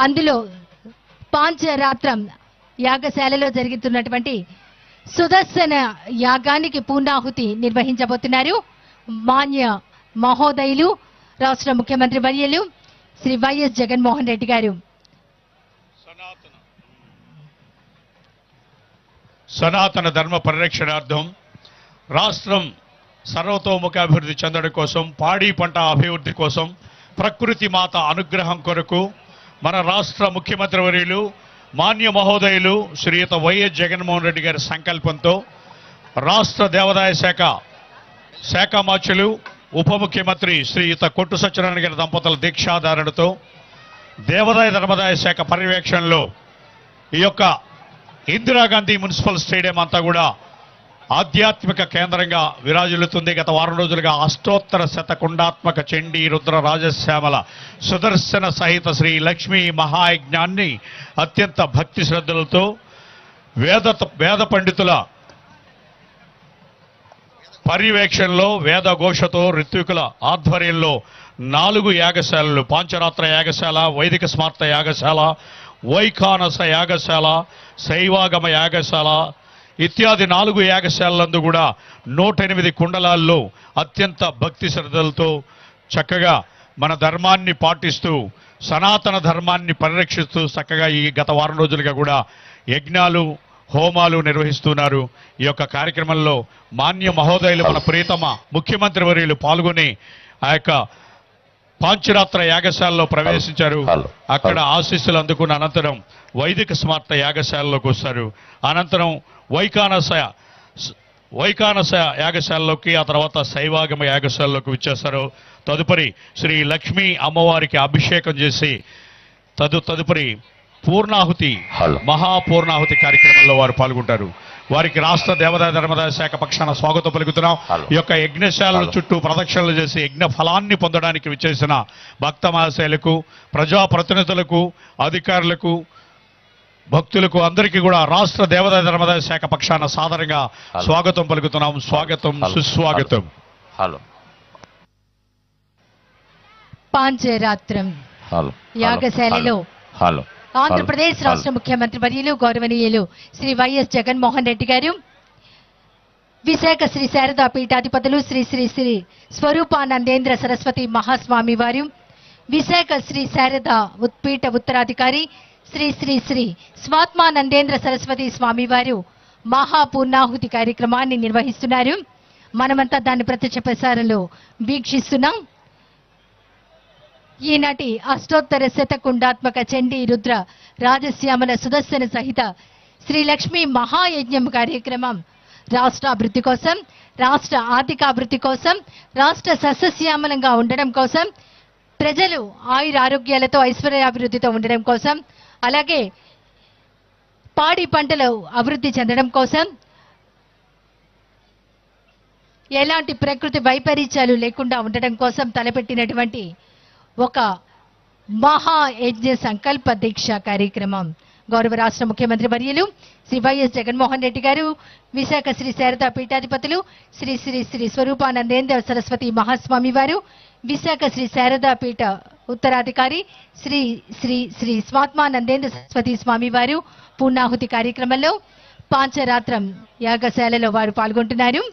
అందులో పాంచరాత్రం యాగశాలలో జరుగుతున్నటువంటి సుదర్శన యాగానికి పూర్ణాహుతి నిర్వహించబోతున్నారు మాన్య మహోదయులు రాష్ట్ర ముఖ్యమంత్రి వర్యులు శ్రీ వైఎస్ జగన్మోహన్ రెడ్డి గారు. సనాతన ధర్మ పరిరక్షణార్థం రాష్ట్రం సర్వతోముఖాభివృద్ధి చెందడం కోసం, పాడి పంట అభివృద్ధి కోసం, ప్రకృతి మాత అనుగ్రహం కొరకు మన రాష్ట్ర ముఖ్యమంత్రి వర్యులు మాన్య మహోదయులు శ్రీయుత వైఎస్ జగన్మోహన్ రెడ్డి గారి సంకల్పంతో రాష్ట్ర దేవాదాయ శాఖ మార్చులు ఉప ముఖ్యమంత్రి శ్రీయుత కొట్టు సత్యనారాయణ గారి దంపతుల దీక్షాధారణతో దేవాదాయ ధర్మదాయ శాఖ పర్యవేక్షణలో ఈ యొక్క ఇందిరాగాంధీ మున్సిపల్ స్టేడియం అంతా కూడా ఆధ్యాత్మిక కేంద్రంగా విరాజిల్లుతుంది. గత వారం రోజులుగా అష్టోత్తర శతకుండాత్మక చండీ రుద్ర రాజశ్యామల సుదర్శన సహిత శ్రీ లక్ష్మీ మహాయజ్ఞాన్ని అత్యంత భక్తి శ్రద్ధలతో వేద పండితుల పర్యవేక్షణలో వేదఘోషతో ఋత్వికుల ఆధ్వర్యంలో 4 యాగశాలలు, పాంచరాత్ర యాగశాల, వైదిక స్మార్త యాగశాల, వైఖానస యాగశాల, శైవాగమ యాగశాల ఇత్యాది 4 యాగశాలందు కూడా 108 కుండలాల్లో అత్యంత భక్తి శ్రద్ధలతో చక్కగా మన ధర్మాన్ని పాటిస్తూ సనాతన ధర్మాన్ని పరిరక్షిస్తూ చక్కగా ఈ గత వారం రోజులుగా కూడా యజ్ఞాలు హోమాలు నిర్వహిస్తున్నారు. ఈ యొక్క కార్యక్రమంలో మాన్య మహోదయులు మన ప్రియతమ ముఖ్యమంత్రి వర్యులు పాల్గొని ఆ యొక్క పాంచరాత్ర యాగశాలలో ప్రవేశించారు. అక్కడ ఆశీస్సులు అందుకున్న అనంతరం వైదిక స్మార్త యాగశాలలోకి వస్తారు. అనంతరం వైఖానస యాగశాలలోకి, ఆ తర్వాత శైవాగమ యాగశాలలోకి వచ్చేస్తారు. తదుపరి శ్రీ లక్ష్మీ అమ్మవారికి అభిషేకం చేసి తదుపరి పూర్ణాహుతి మహాపూర్ణాహుతి కార్యక్రమంలో వారు పాల్గొంటారు. వారికి రాష్ట్ర దేవాదాయ ధర్మదాయ శాఖ పక్షాన స్వాగతం పలుకుతున్నాం. ఈ యొక్క యజ్ఞశాలల చుట్టూ ప్రదక్షిణలు చేసి యజ్ఞ ఫలాన్ని పొందడానికి విచ్చేసిన భక్త మహాశయులకు, ప్రజాప్రతినిధులకు, అధికారులకు, భక్తులకు అందరికీ కూడా రాష్ట్ర దేవాదాయ ధర్మదాయ శాఖ పక్షాన సాదరంగా స్వాగతం పలుకుతున్నాం. స్వాగతం, సుస్వాగతం. పాంచరాత్రం యాగశాలలో ఆంధ్రప్రదేశ్ రాష్ట్ర ముఖ్యమంత్రి వర్యులు గౌరవనీయులు శ్రీ వైఎస్ జగన్మోహన్ రెడ్డి గారు, విశాఖ శ్రీ శారదా పీఠాధిపతులు శ్రీ శ్రీ శ్రీ స్వరూపానందేంద్ర సరస్వతి మహాస్వామి వారు, విశాఖ శ్రీ శారదా పీఠ ఉత్తరాధికారి శ్రీ శ్రీ శ్రీ స్వాత్మానందేంద్ర సరస్వతి స్వామి వారు మహాపూర్ణాహుతి కార్యక్రమాన్ని నిర్వహిస్తున్నారు. మనమంతా దాన్ని ప్రత్యక్ష ప్రసారంలో వీక్షిస్తున్నాం. ఈనాటి అష్టోత్తర శతకుండాత్మక చండీ రుద్ర రాజశ్యామల సుదర్శన సహిత శ్రీ లక్ష్మీ మహాయజ్ఞం కార్యక్రమం రాష్ట్ర అభివృద్ధి కోసం, రాష్ట్ర ఆర్థికాభివృద్ధి కోసం, రాష్ట్ర సస్యశ్యామలంగా ఉండడం కోసం, ప్రజలు ఆయురారోగ్యాలతో ఐశ్వర్యాభివృద్ధితో ఉండడం కోసం, అలాగే పాడి పంటలు అభివృద్ధి చెందడం కోసం, ఎలాంటి ప్రకృతి వైపరీత్యాలు లేకుండా ఉండడం కోసం తలపెట్టినటువంటి ఒక మహాయజ్ఞ సంకల్ప దీక్ష కార్యక్రమం గౌరవ రాష్ట్ర ముఖ్యమంత్రి వర్యులు శ్రీ వైఎస్ జగన్మోహన్ రెడ్డి గారు, విశాఖ శ్రీ శారదా పీఠాధిపతులు శ్రీ శ్రీ శ్రీ స్వరూపానందేంద్ర సరస్వతి మహాస్వామి వారు, విశాఖ శ్రీ శారదా పీఠ ఉత్తరాధికారి శ్రీ శ్రీ శ్రీ స్వాత్మానందేంద్ర సరస్వతి స్వామి వారు పూర్ణాహుతి కార్యక్రమంలో పాంచరాత్రం యాగశాలలో వారు పాల్గొంటున్నారు.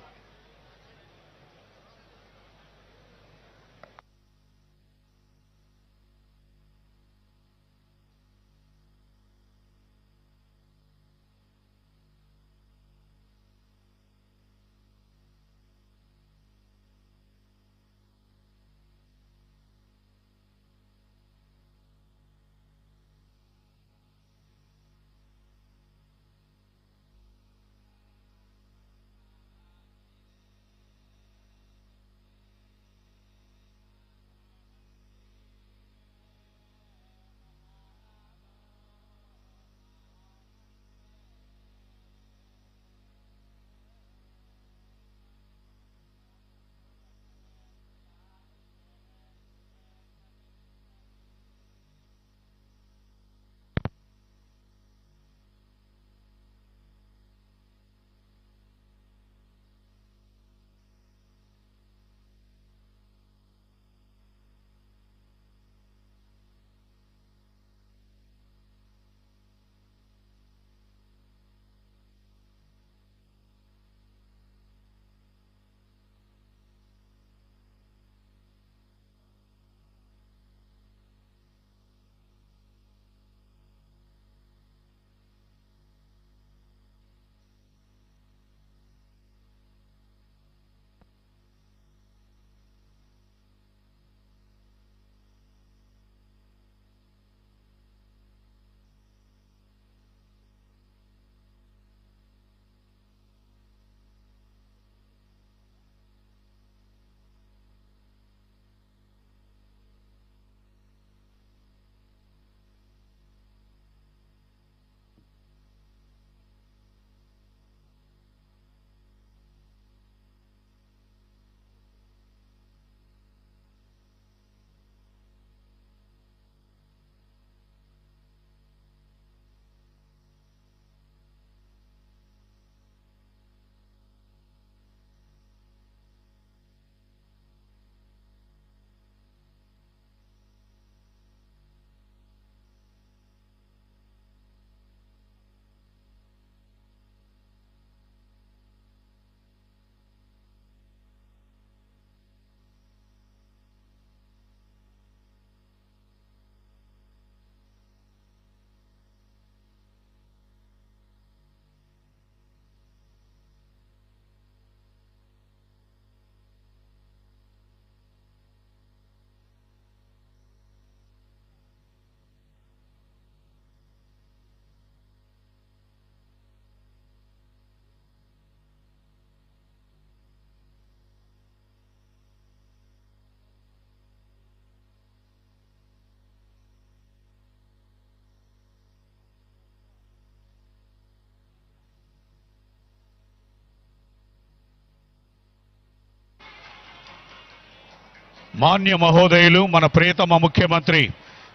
మాన్య మహోదయులు మన ప్రియతమ ముఖ్యమంత్రి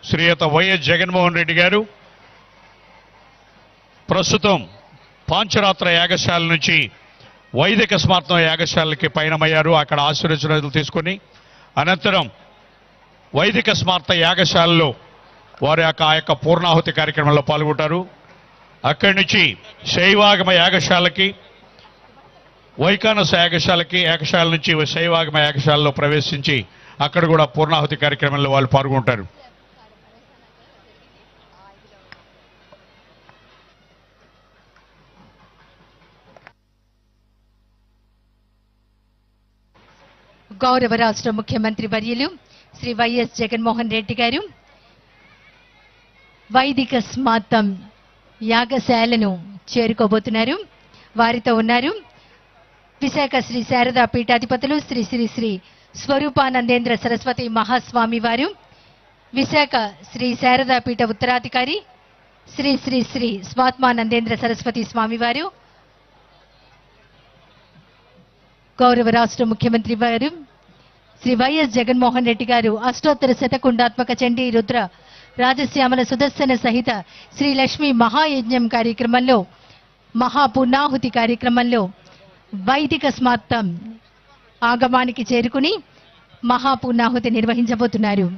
శ్రీయుత వైఎస్ జగన్మోహన్ రెడ్డి గారు ప్రస్తుతం పాంచరాత్ర యాగశాల నుంచి వైదిక స్మార్తం యాగశాలకి పయనమయ్యారు. అక్కడ ఆశీర్వచనాలు తీసుకొని అనంతరం వైదిక స్మార్త యాగశాలలో వారి ఆ యొక్క పూర్ణాహుతి కార్యక్రమంలో పాల్గొంటారు. అక్కడి నుంచి శైవాగమ యాగశాలకి, వైకానస యాగశాల నుంచి శైవాగమ యాగశాలలో ప్రవేశించి అక్కడ కూడా పూర్ణాహుతి కార్యక్రమంలో వాళ్ళు పాల్గొంటారు. గౌరవ రాష్ట్ర ముఖ్యమంత్రి వర్యులు శ్రీ వైఎస్ జగన్మోహన్ రెడ్డి గారు వైదిక స్మార్తం యాగశాలను చేరుకోబోతున్నారు. వారితో ఉన్నారు విశాఖ శ్రీ శారదా పీఠాధిపతులు శ్రీ శ్రీ శ్రీ స్వరూపానందేంద్ర సరస్వతి మహాస్వామి వారు, విశాఖ శ్రీ శారదా పీఠ ఉత్తరాధికారి శ్రీ శ్రీ శ్రీ స్వాత్మానందేంద్ర సరస్వతి స్వామి వారు, గౌరవ రాష్ట్ర ముఖ్యమంత్రి వారు శ్రీ వైఎస్ జగన్మోహన్ రెడ్డి గారు అష్టోత్తర శతకుండాత్మక చండీ రుద్ర రాజశ్యామల సుదర్శన సహిత శ్రీ లక్ష్మీ మహాయజ్ఞం కార్యక్రమంలో, మహాపుణాహుతి కార్యక్రమంలో వైదిక స్మార్తం ఆగమానికి చేరుకుని మహాపుణాహుతి నిర్వహించబోతున్నారు.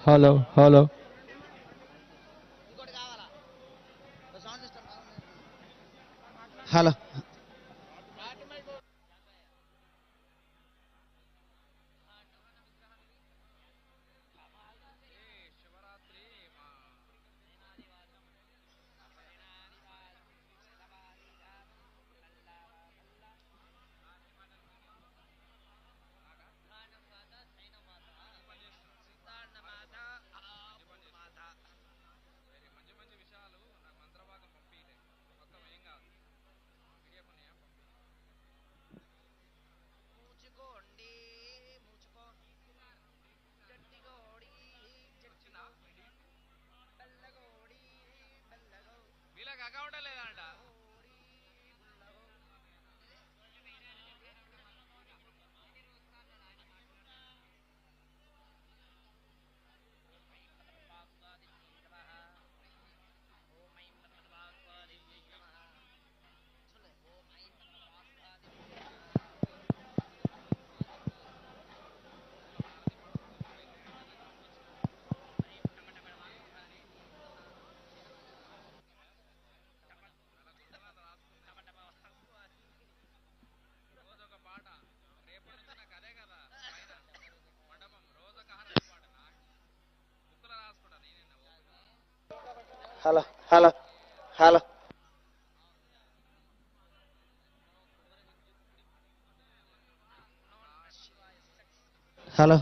Hello hello hello hello hello hello hello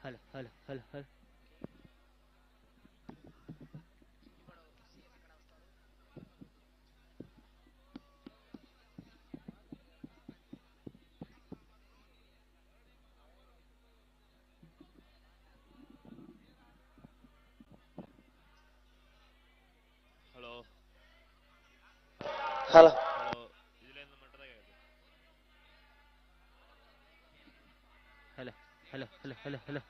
hello hello hello hello hello hello hello ఇదిలేంది మంటదా కదా hello hello hello hello hello hello hello hello hello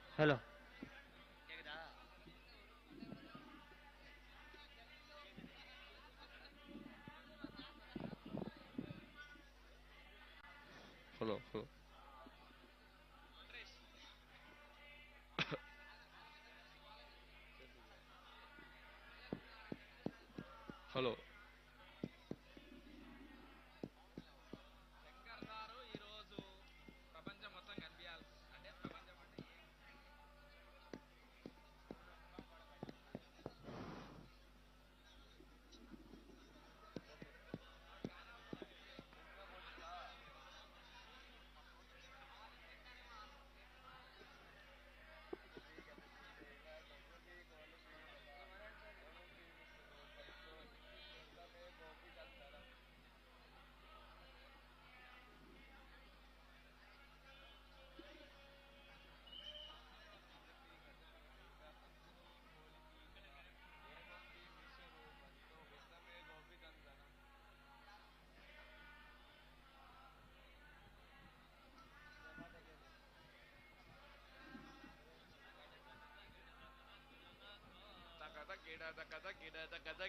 hello hello hello hello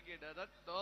గిడదత్తో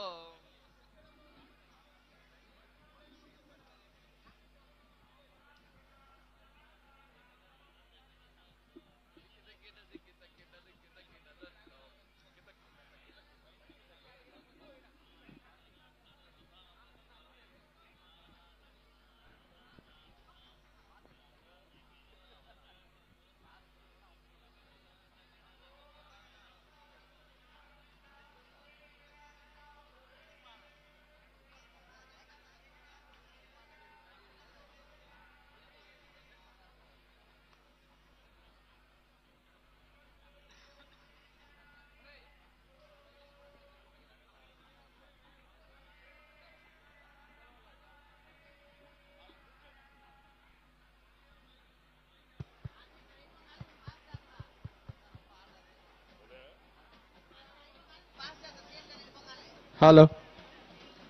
hello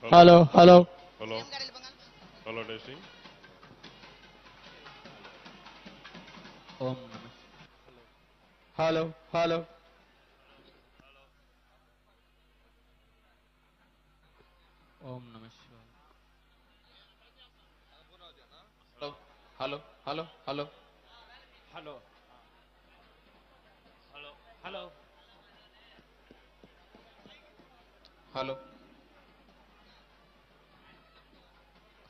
hello hello hello hello testing ఓం నమ hello hello ఓం నమ శివాయ. Hello hello hello hello hello hello hello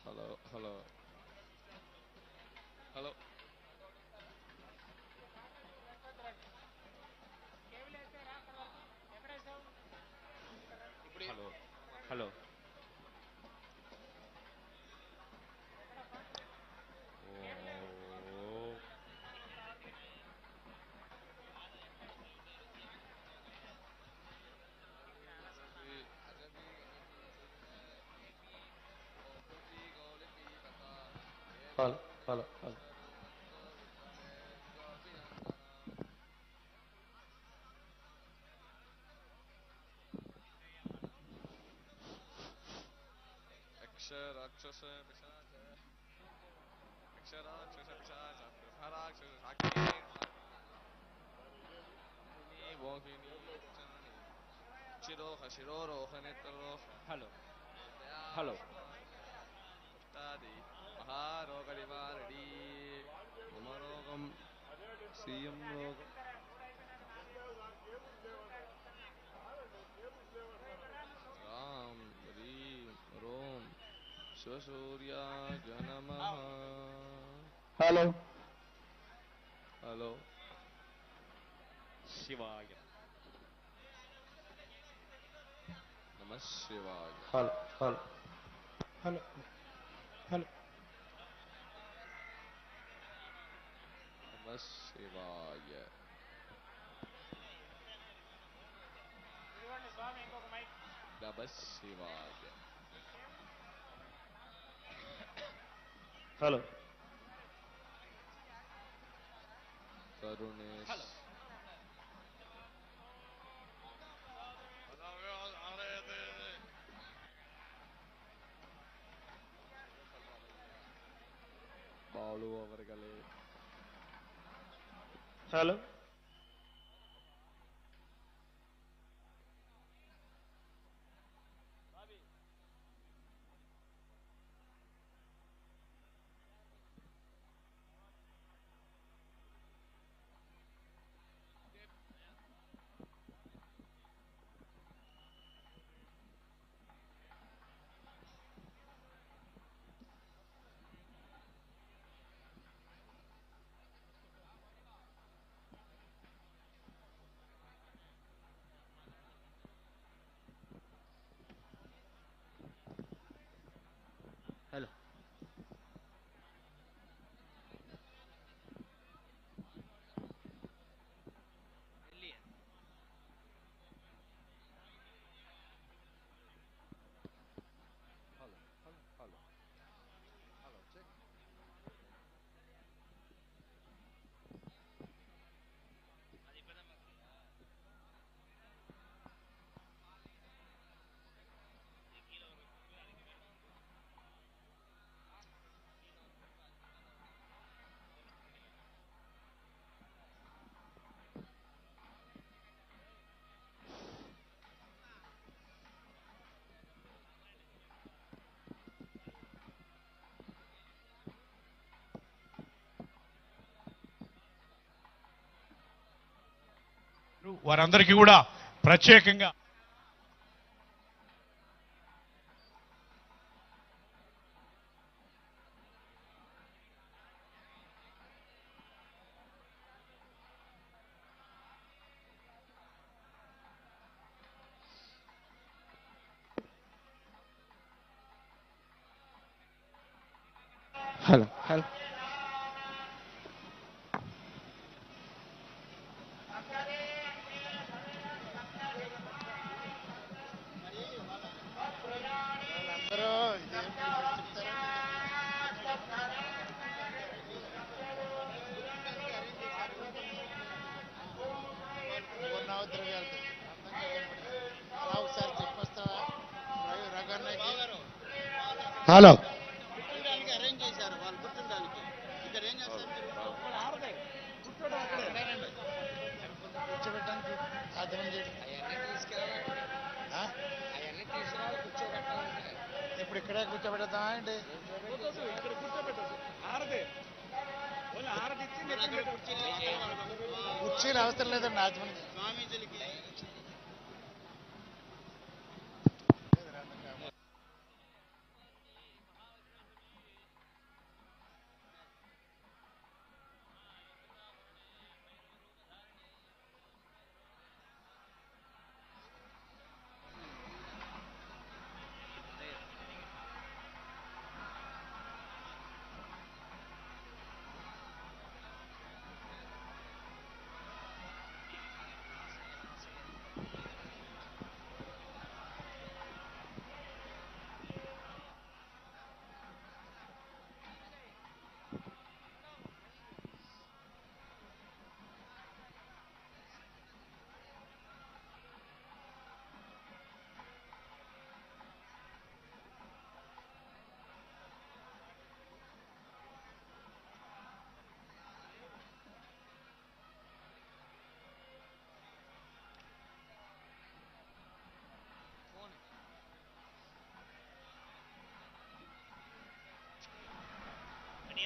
hello hello hello hello hello hello hello hello అక్షరాక్షస పిశాచ అక్షరాక్షస పిశాచ హరాక్షస సాక్షిణి మోహిని శిరోహ శిరోరోహ నేత్రరోహ హలో హలో అష్టాది మహారోగ నివారణి మమరోగం సీఎం రోగం రాం హ్రీం రోం శివసూర్యాయ నమః హలో హలో శివాయ. నమ శివాయ హలో హలో హలో హలో నమ శివాయ నమ శివాయ హలో కరుణేశ్ బాలు అవరగలే hello hello hello hello hello hello check వారందరికీ కూడా ప్రత్యేకంగా హలో హలో అలా ఒకసారి చెప్పొస్తావా? హలో ఇప్పుడు ఇక్కడే కూర్చోబెడతామా అండి కుర్చీలు అవసరం లేదండి రాజమండ్రి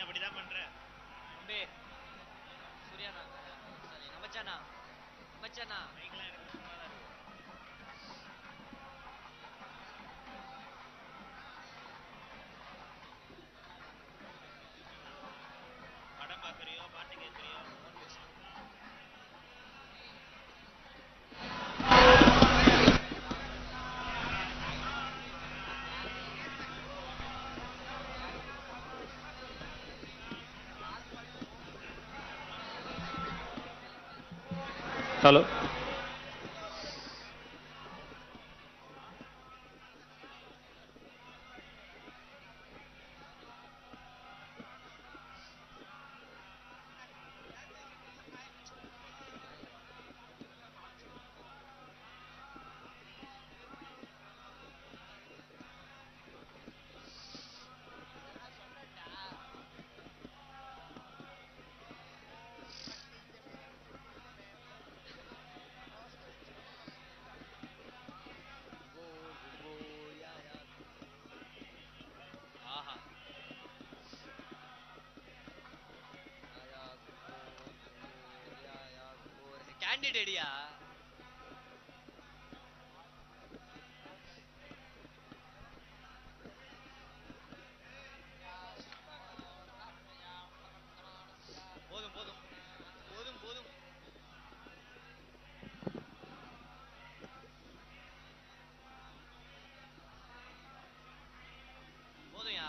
அப்படிதான் பண்ற தம்பி சூர்யாண்ணா சாரி நமச்சானா நமச்சானா மைக்லாம் எனக்கு சும்மா தான் இருக்கு படம் பார்க்குறியோ பாட்டு கேட்குறியோ హలో கேண்டிடேடியா போதும் போதும் போதும் போதும் போதும்யா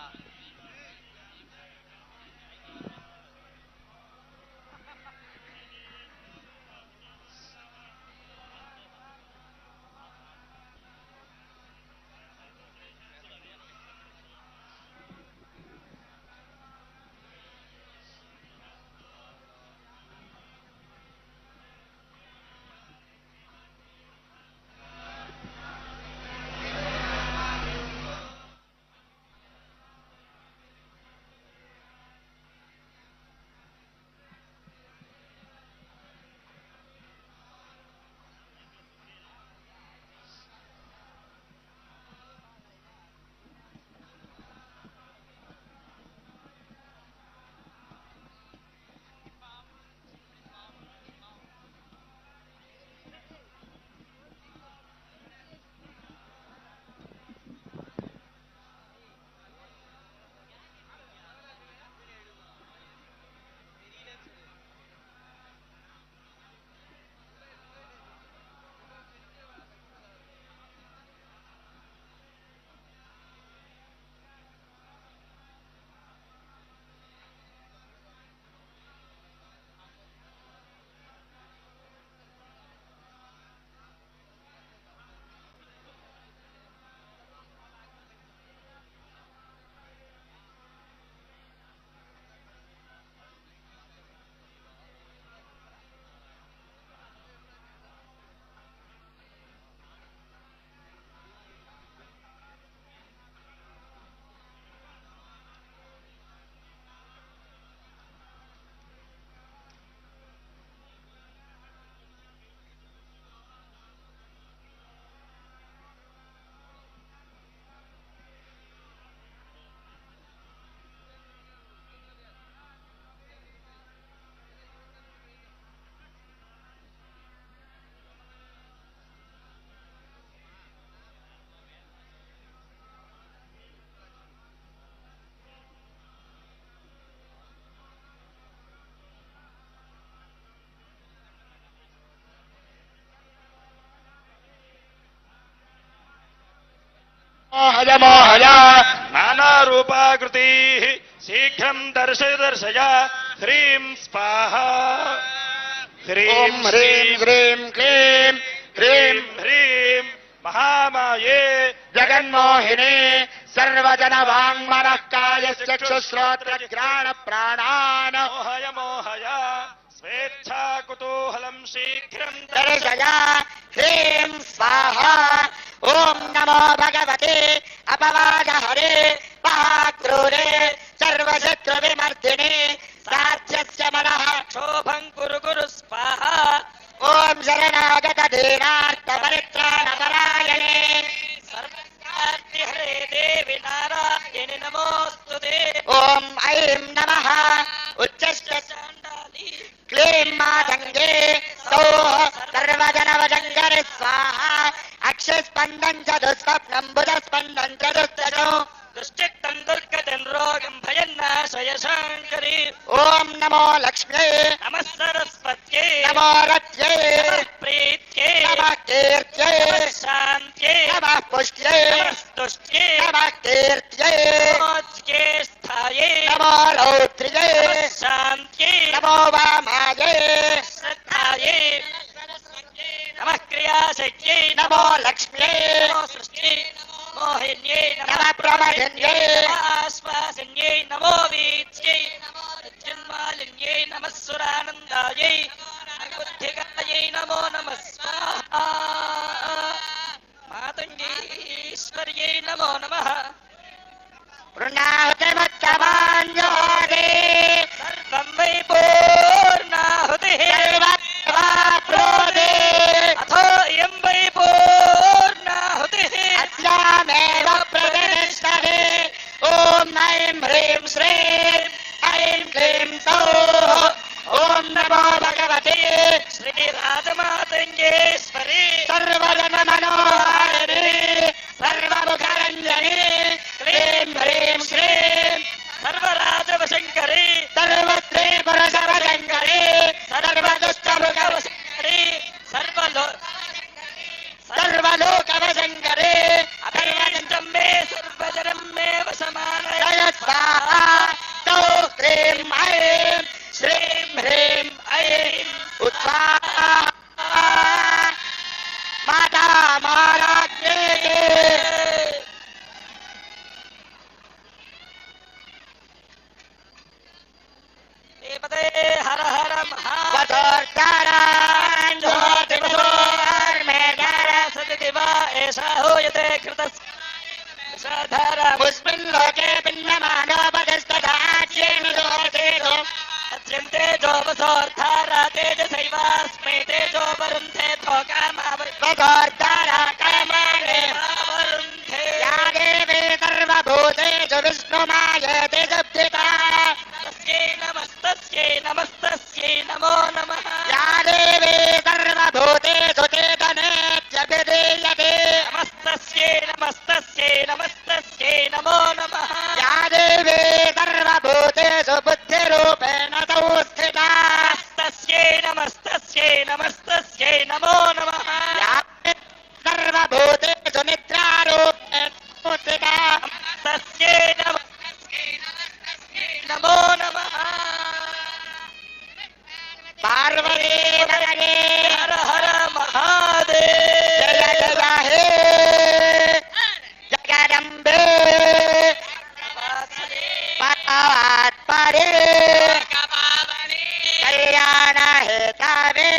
मोहय मोहय नानारूपाकृतिः शीघ्रं दर्शय दर्शय ह्रीं स्वाहा ह्रीं ह्रीं ह्रीं क्लीं ह्रीं ह्रीं महामाये जगन्मोहिनी सर्वजनवाङ्मनः कायश्चक्षुश्रोत्रघ्राण प्राणान् मोहय मोहय स्वेच्छा कुतूहलं शीघ्रं दर्शय ह्रीं स्वाहा ॐ नमो भगवते अपवादहरे महाक्रूरे सर्वशत्रुविमर्दिने साध्यस्य मनः शोभं कुरु कुरु स्वाहा ॐ शरणागत धीरार्थपरित्राणपरायणे सर्वस्यार्तिहरे देवि नारायणि नमोऽस्तुते ॐ ऐं नमः उच्चश्च चाण्डाली क्लीं मातङ्गे सौः सर्वजनवजङ्गरि स्वाहा अक्षस्पन्दं च दुःस्वप्नं बुधस्पन्दं च दुस्तजो दुश्चित्तं दुर्गतिं रोगं भयन्नाशय शाङ्करी ॐ नमो लक्ष्म्यै नमः सरस्वत्यै नमो रत्यै नमः प्रीत्यै नमः कीर्त्यै नमः शान्त्यै नमः पुष्ट्यै नमः स्तुष्ट्यै नमः कीर्त्यै नमो ज्येष्ठायै नमो रौद्र्यै नमः शान्त्यै नमो वामायै श्रद्धायै नमः क्रियाशक्त्यै नमो लक्ष्म्यै नमो सृष्ट्यै मोहिन्यै नमः प्रमथिन्यै नमः आश्वासिन्यै नमो वीच्यै नमो जन्मालिन्यै नमः सुरानन्दायै बुद्धिकायै नमो नमः स्वाहा मातङ्गीश्वर्यै नमो नमः पूर्णाहुतिमुत्तमाञ्जोति सर्वं वै पूर्णाहुतिः सर्वप्रोदे अथो इयं वै पूर्णाहुतिः अस्यामेव प्रतिष्ठते ॐ ऐं ह्रीं श्रीं ऐं क्लीं सौः ॐ नमो भगवते श्रीराजमातङ्गेश्वरी सर्वजनमनोहारिणी सर्वमुखरञ्जनी क्लीं ह्रीं श्रीं सर्वराजवशङ्करी सर्वस्त्रीपुरुषवशङ्करी सर्वदुष्टमुखवशङ्करी सर्वलोकवशङ्करी अभिवञ्चं मे सर्वजनं मे वशमानय स्वाहा सौः क्लीं ऐं श्रीं ह्रीं ऐं उत्साहा माता महाराज्ञे देवते हर हर महावतोर्धारान् ज्योतिर्मेघार सदिवा एषा हूयते कृतसाधारा मुस्मिन् लोके भिन्नमानो पदस्तदाच्येन दोतेषु अत्यन्ते जोपसोर्धारा तेजसैवास्मै तेजो वरुन्धे तोकामावृतोर्धारा कामाने वरुन्धे या देवी सर्वभूतेषु विष्णुमायते जप्तिता तस्यै नमस्तस्यै नमो नमः या देवी सर्वभूतेषु चेतनेत्यभिधीयते नमस्तस्यै नमो नमः या देवी सर्वभूतेषु बुद्धिरूपेण संस्थिता नमस्तस्यै नमो नमः या सर्वभूतेषु निद्रारूपेण संस्थिता नमो नमः पार्वती वरदे हर हर महादेव जय जय हे जगदम्बे पात्परे कल्याण हेतवे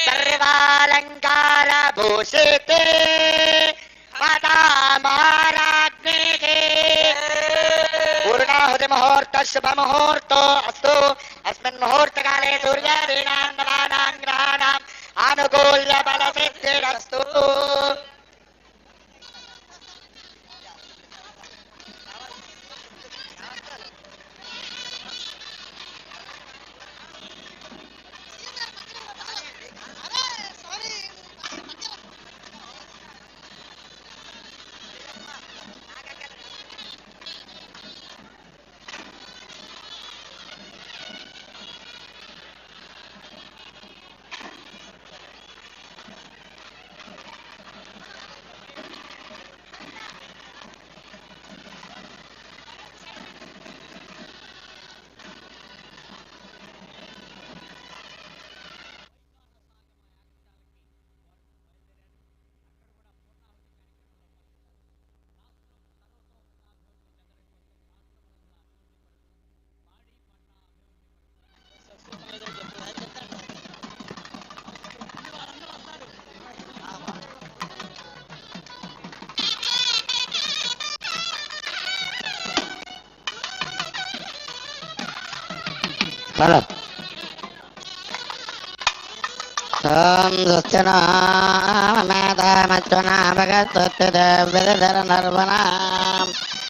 सर्वालंकार भूषिते माता महाराज्ञे पूर्णाहुति मुहूर्त शुभ मुहूर्तो अस्तु अस्मिन् मुहूर्तकाले सूर्यादीनां नवानां ग्रहाणाम् आनुकूल्य बलसिद्धिरस्तु హలో ఓం దుశ్చనా మేధామచ్చునా భగత్వత్తుధర నర్వణ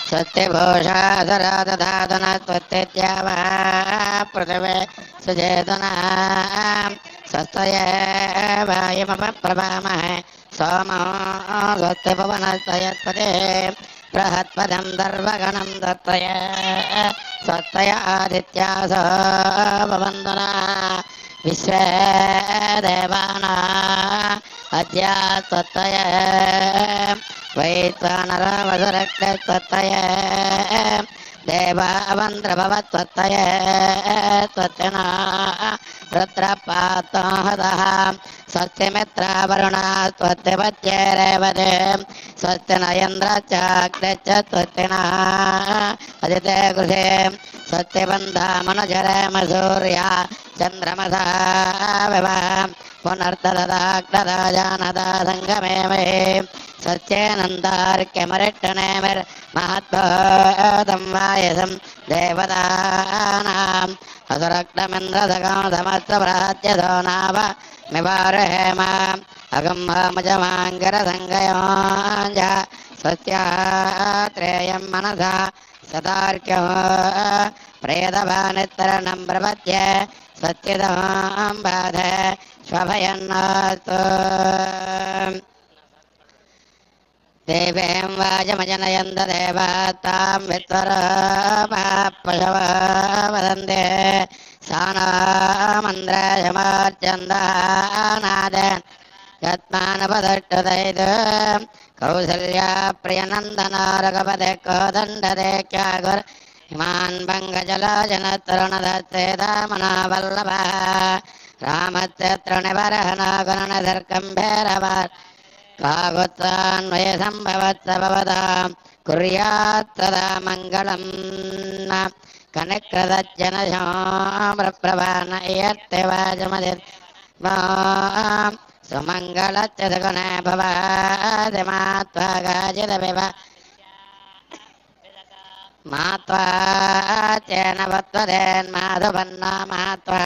సత్యభూషాధరాధాధన త్వత్తిత్యావా పృథివే సుచేతన సస్తయ వాయుమప ప్రభామహే సోమో సత్యపవనస్తయత్పదే బృహత్పదం దర్వగణం దత్తయ సత్తయ ఆదిత్యాసో భవందనా విశ్వే దేవానా అద్యా త్వత్తయ వైత్వానరవసరక్తయ దేవావంద్రభవత్వత్తయ త్వత్తనా రుద్రపాతోహదః స్వస్తిమిత్రావరుణా త్వత్తిపత్యేరేవతే స్వస్తి నయేంద్రచాగ్రచ్చ త్వత్తినా అదితే కృషే స్వస్తిబంధామనుజరేమ సూర్య చంద్రమసా వివ పునర్దదాగ్రదాజానదా సంగమే సత్యేనందార్క్యమరిట్టనేమిర్ మహద్భూతం వాయసం దేవతానాం అసురక్తమింద్రసగమసమస్త్రభ్రాత్యదో నావ నివారహేమ అగంహమజమాంగర సంగయోంజ స్వస్త్యాత్రేయం మనసా సదార్క్యం ప్రేదవానిత్తరణం ప్రపద్య స్వస్తిదం బాధ స్వభయన్నాస్తు దేవేం వాజమజనయంద దేవాతాం విత్వరపశవ వదందే సానామంద్రయమార్చందానాదన్ యత్మానపదట్టుదైదు కౌసల్యా ప్రియనందనారగపదే కోదండదేక్యాగుర్ హిమాన్ భంగజలాజనతరుణదత్తేదామనావల్లభ రామత్యత్రణివరహనాగణనధర్కంభేరవార్ కాగుత్సాన్వయ సంభవత్సభవదాం కుర్యాత్ సదా మంగళం కనిక్రదజ్జనశామ్రప్రభానయర్తివాజమది సుమంగళత్యసగుణ భవాది మాత్వాగాజిదవివ మాత్వా చేన వత్వదేన్మాధువన్నా మాత్వా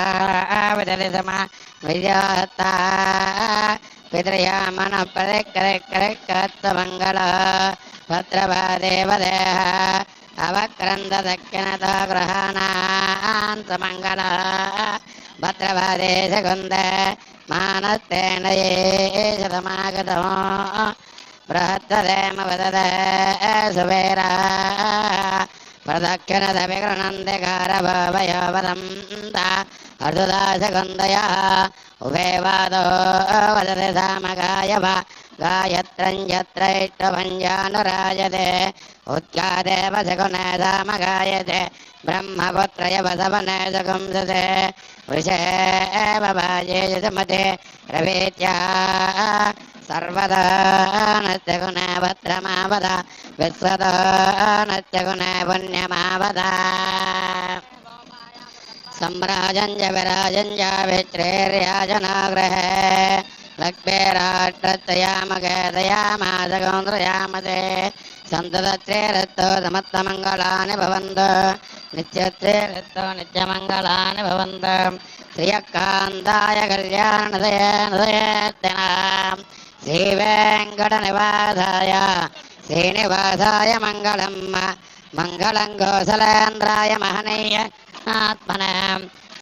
విదలి సమా విజయతా పితృయామన పరిక్రక్రక్కత్వమంగళ భద్రవాదేవదేహ అవక్రందదక్కినతో గృహాణాన్ సుమంగళ భద్రవాదే శకుంద మానస్తేన ఏ శతమాగతో బృహత్తదేమ వదద సువేరా ప్రదక్షిణద విగృణందికారభవయోవదంత అర్ధుదాశకుందయ ఉభే వాదో వదతి సామగాయవ గాయత్రం యత్రైష్టభంజానురాజతే ఉత్కాదేవ శకునే సామగాయతే బ్రహ్మపుత్రయ వసవనే శకుంసతే వృషేవ భాజేయమతే రవేత్యా సర్వదా నత్యగుణ భద్రమావద విశ్వదా నత్యగుణ పుణ్యమావద सम्राजञ्ज विराजञ्ज वित्रेर्याजनाग्रहे लक्ष्मीराष्ट्रतयामगेदयामासगोन्द्रयामते सन्ततत्रे रत्तो समत्तमङ्गलानि भवन्तु नित्यत्रे रत्तो नित्यमङ्गलानि भवन्तु श्रियकान्ताय कल्याणदयेत्तनाम् श्रीवेङ्कटनिवासाय श्रीनिवासाय मङ्गलम् मङ्गलं गोसलेन्द्राय महनीय आत्मने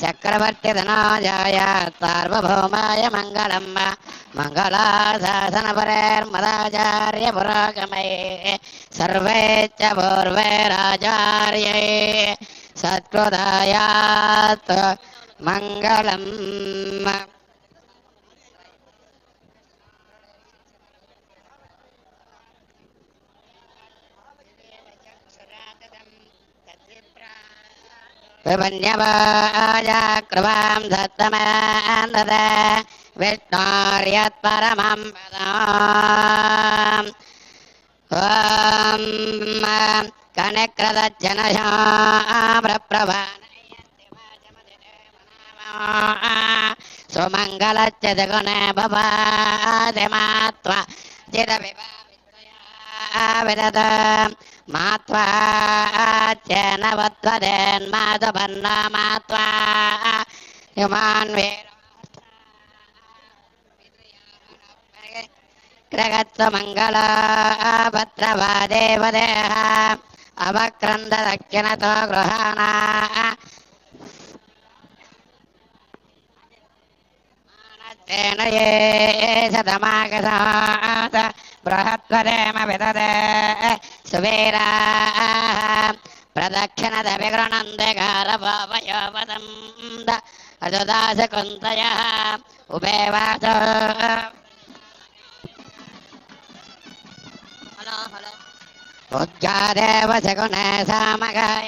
चक्रवर्तिधनाजाय सार्वभौमाय मङ्गलम् मङ्गलाशासनपरेर्मदाचार्य पुरोगमे सर्वे च पूर्वैराचार्ये सत्कृतायात् मङ्गलम् विभन्यवाजाकृवां धत्तमानद विष्णोर्यत्परमं पदम् ॐ कनक्रदज्जनशाम्रप्रभानयत्तिवाचमदिदेवनाम सुमङ्गलच्च जगुणे भवादिमात्वा चिरविभाविदत మాత్వా చేనవత్వదేన్మాధుపన్న మాత్వా యుమాన్ గ్రగత్వ మంగళ భద్రవాదేవదేహ అవక్రంద దక్షిణతో గృహాణ తేన ఏ శతమాగసాత బృహత్వదేమ విదదే సువీరా ప్రదక్షిణద విగృణందే గారభావయోపదంద అజుదాస కుంతయ ఉభయవాచ ఉద్గాదేవ శకునే సామగాయ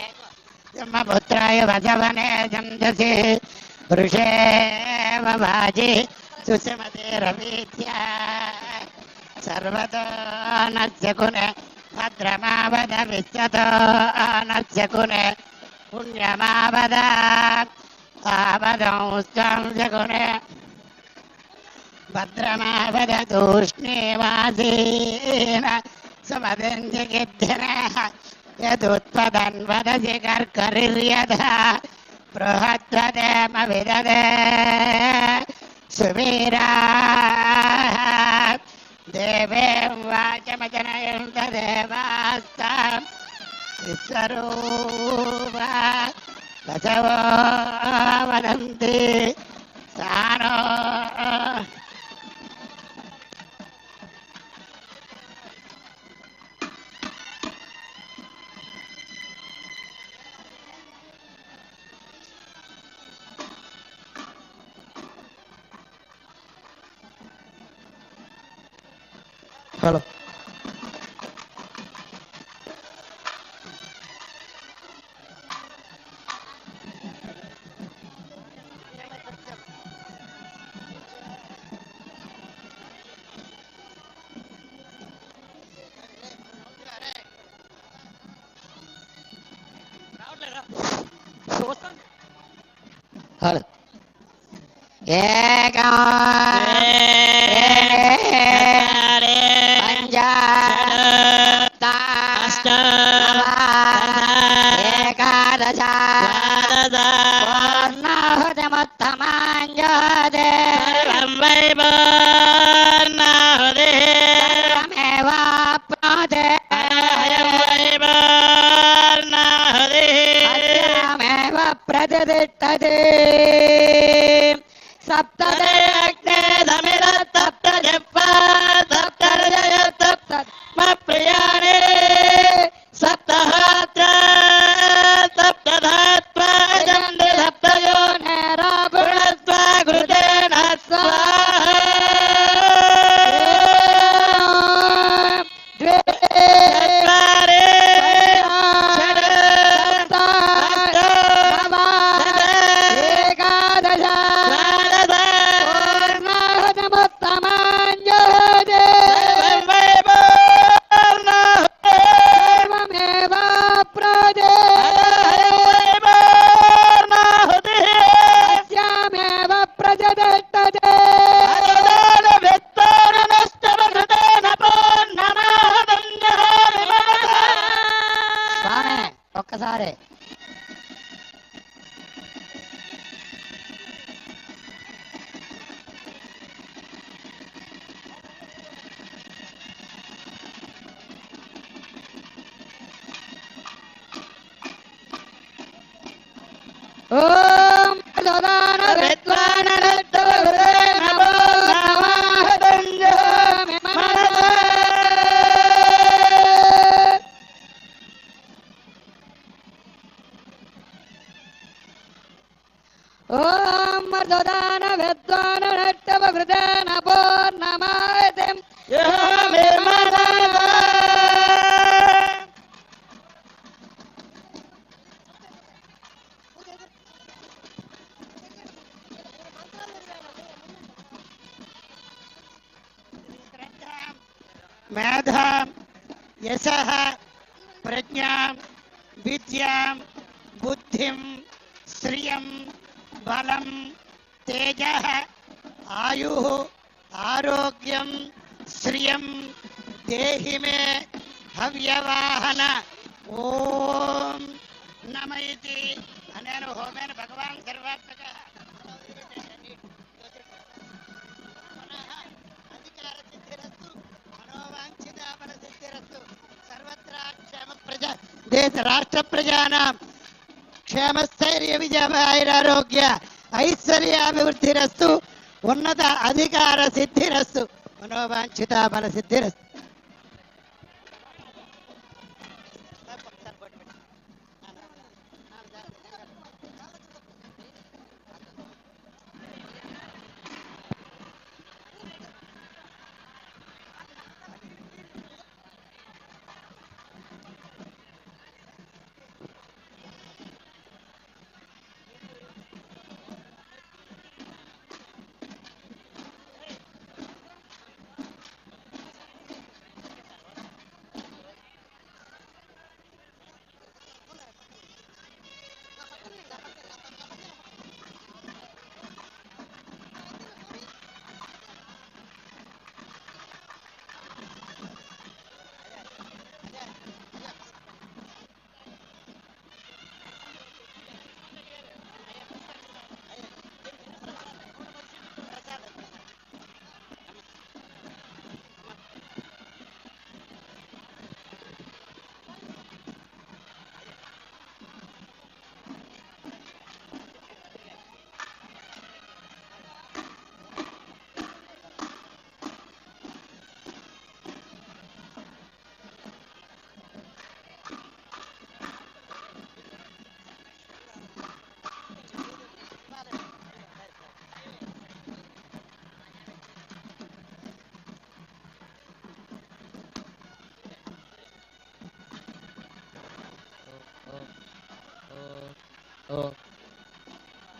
పుత్రాయ వచవనే జంజసి వృషేవ వాజి సుషమతిరవీత్య సర్వతో నశ్యకునే భద్రమావద విశ్వతో నశ్యకునే పుణ్యమావద ఆవదం శకునే భద్రమావద తూష్ణీవాసీన సుమదంజిగిద్ధిన యదుత్పదన్వదసి కర్కరిర్యథా బృహత్వదేమ విదదే సువీరా దేవేం వాచమజనయంత దేవాస్తాం విశ్వరూపా బసవో వదంతి సానో హలో హలో ఏకా ఏకాదశ పూర్ణాహుతిముత్తమాంజోదే సర్వమేవాప్నోతే అస్యామేవ ప్రతిష్టతే సప్తదే అగ్నే సమిద సప్త జిహ్వా సప్త హృదయ సప్త ప్రియాణి సప్తహాత్ర సప్తధాత్వా జండి సప్తయోనేరా పుణస్వ కృతేన స్వాహా ఒక్కసారి ఓం ప్రధాన విద్వాన నమో నమః దంజామి ఓం ప్రధాన విద్వాన నృత్యవృతేన పూర్ణమాయతిం మేధాం యశః ప్రజ్ఞాం విద్యాం బుద్ధిం శ్రియం బలం తేజః ఆయుః ఆరోగ్యం శ్రియం దేహి మే హవ్యవాహన ఓం నమైతి అనేను హోమేన భగవాన్ సర్వాత్మక అధికార సిద్ధిరస్తు మనోవాంఛితాపర సిద్ధిరస్తు సర్వత్రా క్షేమ ప్రజా దేశ రాష్ట్ర ప్రజానాం క్షేమస్థైర్య విజయమైరారోగ్య ఐశ్వర్యాభివృద్ధిరస్తు ఉన్నత అధికార సిద్ధిరస్తు మనోవాంఛితాపర సిద్ధిరస్తు.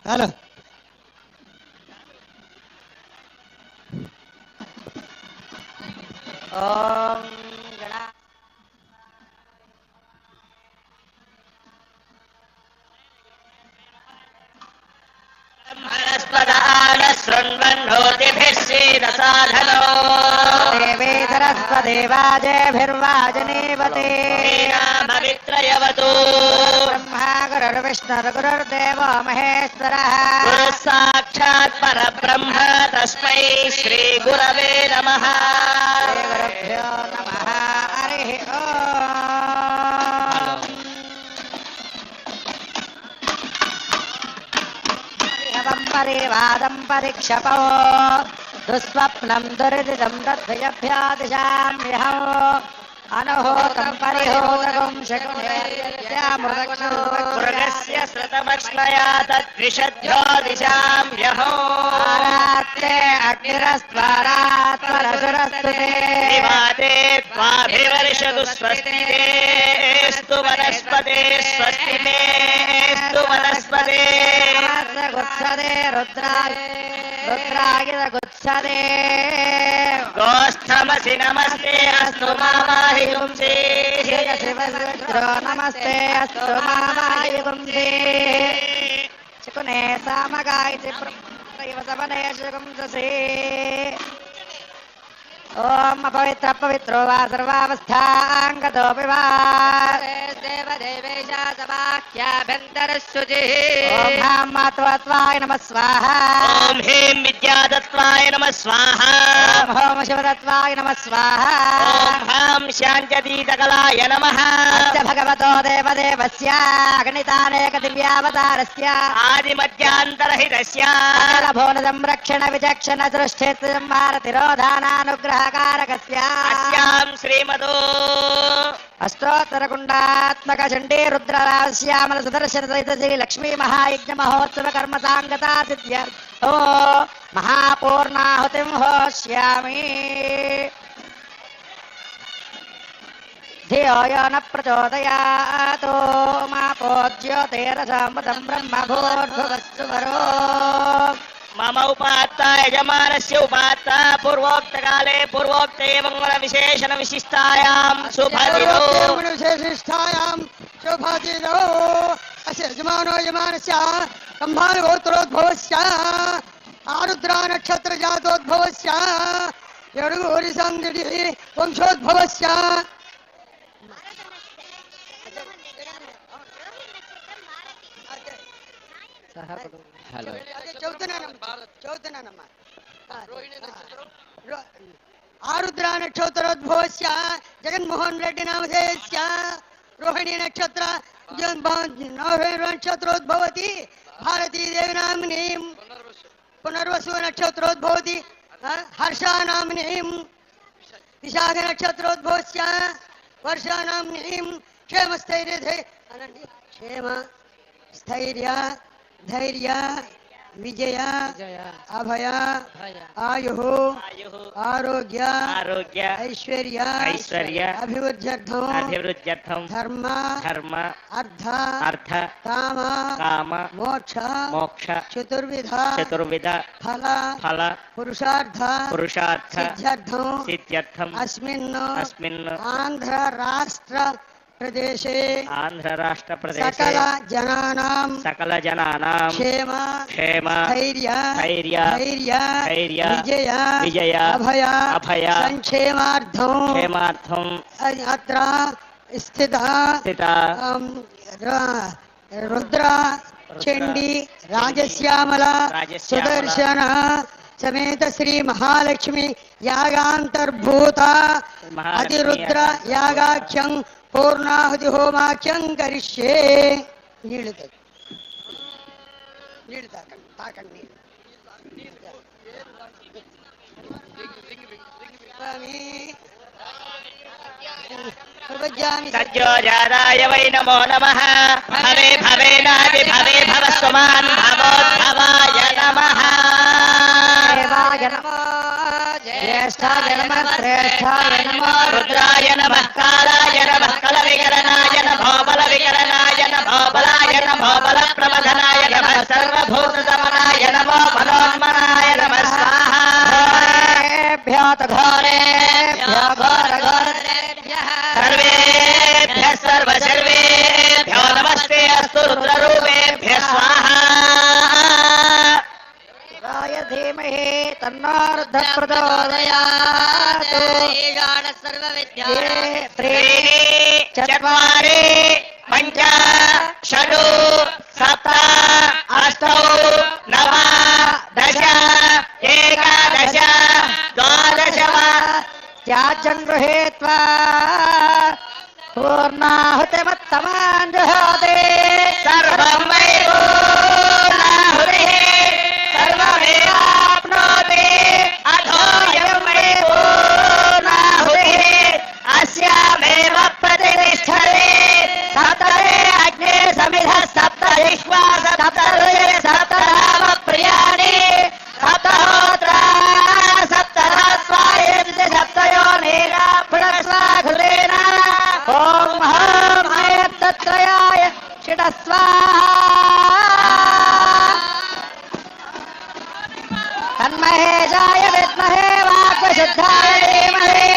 హలో ఓం గణ బ్రహ్మణస్పదాన శృణ్వన్నోతిభిः శ్రీరసాధనో దేవే సరస్వదేవాజేభిర్వాజనేవతే పవిత్రయవతు బ్రహ్మా గురుర్విష్ణుర్గురుర్దేవో మహేశ్వరः గురుः సాక్షాత్ పరబ్రహ్మ తస్మై శ్రీ గురవే నమః. గురుభ్యో నమః. హరి ఓం పరివాదం పరీక్షపో దుస్వప్నం దురిదిదం తద్భయభ్యాదిశామ్యహం అనహోతం పరిహోదకం మృగస్య శ్రుతమక్ష్మయా తద్విషధ్యో దిశామ్యహో శకునే అగ్నిరస్త్వారాత్మరసురస్తుతే వివాదే త్వాభివర్షతు స్వస్తి స్తు వనస్పతే స్వస్తి స్తు వనస్పతే గుత్సదే రుద్రాగిద గుత్సదే గోస్థమసి నమస్తే అస్తు మామాహి పుంసే శివశివశివో నమస్తే అస్తు మామాయి పుంసే శకునే సామగాయితి ప్రైవ సవనే శుకుంసే ఓం అపవిత్ర పవిత్రో వా సర్వావస్థాంగతోపి వా దేవదేవేశ సమాఖ్యాభ్యంతరశుచి ఓం హ్యాం మాత్వాయ నమః స్వాహా ఓం హ్రీం విద్యాదత్వాయ నమః స్వాహా ఓం హోం శివదత్వాయ నమః స్వాహా ఓం హ్రాం శాంత్యతీతకలాయ నమః అస్య భగవతో దేవదేవస్య అగణితానేక దివ్యావతారస్య ఆదిమధ్యాంతరహితస్య భోన సంరక్షణ విచక్షణ సృష్టిత్ సంహార తిరోధానానుగ్రహకారకస్య అస్యాం శ్రీమదో అష్టోత్తరకుండాత్మక చండీ రుద్రశ్యామల సుదర్శన సహిత శ్రీ లక్ష్మీ మహాయజ్ఞ మహోత్సవ కర్మ సాంగతా సిద్ధ్యర్థో మహాపూర్ణాహుతిం హోష్యామి ధియో యో న ప్రచోదయాతో మాపో జ్యోతిరసమృతం బ్రహ్మభూర్భువస్సు వరో మమ ఉపాత్త యజమానస్య ఉపాత్త పూర్వోక్తకాలే పూర్వోక్తే మంగళ విశేషణ విశిష్టాయాం శుభదినో విశేషిష్టాయాం శుభదినో అస్య యజమానో యజమానస్య కంభానగోత్రోద్భవస్య ఆరుద్రా నక్షత్ర జాతోద్భవస్య యడుగూరి సంగడి వంశోద్భవస్య హలో చదువుతున్నానమ్మా ఆరుద్ర నక్షత్రోద్భవస్య జగన్మోహన్ రెడ్డి నామధేయస్య రోహిణీ నక్షత్ర నక్షత్రోద్భవతి భారతీ దేవి నామినీం పునర్వసు నక్షత్రోద్భవతి హర్షా నామినీం విశాఖ నక్షత్రోద్భవస్య వర్షా నామినీం క్షేమస్థైర్య అనండి క్షేమ స్థైర్య ధైర్య విజయ అభయ ఆయు ఆరోగ్య ఐశ్వర్య అభివృద్ధ్యర్థం ధర్మ అర్థ కామ మోక్ష చతుర్విధ ఫల పురుషార్థ సిద్ధ్యర్థం అస్మిన్ ఆంధ్ర రాష్ట్ర ప్రదేశే సకల జనానాం క్షేమ ధైర్య విజయ అభయ సంక్షేమార్థం అత్ర స్థిత రుద్ర చండీ రాజశ్యామల సుదర్శన సమేత శ్రీ మహాలక్ష్మి యాగాంతర్భూత అతిరుద్ర యాగాఖ్యం పూర్ణాహుతి హోమాఖ్యం కరిష్యే. నీళ్ళు తాకండి సజ్జోజాతాయ వై నమో నమః భవే భవేనాది భవే భవస్వమాన్ భవోద్భవాయ నమః దేవాయ నమః జ్యేష్ఠాయ నమః శ్రేష్ఠాయ నమః రుద్రాయ నమః కాలాయ నమః కలవికరణాయ నమో బలవికరణాయ నమో బలాయ నమో బలప్రమథనాయ నమః సర్వభూత సమనాయ నమో మనోన్మనాయ నమః స్వాహా. సర్వేభ్యः సర్వసర్వేభ్యో నమస్తే అస్తు రుద్రరూపేభ్యः స్వాహా. ధీమహి తన్నో రుద్ర ప్రచోదయాత్. त्रीणि चत्वारि पञ्च षड् सप्त अष्टौ नव दश एकादश द्वादश त्याज्यं गृहीत्वा पूर्णाहुतिमत्तमान् जुहोति. सर्वं वै पूर्णाहुतिः सर्वमेवाप्नोति अथोऽयं वै पूर्णाहुतिः अस्यामेव प्रतिष्ठते. सप्तमे अग्ने समिधः सप्त जिह्वा सप्त सप्त राम प्रियाणि सप्तहोत्रा सप्तधास्वायन्ति सप्तयोनिना पुनस्वाघृतेन. ॐ हं हयत्तत्रयाय षिडस्वाहा. तन्महेशाय विद्महे वाक्शुद्धाय धीमहि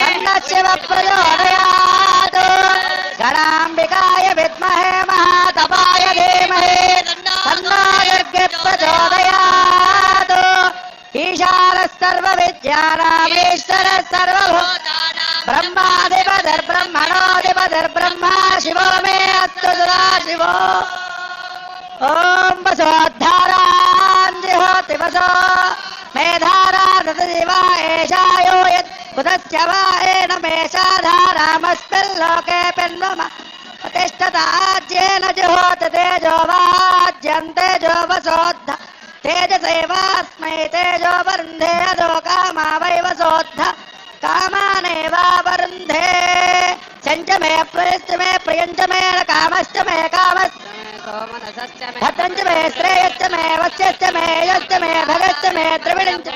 तन्नः शिवः प्रचोदयात्. गणाम्बिकाय विद्महे महातपाय धीमहि तन्नो दुर्गे प्रचोदयात्. ईशानः सर्वविद्यानामीश्वरः सर्वभूतानां ब्रह्माधिपतिर्ब्रह्मणोऽधिपतिर्ब्रह्मा शिवो मे अस्तु सदाशिवो. ॐ वसोद्धारान् जिहोति वसो मेधारा दशदिवा एषायो यत् कुतस्य वा एन मेषाधारामस्मिल्लोके पिन्वम प्रतिष्ठताज्येन जुहोति तेजो वाज्यं तेजो वसोद्ध तेजसेवास्मै तेजो वरुन्धे अधो कामा वै वसोद्ध कामानेवावरुन्धे. चञ्च मे प्रियश्च मे प्रियञ्च मे कामश्च मे कामश्च भद्रञ्च मे श्रेयश्च मे वस्यश्च मे यश्च मे भगश्च मे द्रविडञ्च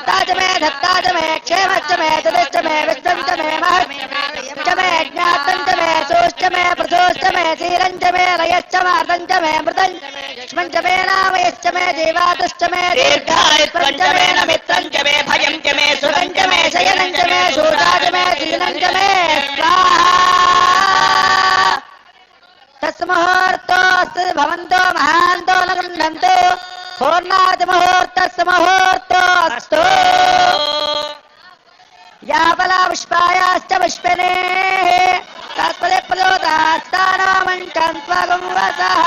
ताच मे धत्ताच मे क्षेमश्च मे तदिश्च मे विश्वञ्च मे महश्च मे ज्ञातञ्च मे सोश्च मे प्रसोश्च मे शीलञ्च मे रयश्च मार्दञ्च मे मृतञ्च क्ष्मञ्च मे नामयश्च मे जीवातुश्च मे दीर्घायुष्वञ्च मे नमित्रञ्च मे भयञ्च मे सुरञ्च मे शयनञ्च मे शूराच मे शीलञ्च मे स्वाहा. तस्मुहूर्तोऽस्तु भवन्तो महान्तो न गृह्णन्तु पूर्णातिमुहूर्तस्य मुहूर्तोऽस्तु. या फलापुष्पायाश्च पुष्पिनेः तत्पदे प्रचोदास्तानो मञ्चन् त्वगं वसः.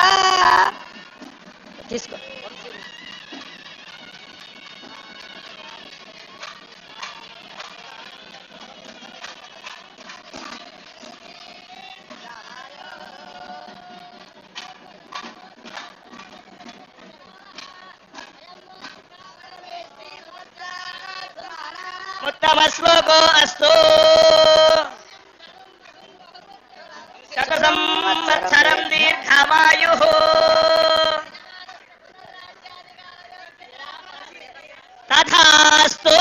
तव श्लोको अस्तु शतसंवत्सरं दीर्घमायुः तथास्तु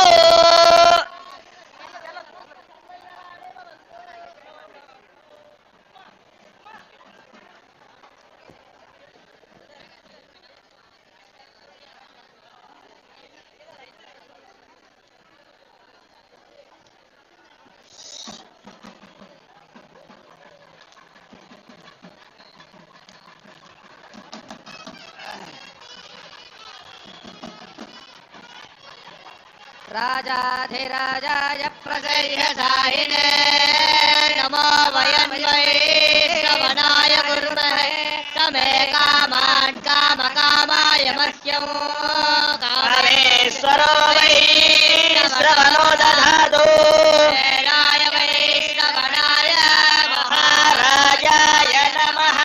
राजाधिराजाय प्रसह्यसायिने नमो वयं वै श्रवणाय कुर्महे तमे कामान् कामकामाय मह्यं कामेश्वरो वै श्रवणो दधातु वेदाय वै श्रवणाय महाराजाय नमः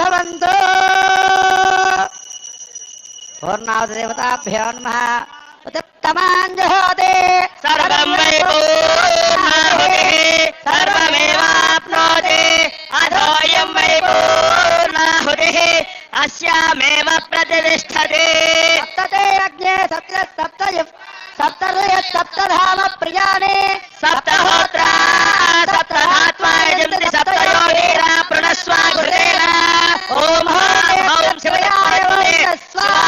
भवन्तु पूर्णावदेवताभ्यो नमः उत्तमाञ्जहोते सर्वं वै पूर्णाहुतिः सर्वमेवाप्नोति अथोऽयं वै पूर्णाहुतिः अस्यामेव प्रतिष्ठते सप्तते अग्ने सप्तधाम प्रियाणि सप्तहोत्रा सप्तधात्मा यजन्ति सप्तयोगीरा प्रणस्वा घृतेन ॐ ॐ शिवाय स्वाहा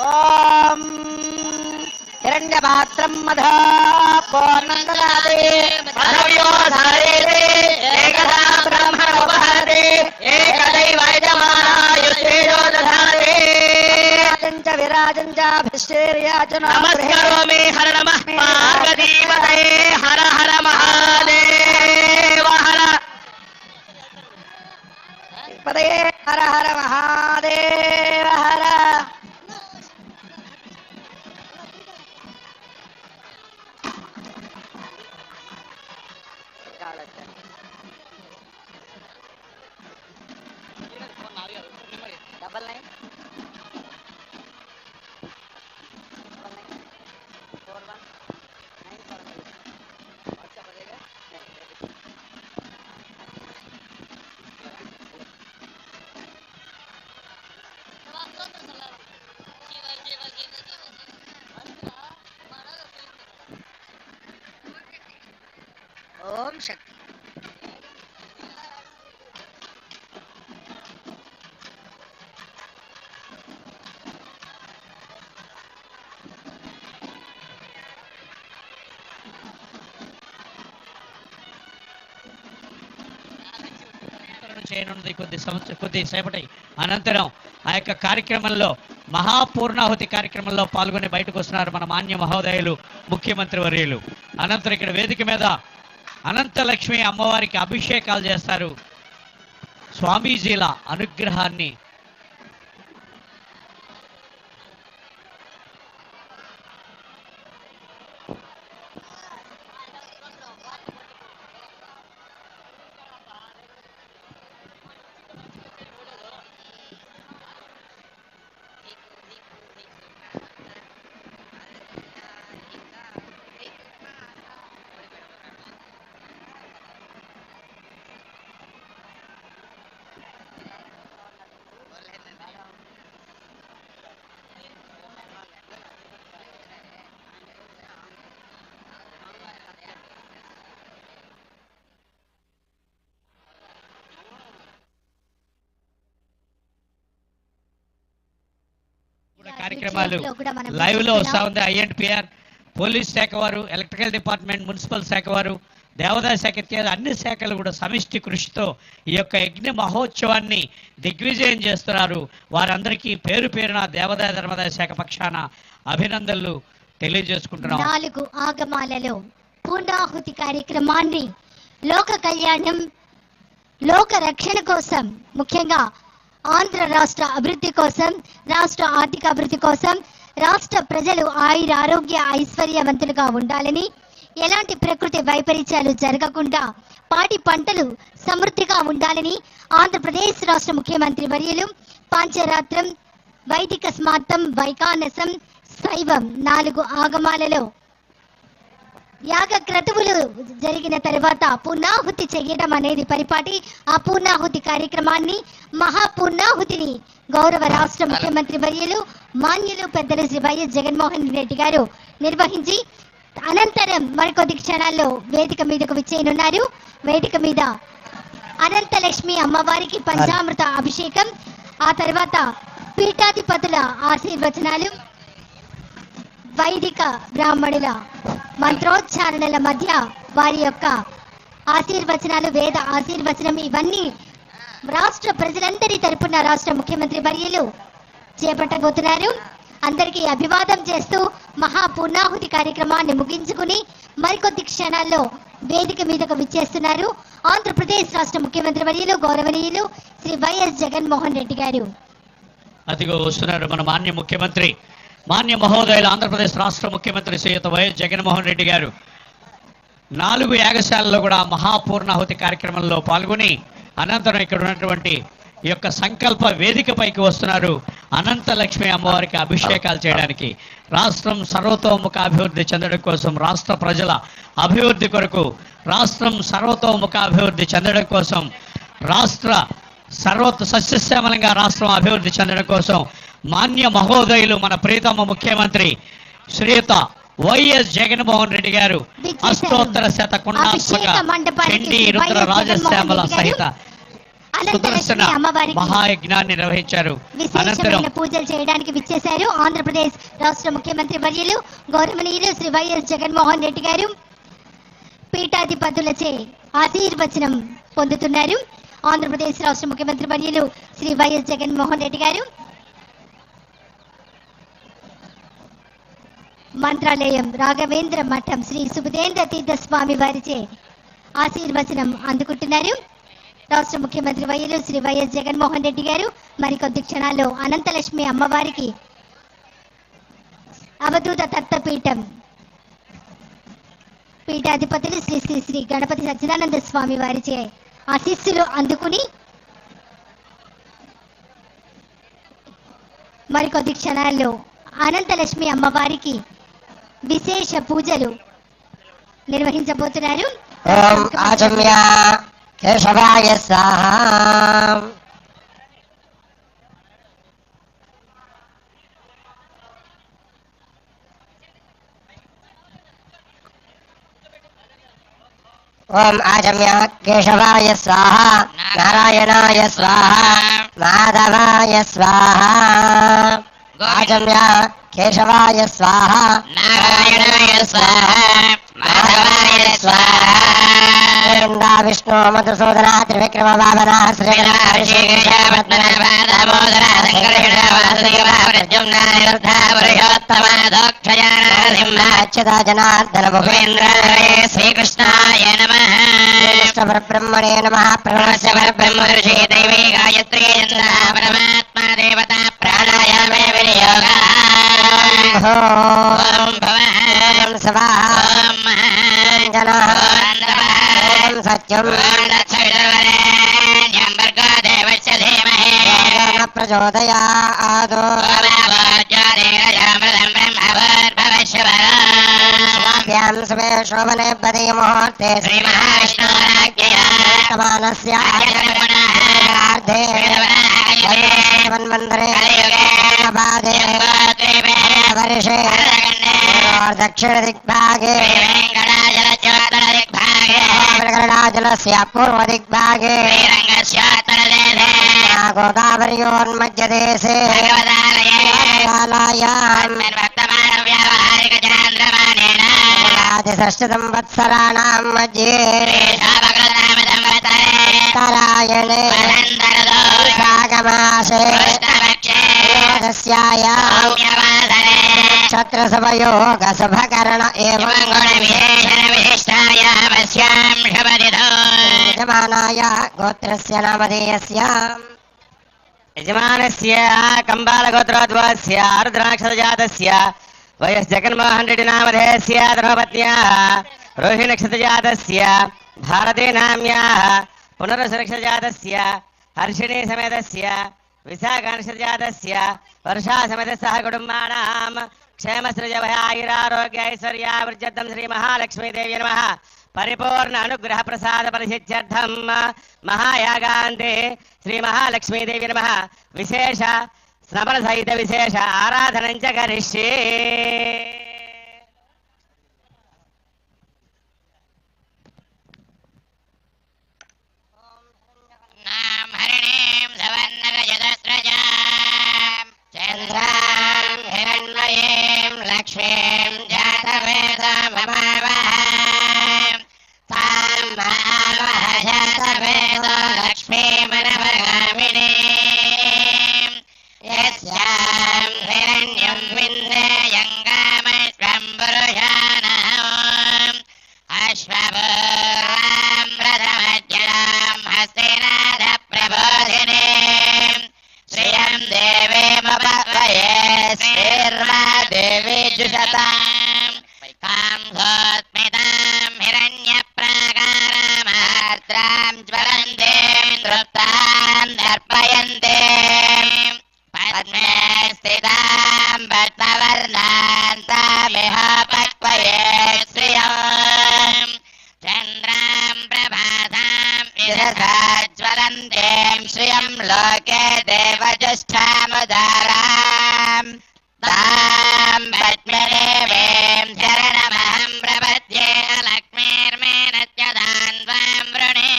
ॐ हिरण्यपात्रं मधा पूर्णं ददाति पदव्यो धारयते एकदा ब्रह्मणोपहरति एकदैव यजमानायुष्ठेजो दधाति च विराजं च भिष्टेर्याचनो नमस्करोमि हर नमः पार्वतीपतये हर हर महादेव हर पतये हर हर महादेव हर ओम शक्ति చేయనున్నది కొద్దిసేపటి అనంతరం ఆ యొక్క కార్యక్రమంలో మహాపూర్ణాహుతి కార్యక్రమంలో పాల్గొని బయటకు వస్తున్నారు మన మాన్య మహోదయులు ముఖ్యమంత్రి వర్యులు. అనంతరం ఇక్కడ వేదిక మీద అనంతలక్ష్మి అమ్మవారికి అభిషేకాలు చేస్తారు. స్వామీజీల అనుగ్రహాన్ని కార్యక్రమాలు లైవ్ లో వస్తా ఉంది. ఐఎన్పిఆర్ పోలీస్ శాఖ వారు, ఎలక్ట్రికల్ డిపార్ట్మెంట్, మున్సిపల్ శాఖ వారు, దేవాదాయ శాఖ ఇత్యాది అన్ని శాఖలు కూడా సమిష్టి కృషితో ఈ యొక్క యజ్ఞ మహోత్సవాన్ని దిగ్విజయం చేస్తున్నారు. వారందరికీ పేరు పేరున దేవాదాయ ధర్మదాయ శాఖ పక్షాన అభినందనలు తెలియజేసుకుంటున్నాం. 4 ఆగమాలలో పూర్ణాహుతి కార్యక్రమాన్ని లోక కళ్యాణం, లోక రక్షణ కోసం, ముఖ్యంగా ఆంధ్ర రాష్ట్ర అభివృద్ధి కోసం, రాష్ట్ర ఆర్థిక అభివృద్ధి కోసం, రాష్ట్ర ప్రజలు ఆయుర ఆరోగ్య ఐశ్వర్యవంతులుగా ఉండాలని, ఎలాంటి ప్రకృతి వైపరీత్యాలు జరగకుండా పాడి పంటలు సమృద్ధిగా ఉండాలని ఆంధ్రప్రదేశ్ రాష్ట్ర ముఖ్యమంత్రి వర్యులు పాంచరాత్రం, వైదిక స్మార్తం, వైకానసం, శైవం 4 ఆగమాలలో యాగ క్రతువులు జరిగిన తర్వాత పూర్ణాహుతి చేయడం అనేది పరిపాటి. ఆ పూర్ణాహుతి కార్యక్రమాన్ని, మహాపూర్ణాహుతిని గౌరవ రాష్ట్ర ముఖ్యమంత్రి వర్యులు మాన్యులు పెద్దలు శ్రీ వైఎస్ జగన్మోహన్ రెడ్డి గారు నిర్వహించి అనంతరం మరికొద్ది క్షణాల్లో వేదిక మీదకు విచ్చేయనున్నారు. వేదిక మీద అనంతలక్ష్మి అమ్మవారికి పంచామృత అభిషేకం, ఆ తర్వాత పీఠాధిపతుల ఆశీర్వచనాలు, వైదిక బ్రాహ్మణుల మంత్రోచ్చారణల మధ్య వారి యొక్క ఆశీర్వచనాలు, వేద ఆశీర్వచనం, ఇవన్నీ రాష్ట్ర ప్రజలందరి తరపున రాష్ట్ర ముఖ్యమంత్రి వర్యులు చేపట్టబోతున్నారు. అందరికీ అభివాదం చేస్తూ మహాపూర్ణాహుతి కార్యక్రమాన్ని ముగించుకుని మరికొద్ది క్షణాల్లో వేదిక మీదకు విచ్చేస్తున్నారు ఆంధ్రప్రదేశ్ రాష్ట్ర ముఖ్యమంత్రి వర్యులు గౌరవనీయులు శ్రీ వైఎస్ జగన్మోహన్ రెడ్డి గారు. అదిగో వస్తున్నారు మన మాన్య ముఖ్యమంత్రి, మాన్య మహోదయులు ఆంధ్రప్రదేశ్ రాష్ట్ర ముఖ్యమంత్రి శ్రీయుత వైఎస్ జగన్మోహన్ రెడ్డి గారు 4 యాగశాలలో కూడా మహాపూర్ణాహుతి కార్యక్రమంలో పాల్గొని అనంతరం ఇక్కడ ఉన్నటువంటి ఈ యొక్క సంకల్ప వేదికపైకి వస్తున్నారు. అనంత లక్ష్మి అమ్మవారికి అభిషేకాలు చేయడానికి, రాష్ట్రం సర్వతోముఖ అభివృద్ధి చెందడం కోసం, రాష్ట్ర ప్రజల అభివృద్ధి కొరకు, రాష్ట్రం సర్వతోముఖ అభివృద్ధి చెందడం కోసం, రాష్ట్ర సస్యశ్యామలంగా రాష్ట్రం అభివృద్ధి చెందడం కోసం మాన్య మహోదయులు మన ప్రీతమ ముఖ్యమంత్రి శ్రీయుత వైఎస్ జగన్మోహన్ రెడ్డి గారు అష్టోత్తర శత కుండాత్మక చండీ రుద్ర రాజశ్యామల సహిత సుదర్శన మహాయజ్ఞాన్ని నిర్వహించారు. అనంతరం పూజలు చేయడానికి విచ్చేశారు ఆంధ్రప్రదేశ్ రాష్ట్ర ముఖ్యమంత్రి వర్యులు గౌరవనీయులు శ్రీ వైఎస్ జగన్మోహన్ రెడ్డి గారు. పీఠాధిపతులచే ఆశీర్వచనం పొందుతున్నారు ఆంధ్రప్రదేశ్ రాష్ట్ర ముఖ్యమంత్రి వర్యులు శ్రీ వైఎస్ జగన్మోహన్ రెడ్డి గారు. మంత్రాలయం రాఘవేంద్ర మఠం శ్రీ సుబుధేంద్ర తీర్థ స్వామి వారిచే ఆశీర్వచనం అందుకుంటున్నారు రాష్ట్ర ముఖ్యమంత్రి వర్యులు శ్రీ వైఎస్ జగన్మోహన్ రెడ్డి గారు. మరికొద్ది క్షణాల్లో అనంతలక్ష్మి అమ్మవారికి అవధూత తత్వపీఠం పీఠాధిపతులు శ్రీ శ్రీ శ్రీ గణపతి సచ్చిదానంద స్వామి వారిచే ఆశీస్సులు అందుకుని మరికొద్ది క్షణాల్లో అనంతలక్ష్మి అమ్మవారికి విశేష పూజలు నిర్వహించబోతున్నారు. ఓం ఆచమ్య కేశవాయ స్వాహా. ఓం ఆచమ్య కేశవాయ స్వాహా, నారాయణాయ స్వాహా, మాధవాయ స్వాహా. ఆచమ్య కేశవాయ స్వాహా, నారాయణాయ స్వాహా, మాధవాయ స్వాహా. విష్ణు మధుసూదన త్రివిక్రమ వామన శ్రీగణ ఋషికేశ పద్మనాభ దామోదర సంకర్షణ వాసుదేవ ప్రద్యుమ్న నిరుద్ధ పురుషోత్తమ దోక్షయాన సింహ అచ్యుత జనార్దన భువేంద్ర శ్రీకృష్ణాయ నమః. కృష్ణ పరబ్రహ్మణే నమః. ప్రణవస్య పరబ్రహ్మ ఋషి దైవీ గాయత్రీ చంద్ర పరమాత్మ దేవత ప్రాణాయామే వినియోగ. ఓం భవః ఓం స్వాహా ఓం మహాంజనః ఓం సత్యం ప్రచోదయాదో శుభే శోభనే పదే ముహూర్తే శ్రీ మహావిష్ణురాజ్ఞే వన్వందరే వర్షే దక్షిణ దిగ్భాగే జలస్య పూర్వ దిగ్భాగే గోదావరియోన్మధ్యదేశే षष्ठ संवत्सराणां मध्ये उत्तरायणे वैशाखमासे नक्षत्रसवयोग शुभकर्ण एवं यजमानाय गोत्रस्य नामधेयस्य यजमानस्य कंबालगोत्रोद्भवस्य आर्द्राक्षरजातस्य वयस्जगन्मोहन रेड्डी नामधेयस्य धर्मपत्न्याः रोहिणीनक्षत्रजातस्य भारती नाम्याः पुनर्वसुनक्षत्रजातस्य हर्षिणी समेतस्य विशाखनक्षत्रजातस्य वर्षा समेतस्य कुटुम्बानां क्षेमश्रेयभयायुरारोग्यैश्वर्यावृद्ध्यर्थं श्रीमहालक्ष्मीदेवी नमः। परिपूर्ण अनुग्रह प्रसाद परिसिद्ध्यर्थं महायागान्ते श्री महालक्ष्मीदेवी नमः। विशेष स्मरण सहित विशेष आराधनं च करिष्ये। नाम हरिणीं सवर्णरजतस्रजां चन्द्रां हिरण्मयीं लक्ष्मीं जातवेदममावहां तां महावह जातवेदो लक्ष्मीमनवगामिनीं यस्यां हिरण्यं विन्देयङ्गामश्वं पुरुषाणाम् अश्वपूर्वां रथमज्ञां हस्तिनाथप्रबोधिनीं श्रियं देवीमुपह्वये श्रीर्वा देवी जुषतां काम्भोत्मितां हिरण्यप्राकारामार्द्रां ज्वलन्तीं तृप्तां दर्पयन्तीं पद्मे स्थितां पद्मवर्णान्तामिह पक्वये श्रियम् चन्द्रां प्रभासां विरसाज्वलन्तीं श्रियं लोके देवज्येष्ठामुदारां तां पद्मदेवीं शरणमहं प्रपद्ये लक्ष्मीर्मेनत्यदान् त्वां वृणे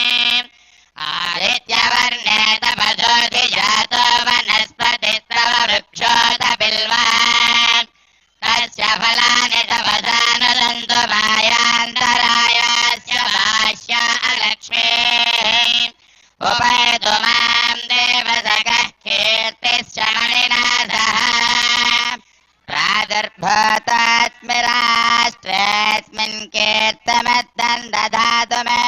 आदित्यवर्णे तपसोऽधि जातो वनस्पतिस्तव वृक्षोऽतबिल्वान् तस्य फलानि तपसानुदन्तु मायान्तरायास्य भाष्य अलक्ष्मीः उपैतु मां देवसखः कीर्तिश्च मणिना सह प्रादुर्भूतास्मि राष्ट्रेऽस्मिन् कीर्तमद्दं ददातु मे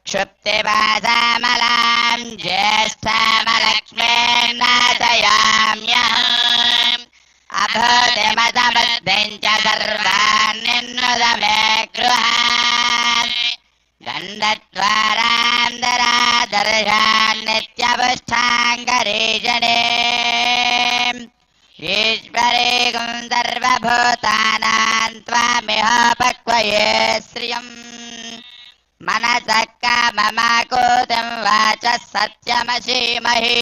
क्षुप्तिभासामलां ज्येष्ठामलक्ष्मीर्नाशयाम्यहम् अभूतिमसमृद्धिं च सर्वान् निन्नुदमे गृहान् गन्धद्वारान्तरादर्शान् नित्यपुष्टाङ्गरीजने ईश्वरीगुं सर्वभूतानां त्वामिह पक्वये श्रियम् मनसः काममाकूतिं वाचः सत्यमसीमहि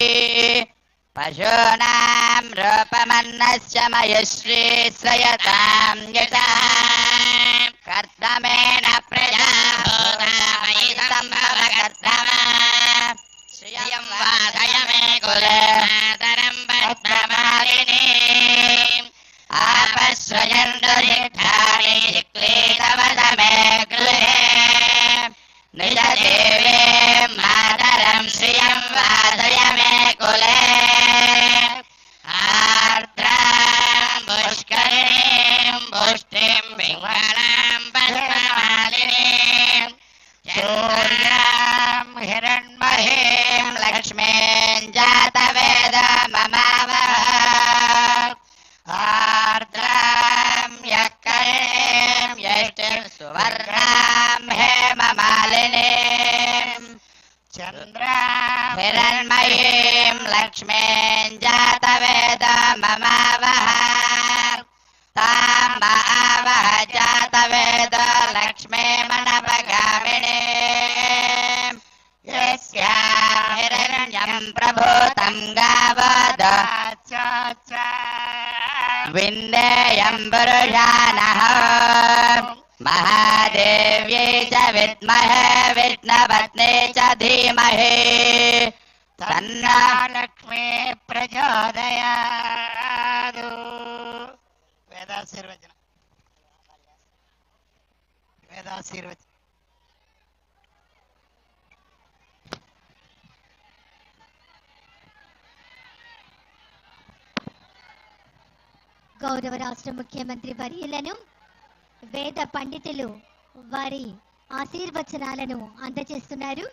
पशूनां रूपमन्नस्य मयुश्री श्रयतां यथा कर्तमेन प्रजा भूतामयि सम्भवकर्तमा श्रियं वादय मे कुले मातरं पद्ममालिनीम् आपश्रयन्तु सिद्धानि क्लीतवद मे गृहे निजदेवीं मातरं श्रियं वादय मे कुले आर्द्रां पुष्करिणीं पुष्टिं पिङ्गलां पद्ममालिनीं चन्द्रां हिरण्मयीं लक्ष्मीं जातवेदममावह आर्द्रां यक्करीं यष्टिं सुवर्णां हेममालिनीं चन्द्रां हिरण्मयीं लक्ष्मीं जातवेदममावह तां महावह जातवेदो लक्ष्मीमनपगामिनीं यस्यां हिरण्यं प्रभूतं गावदाच्च विन्देयं पुरुषानः महादेव्यै च विद्महे विष्णुपत्नी च धीमहि तन्नो लक्ष्मी प्रचोदयात्। वेदाशीर्वचనం వేదాశీర్వచనం. గౌరవ రాష్ట్ర ముఖ్యమంత్రి వర్యులను వేద పండితులు వారి ఆశీర్వచనాలను అందజేస్తున్నారు.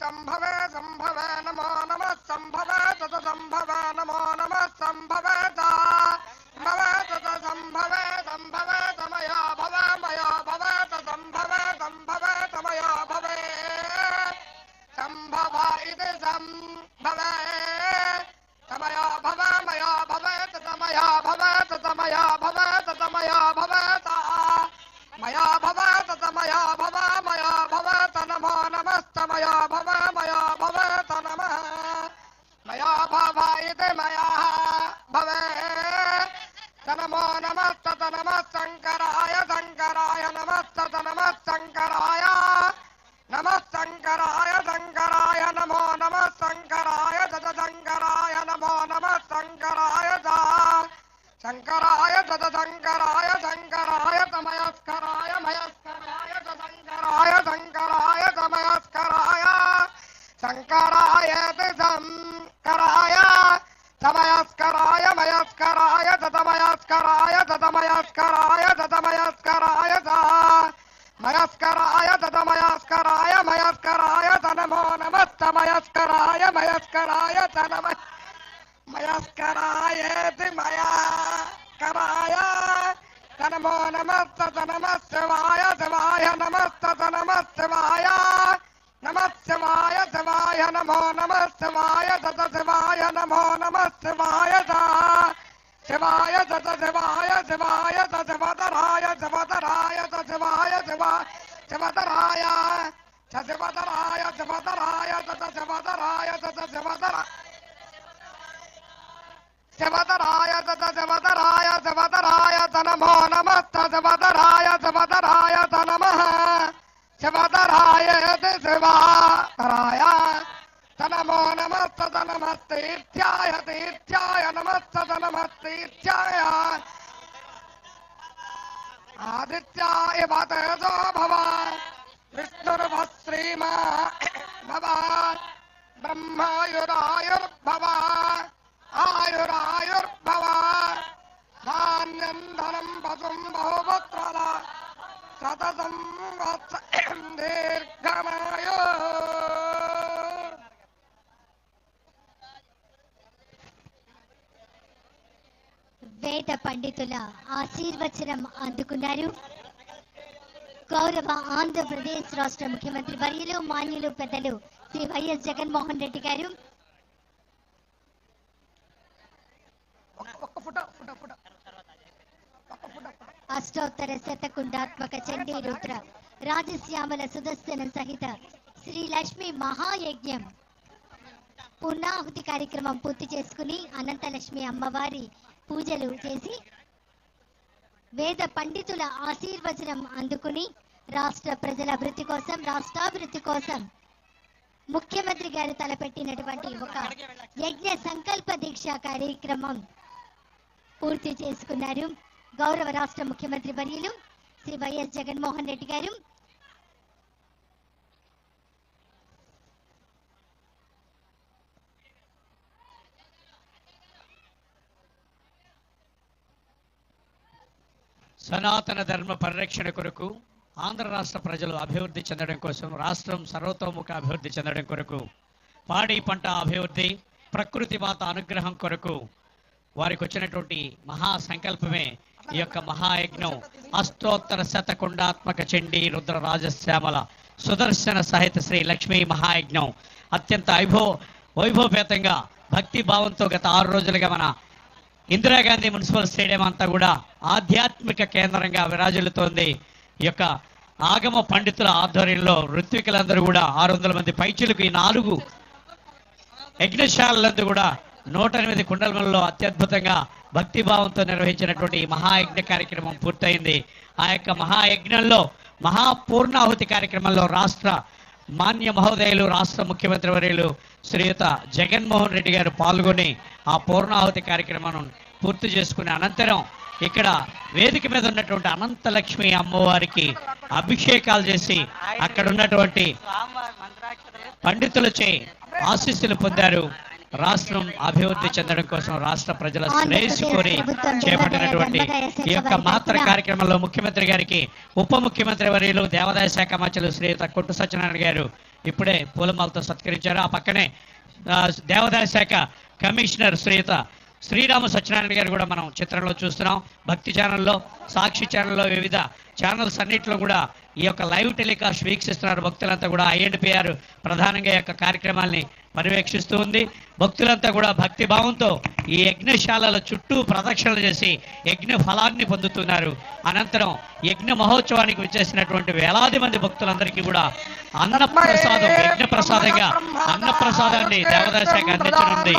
संभवे संभवे नमो नमः संभवे तत संभवे नमो नमः संभवे संभवे तत संभवे संभवे तमया भवे मया भवे तत संभवे संभवे तमया भवे संभव इति संभवे तमया भवे मया भवे ततमया भवे ततमया भवे ततमया भवे मया भवे ततमया भवे मया भवे तनमो नमस्तमया भवे मया भवे तनमः मया भव इति मया भवे तनमो नमस्तत नमः शङ्कराय शङ्कराय नमस्तत नमः शङ्कराय नमः शङ्कराय शङ्कराय नमो नमः शङ्कराय तत शङ्कराय नमो नमः शङ्कराय शङ्कराय तत शङ्कराय शङ्कराय तमयस्कराय मयस्कराय शङ्कराय शङ्कराय तमयस्कराय शङ्कराय शङ्कराय तमयस्कराय मयस्कराय ततमयस्कराय ततमयस्कराय ततमयस्कराय मयस्कराय ततमयस्कराय मयस्कराय तनमो नमस्तमयस्कराय मयस्कराय तनमः मयस्करायेति मया कराय तनमो नमस्तत नमः शिवाय शिवाय नमस्तत नमः शिवाय नमः शिवाय शिवाय नमो नमः शिवाय तत शिवाय नमो नमः शिवाय शिवाय तत शिवाय शिवाय तत शिवतराय शिवतराय तत शिवाय शिवतराय शिवतराय शिवतराय तत शिवतराय तत शिवतराय शिवतराय तत शिवतराय शिवतराय तनमो नमस्त शिवतराय शिवतराय तनमः शिवतराय शिवतराय तनमो नमस्तत नमस्तीर्थ्याय तीर्थ्याय नमस्तत नमस्तीर्थ्याय आदित्याय तेजो भव विष्णुर्भः श्रीमा भव బ్రహ్మాయురాయుర్భవ ఆయురాయుర్భవ ధాన్యం ధనం పశుం బహుపుత్రల శతసం వత్స దీర్ఘమాయు. వేద పండితుల ఆశీర్వచనం అందుకున్నారు గౌరవ ఆంధ్రప్రదేశ్ రాష్ట్ర ముఖ్యమంత్రి వర్యులు మాన్యులు పెద్దలు శ్రీ వైఎస్ జగన్మోహన్ రెడ్డి గారు. అష్టోత్తర శతకుండాత్మక చండీ రుద్ర రాజశ్యామల సుదర్శన సహిత శ్రీ లక్ష్మీ మహాయజ్ఞం పూర్ణాహుతి కార్యక్రమం పూర్తి చేసుకుని అనంతలక్ష్మి అమ్మవారి పూజలు చేసి వేద పండితుల ఆశీర్వచనం అందుకుని రాష్ట్ర ప్రజల అభివృద్ధి కోసం రాష్ట్రాభివృద్ధి కోసం ముఖ్యమంత్రి గారు తలపెట్టినటువంటి ఒక యజ్ఞ సంకల్ప దీక్ష కార్యక్రమం పూర్తి చేసుకున్నారు గౌరవ రాష్ట్ర ముఖ్యమంత్రి వర్యులు శ్రీ వైఎస్ జగన్మోహన్ రెడ్డి గారు. సనాతన ధర్మ పరిరక్షణ కొరకు ఆంధ్ర రాష్ట్ర ప్రజలు అభివృద్ధి చెందడం కోసం రాష్ట్రం సర్వతోముఖ అభివృద్ధి చెందడం కొరకు పాడి పంట అభివృద్ధి ప్రకృతి మాత అనుగ్రహం కొరకు వారికి వచ్చినటువంటి మహా సంకల్పమే ఈ యొక్క మహాయజ్ఞం అష్టోత్తర శతకుండాత్మక చండీ రుద్ర రాజశ్యామల సుదర్శన సహిత శ్రీ లక్ష్మీ మహాయజ్ఞం అత్యంత వైభవపేతంగా భక్తి భావంతో గత 6 రోజులుగా మన ఇందిరాగాంధీ మున్సిపల్ స్టేడియం అంతా కూడా ఆధ్యాత్మిక కేంద్రంగా విరాజిల్లుతోంది. ఈ యొక్క ఆగమ పండితుల ఆధ్వర్యంలో ఋత్వికులందరూ కూడా 600 మంది పైచులకు ఈ 4 యజ్ఞశాలలందు కూడా 108 కుండలలో అత్యద్భుతంగా భక్తిభావంతో నిర్వహించినటువంటి మహాయజ్ఞ కార్యక్రమం పూర్తయింది. ఆ యొక్క మహాయజ్ఞంలో మహాపూర్ణాహుతి కార్యక్రమంలో రాష్ట్ర మాన్య మహోదయులు రాష్ట్ర ముఖ్యమంత్రి వర్యులు శ్రీయుత జగన్మోహన్ రెడ్డి గారు పాల్గొని ఆ పూర్ణాహుతి కార్యక్రమాన్ని పూర్తి చేసుకునే అనంతరం ఇక్కడ వేదిక మీద ఉన్నటువంటి అనంతలక్ష్మి అమ్మవారికి అభిషేకాలు చేసి అక్కడ ఉన్నటువంటి పండితులచే ఆశీస్సులు పొందారు. రాష్ట్రం అభివృద్ధి చెందడం కోసం రాష్ట్ర ప్రజల శ్రేయస్సు కోరి చేపట్టినటువంటి ఈ యొక్క మాత్ర కార్యక్రమంలో ముఖ్యమంత్రి గారికి ఉప ముఖ్యమంత్రి వర్యులు దేవాదాయ శాఖ మంత్రులు శ్రీయుత కొట్టు సత్యనారాయణ గారు ఇప్పుడే పూలమాలతో సత్కరించారు. ఆ పక్కనే దేవాదాయ శాఖ కమిషనర్ శ్రీయుత శ్రీరామ సత్యనారాయణ గారు కూడా మనం చిత్రంలో చూస్తున్నాం. భక్తి ఛానల్లో, సాక్షి ఛానల్లో, వివిధ ఛానల్స్ అన్నింటిలో కూడా ఈ యొక్క లైవ్ టెలికాస్ట్ వీక్షిస్తున్నారు. భక్తులంతా కూడా INPR ప్రధానంగా ఈ యొక్క కార్యక్రమాల్ని పర్యవేక్షిస్తూ ఉంది. భక్తులంతా కూడా భక్తి భావంతో ఈ యజ్ఞశాలల చుట్టూ ప్రదక్షిణలు చేసి యజ్ఞ ఫలాన్ని పొందుతున్నారు. అనంతరం యజ్ఞ మహోత్సవానికి విచ్చేసినటువంటి వేలాది మంది భక్తులందరికీ కూడా అన్నప్రసాదం, యజ్ఞ ప్రసాదంగా అన్నప్రసాదాన్ని దేవాదాయ శాఖ అందించనుంది.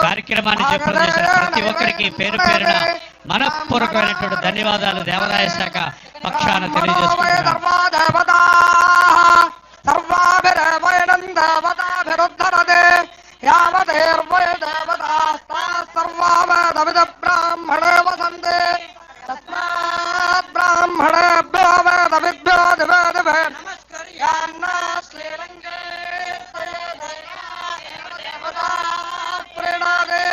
కార్యక్రమాన్ని జయప్రదం చేసిన ప్రతి ఒక్కరికి పేరు పేరున మనఃపూర్వకమైనటువంటి ధన్యవాదాలు దేవాదాయ శాఖ పక్షాన తెలియజేస్తున్నారు. బ్రాహ్మణే వసంతే తస్మాత్ బ్రాహ్మణేభ్యో వేదవిభ్యో దివే దివే నమస్కర్యాన్నా శ్రీరంగే ప్రణాదే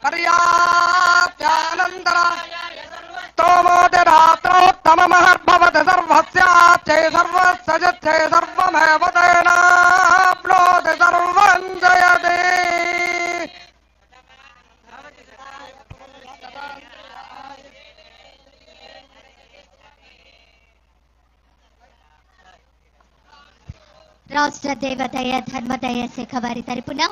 పర్యాప్త్యానంతర స్తోమోతిరాత్రోత్తమమహర్భవతి సర్వస్యాప్త్యై సర్వస్సజిత్యై సర్వమేవ తేనాప్నోతి సర్వం జయతే. రాష్ట్ర దేవదయ ధర్మదయ శాఖ వారి తరపున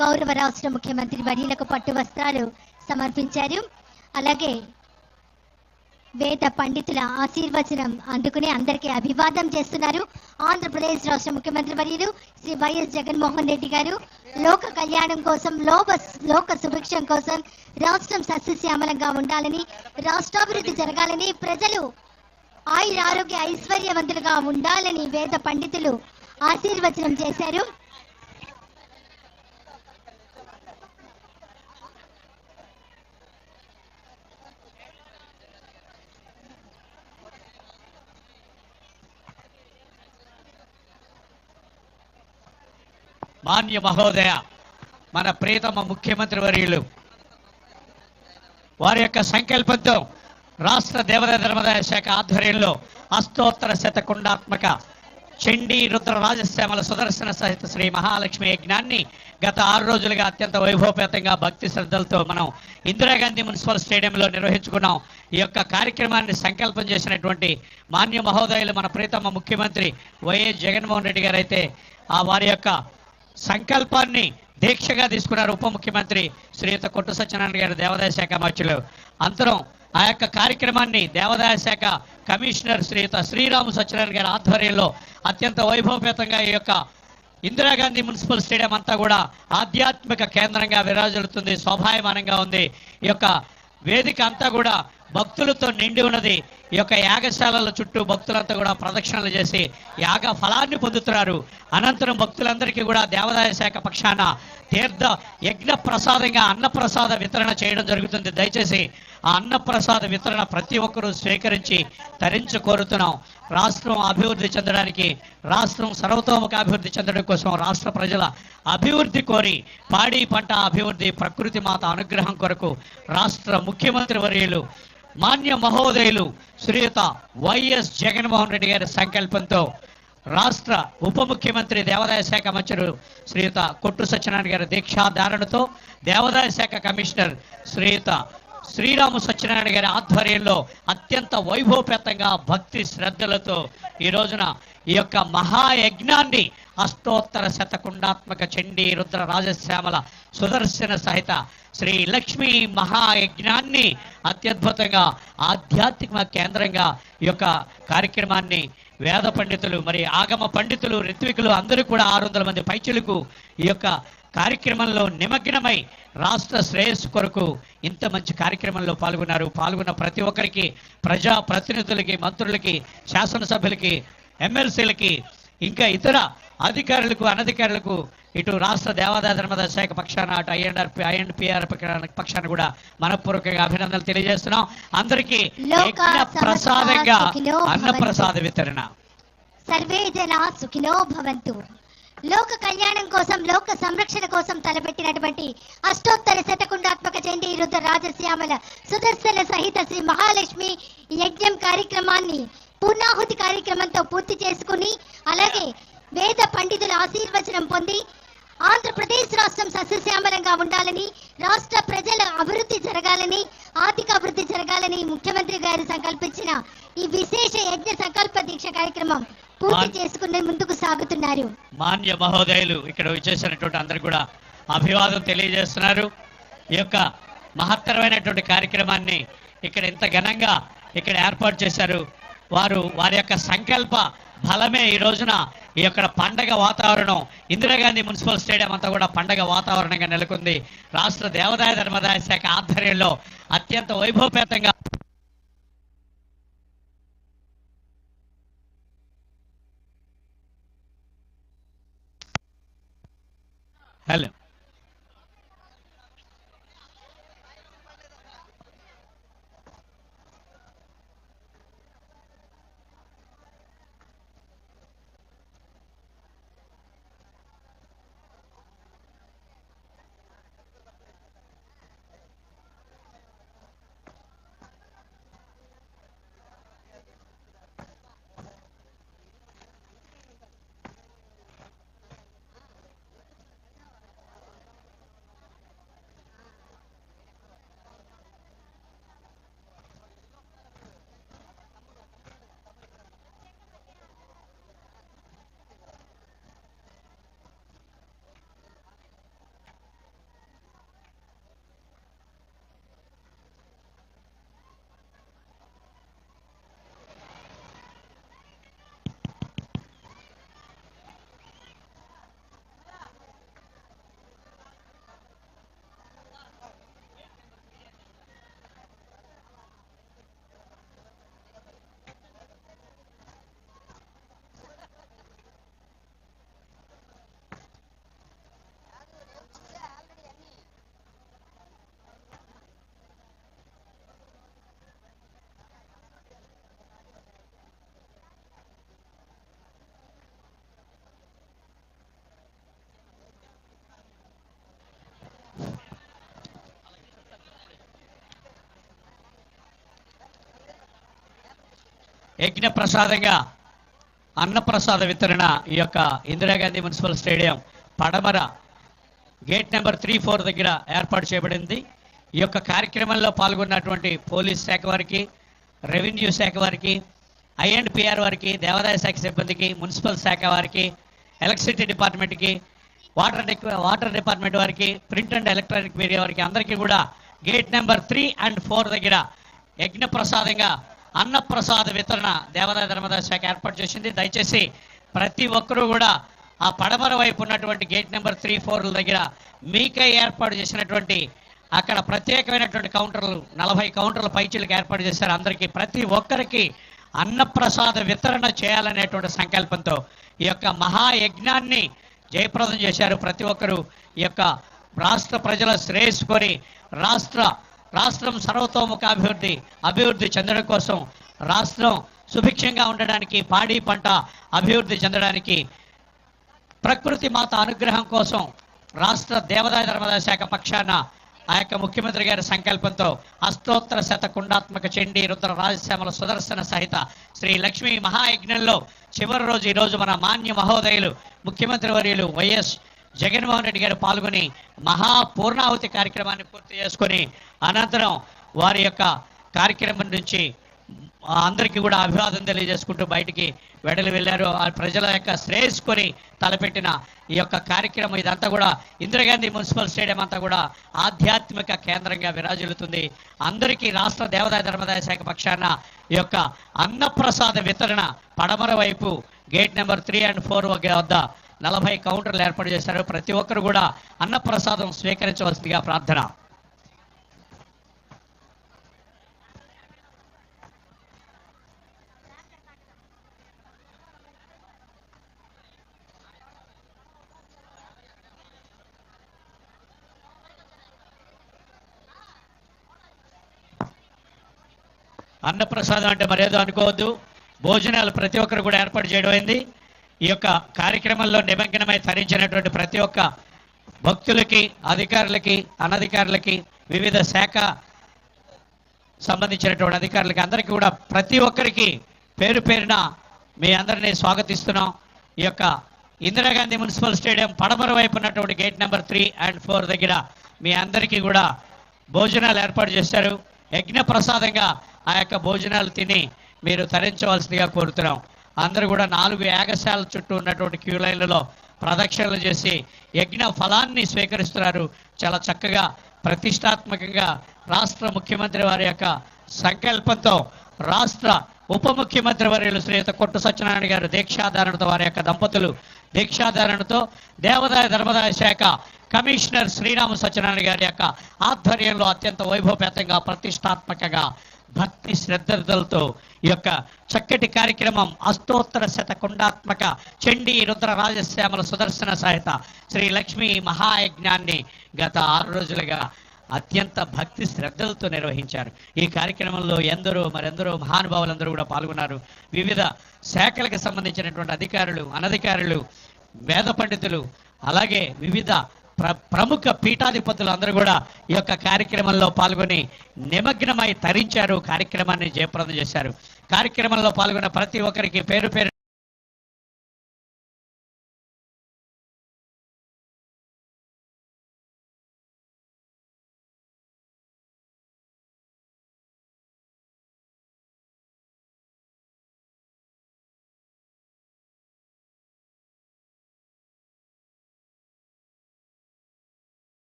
గౌరవ రాష్ట్ర ముఖ్యమంత్రి వర్యులకు పట్టు వస్త్రాలు సమర్పించారు. అలాగే వేద పండితుల ఆశీర్వచనం అందుకుని అందరికీ అభివాదం చేస్తున్నారు. ఆంధ్రప్రదేశ్ రాష్ట్ర ముఖ్యమంత్రి వర్యులు శ్రీ వైఎస్ జగన్మోహన్ రెడ్డి గారు లోక కళ్యాణం కోసం, లోక సుభిక్షం కోసం, రాష్ట్రం సస్యశ్యామలంగా ఉండాలని, రాష్ట్రాభివృద్ధి జరగాలని, ప్రజలు ఆయుర ఆరోగ్య ఐశ్వర్యవంతులుగా ఉండాలని వేద పండితులు ఆశీర్వచనం చేశారు. మాన్య మహోదయ మన ప్రియతమ ముఖ్యమంత్రి వర్యులు వారి యొక్క సంకల్పంతో రాష్ట్ర దేవాదాయ ధర్మాదాయ శాఖ ఆధ్వర్యంలో అష్టోత్తర శతకుండాత్మక చండీ రుద్ర రాజశ్యామల సుదర్శన సహిత శ్రీ మహాలక్ష్మి యజ్ఞాన్ని గత 6 రోజులుగా అత్యంత వైభవపేతంగా భక్తి శ్రద్ధలతో మనం ఇందిరాగాంధీ మున్సిపల్ స్టేడియంలో నిర్వహించుకున్నాం. ఈ యొక్క కార్యక్రమాన్ని సంకల్పం చేసినటువంటి మాన్య మహోదయులు మన ప్రియతమ ముఖ్యమంత్రి వైఎస్ జగన్మోహన్ రెడ్డి గారు అయితే ఆ వారి యొక్క సంకల్పాన్ని దీక్షగా తీసుకున్నారు. ఉప ముఖ్యమంత్రి శ్రీయుత కొట్టు సత్యనారాయణ గారు దేవాదాయ శాఖ మంత్రులు అంతరం ఆ యొక్క కార్యక్రమాన్ని దేవాదాయ శాఖ కమిషనర్ శ్రీయుత శ్రీరాము సత్యనారాయణ గారి ఆధ్వర్యంలో అత్యంత వైభవపేతంగా ఈ యొక్క ఇందిరాగాంధీ మున్సిపల్ స్టేడియం అంతా కూడా ఆధ్యాత్మిక కేంద్రంగా విరాజిల్లుతుంది, శోభాయమానంగా ఉంది. ఈ యొక్క వేదిక అంతా కూడా భక్తులతో నిండి ఉన్నది. ఈ యొక్క యాగశాలల చుట్టూ భక్తులంతా కూడా ప్రదక్షిణలు చేసి యాగ ఫలాన్ని పొందుతున్నారు. అనంతరం భక్తులందరికీ కూడా దేవాదాయ శాఖ పక్షాన తీర్థ యజ్ఞ ప్రసాదంగా అన్నప్రసాద వితరణ చేయడం జరుగుతుంది. దయచేసి ఆ అన్నప్రసాద వితరణ ప్రతి ఒక్కరూ స్వీకరించి తరించి కోరుతున్నాం. రాష్ట్రం అభివృద్ధి చెందడానికి, రాష్ట్రం సర్వతోముఖ అభివృద్ధి చెందడం కోసం రాష్ట్ర ప్రజల అభివృద్ధి కోరి పాడి పంట అభివృద్ధి ప్రకృతి మాత అనుగ్రహం కొరకు రాష్ట్ర ముఖ్యమంత్రి వర్యులు మాన్య మహోదయులు శ్రీయుత వైఎస్ జగన్మోహన్ రెడ్డి గారి సంకల్పంతో రాష్ట్ర ఉప ముఖ్యమంత్రి దేవాదాయ శాఖ మంత్రులు శ్రీయుత కొట్టు సత్యనారాయణ గారి దీక్షాధారణతో దేవాదాయ శాఖ కమిషనర్ శ్రీయుత శ్రీరాము సత్యనారాయణ గారి ఆధ్వర్యంలో అత్యంత వైభవపేతంగా భక్తి శ్రద్ధలతో ఈ రోజున ఈ యొక్క మహాయజ్ఞాన్ని అష్టోత్తర శతకుండాత్మక చండీ రుద్ర రాజశ్యామల సుదర్శన సహిత శ్రీ లక్ష్మీ మహాయజ్ఞాన్ని అత్యద్భుతంగా ఆధ్యాత్మిక కేంద్రంగా ఈ యొక్క కార్యక్రమాన్ని వేద పండితులు మరి ఆగమ పండితులు ఋత్వికులు అందరూ కూడా 600 మంది పైచులకు ఈ యొక్క కార్యక్రమంలో నిమగ్నమై రాష్ట్ర శ్రేయస్సు కొరకు ఇంత మంచి కార్యక్రమంలో పాల్గొన్నారు. పాల్గొన్న ప్రతి ఒక్కరికి, ప్రజా ప్రతినిధులకి, మంత్రులకి, శాసనసభ్యులకి, ఎమ్మెల్సీలకి, ఇంకా ఇతర అధికారులకు, అనధికారులకు, ఇటు రాష్ట్ర దేవాదాయ ధర్మాదాయ శాఖ పక్షాన, అటు ఐఎన్పిఆర్ పక్షాన కూడా మనపూర్వకంగా అభినందనలు తెలియజేస్తున్నాం. అందరికీ యజ్ఞ ప్రసాదంగా అన్నప్రసాద వితరణ. సర్వే జనా సుఖినో భవంతు. లోక కళ్యాణం కోసం, లోక సంరక్షణ కోసం తలపెట్టినటువంటి అష్టోత్తర శతకుండాత్మక చండీ రుద్ర రాజశ్యామల సుదర్శన సహిత శ్రీ మహాలక్ష్మి యజ్ఞం కార్యక్రమాన్ని పూర్ణాహుతి కార్యక్రమంతో పూర్తి చేసుకుని, అలాగే వేద పండితుల ఆశీర్వచనం పొంది ఆంధ్రప్రదేశ్ రాష్ట్రం సస్యశ్యామలంగా ఉండాలని, రాష్ట్ర ప్రజల అభివృద్ధి జరగాలని, ఆర్థిక అభివృద్ధి జరగాలని ముఖ్యమంత్రి గారు సంకల్పించిన ఈ విశేష యజ్ఞ సంకల్ప దీక్ష కార్యక్రమం పూర్తి చేసుకుని ముందుకు సాగుతున్నారు. మాన్య మహోదయులు ఇక్కడ వచ్చేసినటువంటి అందరూ కూడా అభివాదం తెలియజేస్తున్నారు. ఈ యొక్క మహత్తరమైనటువంటి కార్యక్రమాన్ని ఇక్కడ ఇంత ఘనంగా ఇక్కడ ఏర్పాటు చేశారు. వారి యొక్క సంకల్ప ఫలమే ఈ రోజున ఈ యొక్క పండగ వాతావరణం ఇందిరాగాంధీ మున్సిపల్ స్టేడియం అంతా కూడా పండగ వాతావరణంగా నెలకొంది. రాష్ట్ర దేవాదాయ ధర్మాదాయ శాఖ ఆధ్వర్యంలో అత్యంత వైభవపేతంగా హలో యజ్ఞ ప్రసాదంగా అన్నప్రసాద వితరణ ఈ యొక్క ఇందిరాగాంధీ మున్సిపల్ స్టేడియం పడమర గేట్ నెంబర్ 3-4 దగ్గర ఏర్పాటు చేయబడింది. ఈ యొక్క కార్యక్రమంలో పాల్గొన్నటువంటి పోలీస్ శాఖ వారికి, రెవెన్యూ శాఖ వారికి, ఐ&పిఆర్ వారికి, దేవాదాయ శాఖ సిబ్బందికి, మున్సిపల్ శాఖ వారికి, ఎలక్ట్రిసిటీ డిపార్ట్మెంట్కి, వాటర్ డిపార్ట్మెంట్ వారికి, ప్రింట్ అండ్ ఎలక్ట్రానిక్ మీడియా వారికి అందరికీ కూడా గేట్ నెంబర్ 3 and 4 దగ్గర యజ్ఞ ప్రసాదంగా అన్నప్రసాద వితరణ దేవాదాయ ధర్మదాయ శాఖ ఏర్పాటు చేసింది. దయచేసి ప్రతి ఒక్కరూ కూడా ఆ పడమర వైపు ఉన్నటువంటి గేట్ నెంబర్ 3-4 దగ్గర మీకై ఏర్పాటు చేసినటువంటి అక్కడ ప్రత్యేకమైనటువంటి కౌంటర్లు 40 కౌంటర్ల పైచీలకు ఏర్పాటు చేశారు. అందరికీ ప్రతి ఒక్కరికి అన్నప్రసాద వితరణ చేయాలనేటువంటి సంకల్పంతో ఈ యొక్క మహాయజ్ఞాన్ని జయప్రదం చేశారు. ప్రతి ఒక్కరూ ఈ యొక్క రాష్ట్ర ప్రజల శ్రేయస్సు కోరి రాష్ట్రం సర్వతోముఖ అభివృద్ధి చెందడం కోసం, రాష్ట్రం సుభిక్షంగా ఉండడానికి, పాడి పంట అభివృద్ధి చెందడానికి, ప్రకృతి మాత అనుగ్రహం కోసం రాష్ట్ర దేవాదాయ ధర్మదాయ శాఖ పక్షాన ఆ యొక్క ముఖ్యమంత్రి గారి సంకల్పంతో అష్టోత్తర శత కుండాత్మక చండీ రుద్ర రాజశ్యామల సుదర్శన సహిత శ్రీ లక్ష్మీ మహాయజ్ఞంలో చివరి రోజు ఈరోజు మన మాన్య మహోదయులు ముఖ్యమంత్రి వర్యులు వైఎస్ జగన్మోహన్ రెడ్డి గారు పాల్గొని మహాపూర్ణాహుతి కార్యక్రమాన్ని పూర్తి చేసుకొని అనంతరం వారి యొక్క కార్యక్రమం నుంచి అందరికీ కూడా అభివాదం తెలియజేసుకుంటూ బయటికి వెడలి వెళ్ళారు. ఆ ప్రజల యొక్క శ్రేయస్సుకొని తలపెట్టిన ఈ యొక్క కార్యక్రమం ఇదంతా కూడా ఇందిరాగాంధీ మున్సిపల్ స్టేడియం అంతా కూడా ఆధ్యాత్మిక కేంద్రంగా విరాజిల్లుతుంది. అందరికీ రాష్ట్ర దేవాదాయ ధర్మదాయ శాఖ పక్షాన ఈ యొక్క అన్నప్రసాద వితరణ పడమర వైపు గేట్ నెంబర్ 3 and 4 వద్ద 40 కౌంటర్లు ఏర్పాటు చేశారు. ప్రతి ఒక్కరు కూడా అన్నప్రసాదం స్వీకరించవలసిందిగా ప్రార్థన. అన్నప్రసాదం అంటే మరేదో అనుకోవద్దు, భోజనాలు ప్రతి ఒక్కరు కూడా ఏర్పాటు చేయడం అయింది. ఈ యొక్క కార్యక్రమంలో నిమగ్నమై తరించినటువంటి ప్రతి ఒక్క భక్తులకి, అధికారులకి, అనధికారులకి, వివిధ శాఖ సంబంధించినటువంటి అధికారులకి అందరికీ కూడా ప్రతి ఒక్కరికి పేరు పేరున మీ అందరినీ స్వాగతిస్తున్నాం. ఈ యొక్క ఇందిరాగాంధీ మున్సిపల్ స్టేడియం పడమర వైపు ఉన్నటువంటి గేట్ నెంబర్ 3 and 4 దగ్గర మీ అందరికీ కూడా భోజనాలు ఏర్పాటు చేశారు. యజ్ఞ ప్రసాదంగా ఆ యొక్క భోజనాలు తిని మీరు తరించవలసిందిగా కోరుతున్నాం. అందరూ కూడా 4 యాగశాల చుట్టూ ఉన్నటువంటి క్యూ లైన్లలో ప్రదక్షిణలు చేసి యజ్ఞ ఫలాన్ని స్వీకరిస్తున్నారు. చాలా చక్కగా ప్రతిష్టాత్మకంగా రాష్ట్ర ముఖ్యమంత్రి వారి యొక్క సంకల్పంతో రాష్ట్ర ఉప ముఖ్యమంత్రి వర్యులు శ్రీయుత కొట్టు సత్యనారాయణ గారు దీక్షాధారణతో వారి యొక్క దంపతులు దీక్షాధారణతో దేవాదాయ ధర్మదాయ శాఖ కమిషనర్ శ్రీరామ సత్యనారాయణ గారి యొక్క ఆధ్వర్యంలో అత్యంత వైభవపేతంగా ప్రతిష్టాత్మకంగా భక్తి శ్రద్ధలతో ఈ యొక్క చక్కటి కార్యక్రమం అష్టోత్తర శత కుండాత్మక చండీ రుద్ర రాజశ్యామల సుదర్శన సహిత శ్రీ లక్ష్మీ మహాయజ్ఞాన్ని గత 6 రోజులుగా అత్యంత భక్తి శ్రద్ధలతో నిర్వహించారు. ఈ కార్యక్రమంలో మరెందరో మహానుభావులందరూ కూడా పాల్గొన్నారు. వివిధ శాఖలకు సంబంధించినటువంటి అధికారులు, అనధికారులు, వేద పండితులు, అలాగే వివిధ ప్రముఖ పీఠాధిపతులు అందరూ కూడా ఈ యొక్క కార్యక్రమంలో పాల్గొని నిమగ్నమై తరించారు. కార్యక్రమాన్ని జయప్రదం చేశారు. కార్యక్రమంలో పాల్గొన్న ప్రతి ఒక్కరికి పేరు పేరు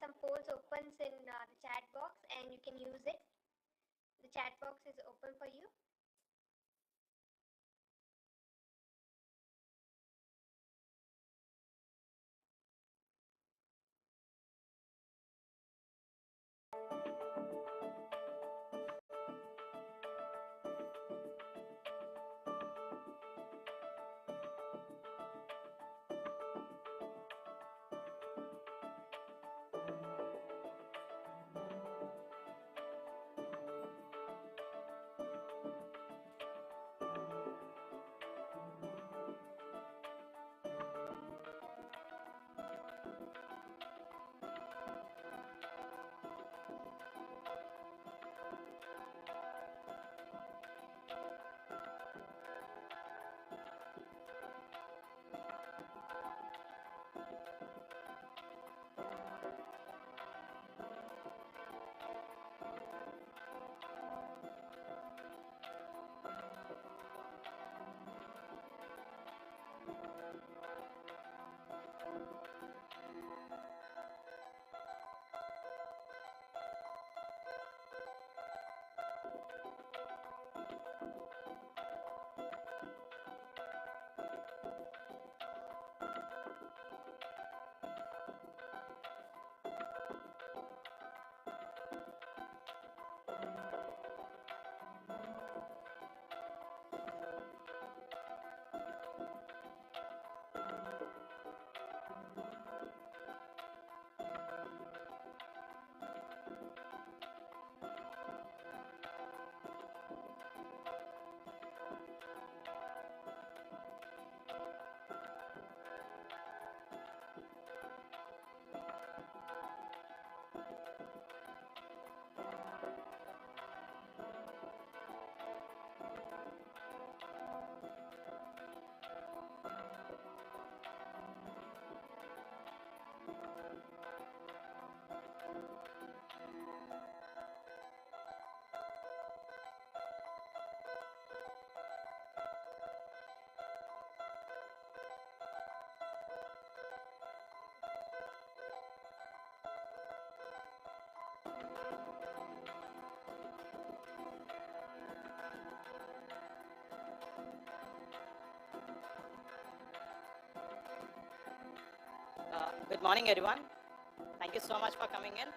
some polls opens in the chat box and you can use it. The chat box is open for you. Good morning, everyone. Thank you so much for coming in.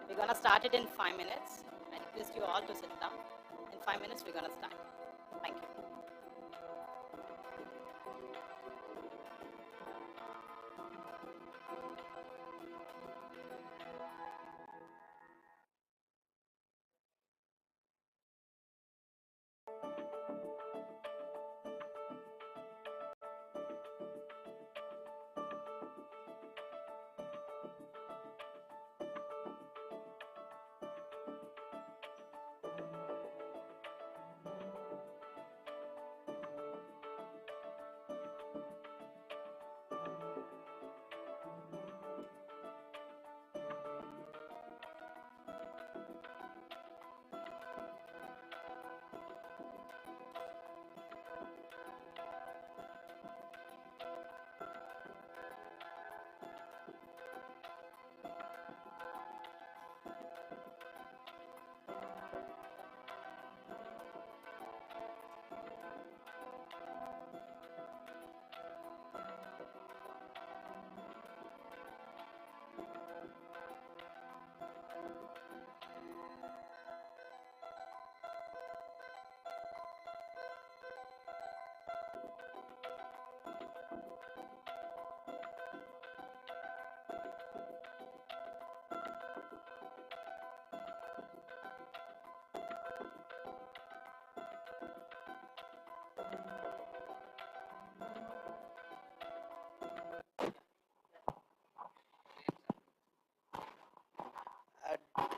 We're going to start it in 5 minutes. I request you all to sit down. In 5 minutes, we're going to start. Thank you.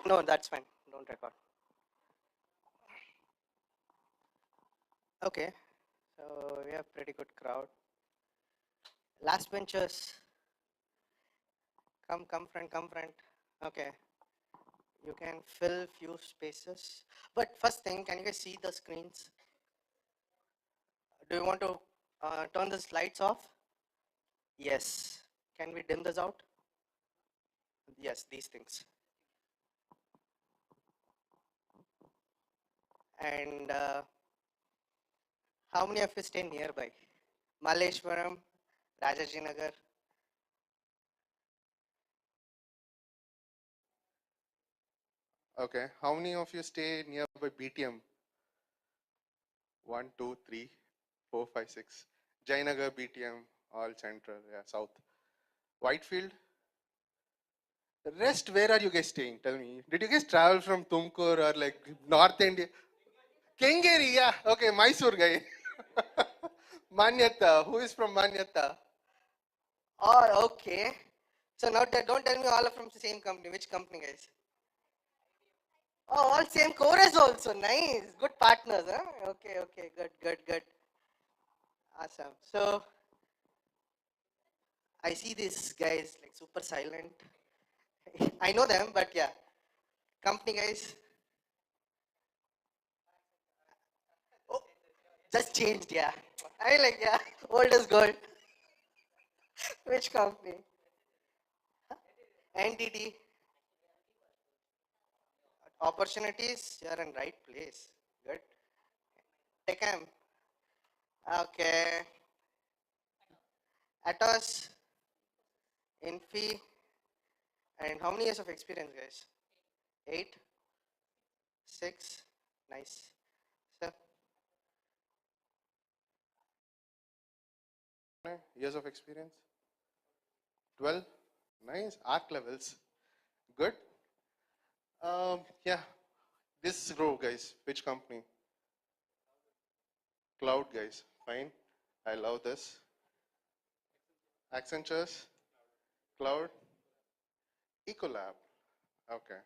No, that's fine. Don't record. Okay, so we have pretty good crowd. Last benchers, come front, come front. Okay, you can fill few spaces. But first thing, can you guys see the screens? Do you want to turn the lights off? Yes. Can we dim this out? Yes, these things. And how many of you stay nearby? Malleshwaram, Rajajinagar. Okay. How many of you stay nearby BTM? 1, 2, 3, 4, 5, 6. Jainagar, BTM, all central, yeah, south. Whitefield. The rest, where are you guys staying? Tell me. Did you guys travel from Tumkur or like North India? Kengeri, yeah. Okay, Mysore guy. Manyata. Who is from Manyata? Oh, okay. So now don't tell me all are from the same company. Which company, guys? Oh, all same chorus also. Nice. Good partners, huh? Okay, okay. Good. Awesome. So I see these guys like super silent. I know them, but yeah. Company guys. Oh, just changed, yeah. I like, yeah. Old as gold. Which company? NTT. Opportunities. You're in right place. Good. Techam. Okay. Atos. Infi. And how many years of experience, guys? 8, 6. Nice. So, Years of experience? 12. Nice. Arc levels. Good. Yeah. This row, guys. Which company? Cloud, guys. Fine. I love this. Accenture's Cloud. Ecolab. Okay.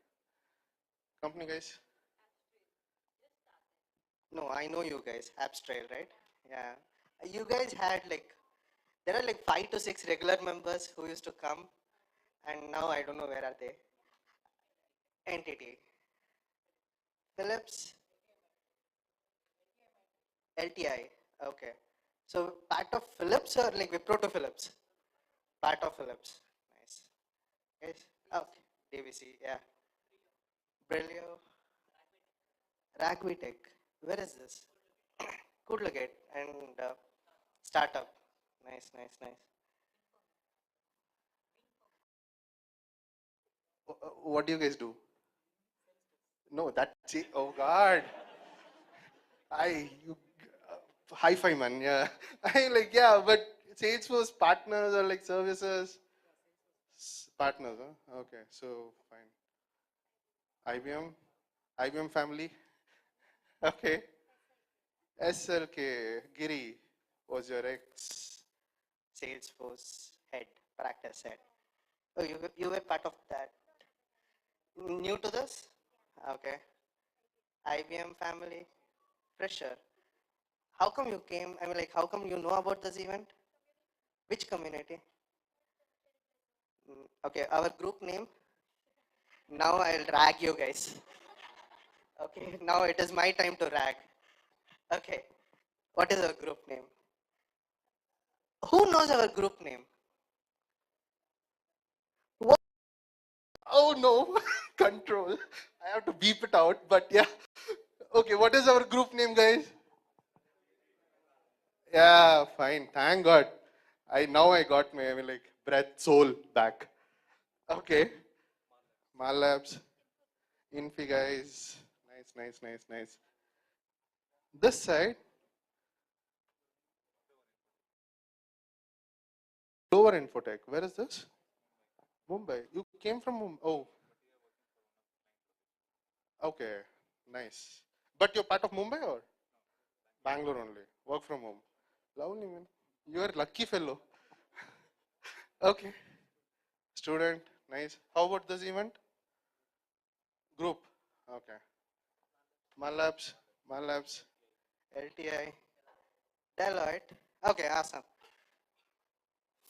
Company, guys. no, I know you guys. Abstrail, right? Yeah. You guys had like, there are like 5 to 6 regular members who used to come, and now I don't know where are they. Entity. Philips. LTI. Okay. So part of Philips or like Wipro to Philips? Part of Philips. Nice. Yes. Okay. DVC. Yeah. Brilio. Ragvitech. Where is this? Could look at and startup. Nice. What do you guys do? No, that's it. Oh God. You hi-fi man, yeah. I like, yeah, but Salesforce partners or like services partners, huh? Okay, so fine. IBM family. Okay. SLK Giri was your ex. Salesforce head, practice head. Oh, you were part of that. New to this? Okay. IBM family, fresher. How come you came? I mean, like, how come you know about this event? Which community? Okay, our group name. Now I'll rag you guys. Okay, now it is my time to rag. Okay, what is our group name? Who knows our group name? What? Oh no, control. I have to beep it out, but yeah. Okay, what is our group name, guys? Yeah, fine. Thank God. I got my like breath, soul back. Okay. Malabs, Infi guys. Nice. This side, lower infotech. Where is this? Mumbai. You came from Mumbai. Oh, okay. Nice. But you're part of Mumbai or Bangalore only? Work from home. Lovely man. You're a lucky fellow. Okay. Student. Nice. How about this event? Group. Okay. Malabs. LTI, Deloitte. Okay, awesome.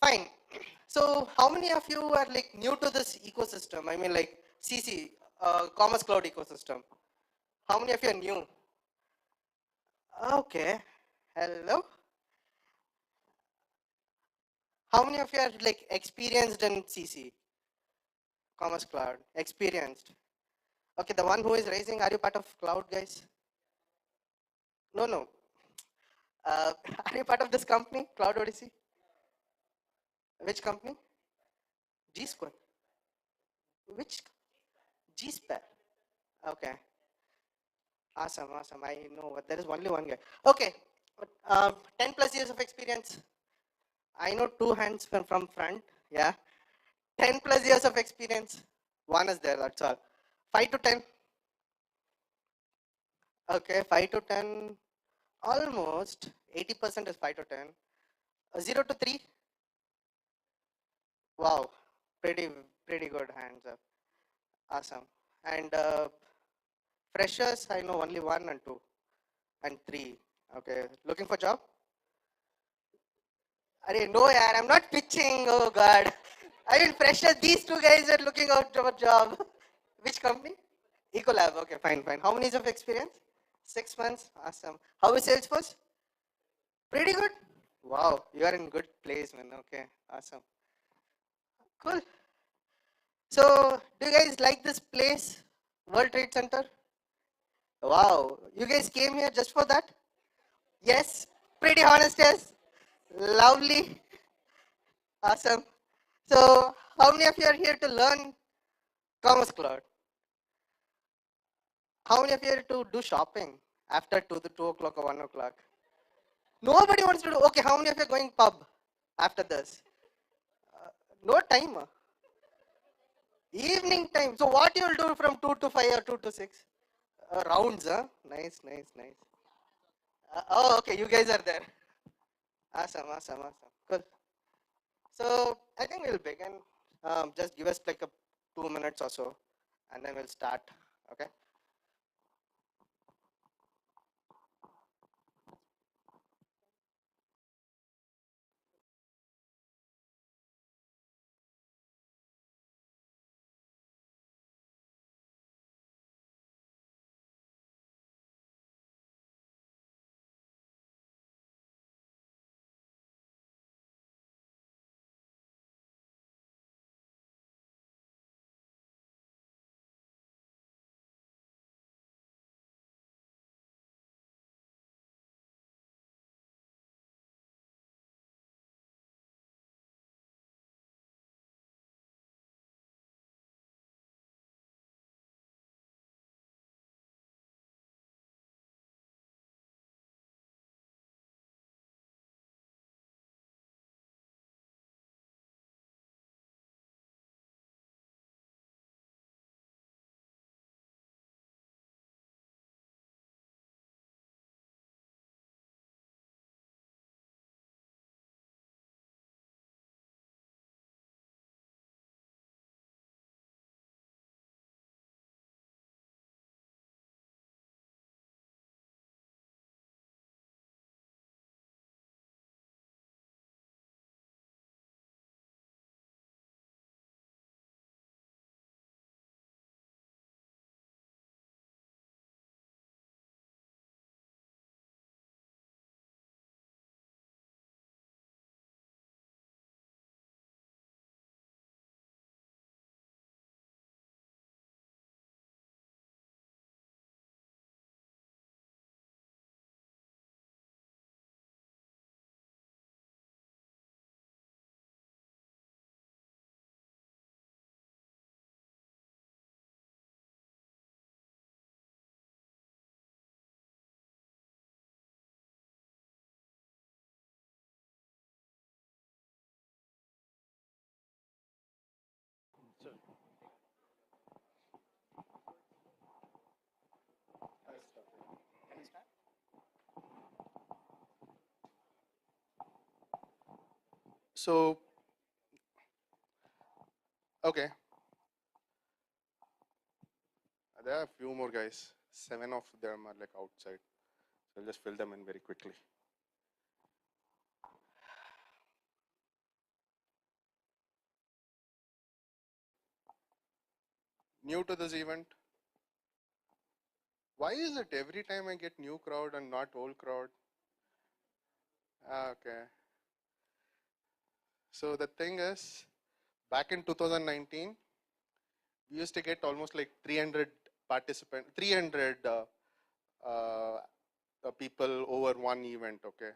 Fine. So, how many of you are like new to this ecosystem? I mean, like CC, Commerce Cloud ecosystem. How many of you are new? Okay. Hello. How many of you are like experienced in CC? Commerce Cloud, experienced. Okay, the one who is raising, are you part of Cloud, guys? No, no. Are you part of this company, Cloud Odyssey? Which company? G Square. Which? G Spare. Okay. Awesome, awesome. I know, but there is only one guy. Okay, 10 plus years of experience. I know two hands from front. Yeah. 10 plus years of experience. One is there, that's all. 5 to 10. Okay, 5 to 10. Almost 80% is 5 to 10. 0 to 3. Wow, pretty good hands up. Awesome. And freshers, I know only 1 and 2 and 3. Okay, looking for job? No, yaar, I'm not pitching. Oh God. I mean, freshers, these two guys are looking out for a job. Which company? Ecolab. Okay, fine, fine. How many years of experience? 6 months. Awesome. How is Salesforce? Pretty good. Wow, you are in good place, man. Okay, awesome. Cool. So, do you guys like this place, World Trade Center? Wow, you guys came here just for that? Yes, pretty honest, yes. Lovely, awesome. So, how many of you are here to learn Commerce Cloud? How many of you are here to do shopping after 2 o'clock or 1 o'clock? Nobody wants to do. Okay, how many of you are going pub after this? No time. Evening time. So what you will do from 2 to 5 or 2 to 6? Rounds, huh? Nice, nice, nice. Oh, okay, you guys are there. Awesome, awesome, awesome. Cool. So I think we'll begin. Just give us like 2 minutes or so, and then we'll start. Okay. So, okay. There are a few more guys. 7 of them are like outside. So I'll just fill them in very quickly. New to this event? Why is it every time I get new crowd and not old crowd? Okay. So the thing is, back in 2019, we used to get almost like 300 participants, 300 people over one event. Okay,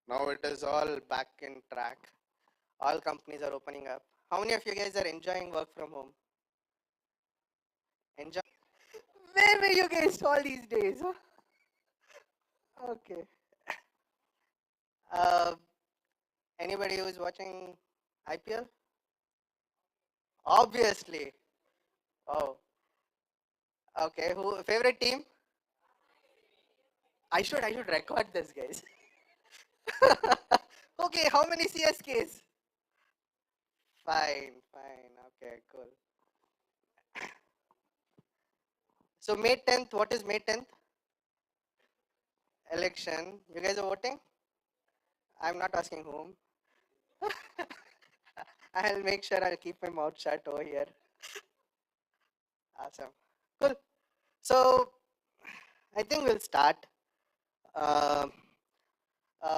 now it is all back in track. All companies are opening up. How many of you guys are enjoying work from home? Enjoy. Where were you guys all these days? Huh? Okay. Uh, anybody who is watching IPL? Obviously. Oh, okay. Who favorite team? I should record this, guys. Okay, how many CSKs? Fine, fine. Okay, cool. So May 10th, what is May 10th? Election. You guys are voting? I'm not asking whom. I'll make sure I'll keep my mouth shut over here. Awesome. Cool. So I think we'll start. Uh,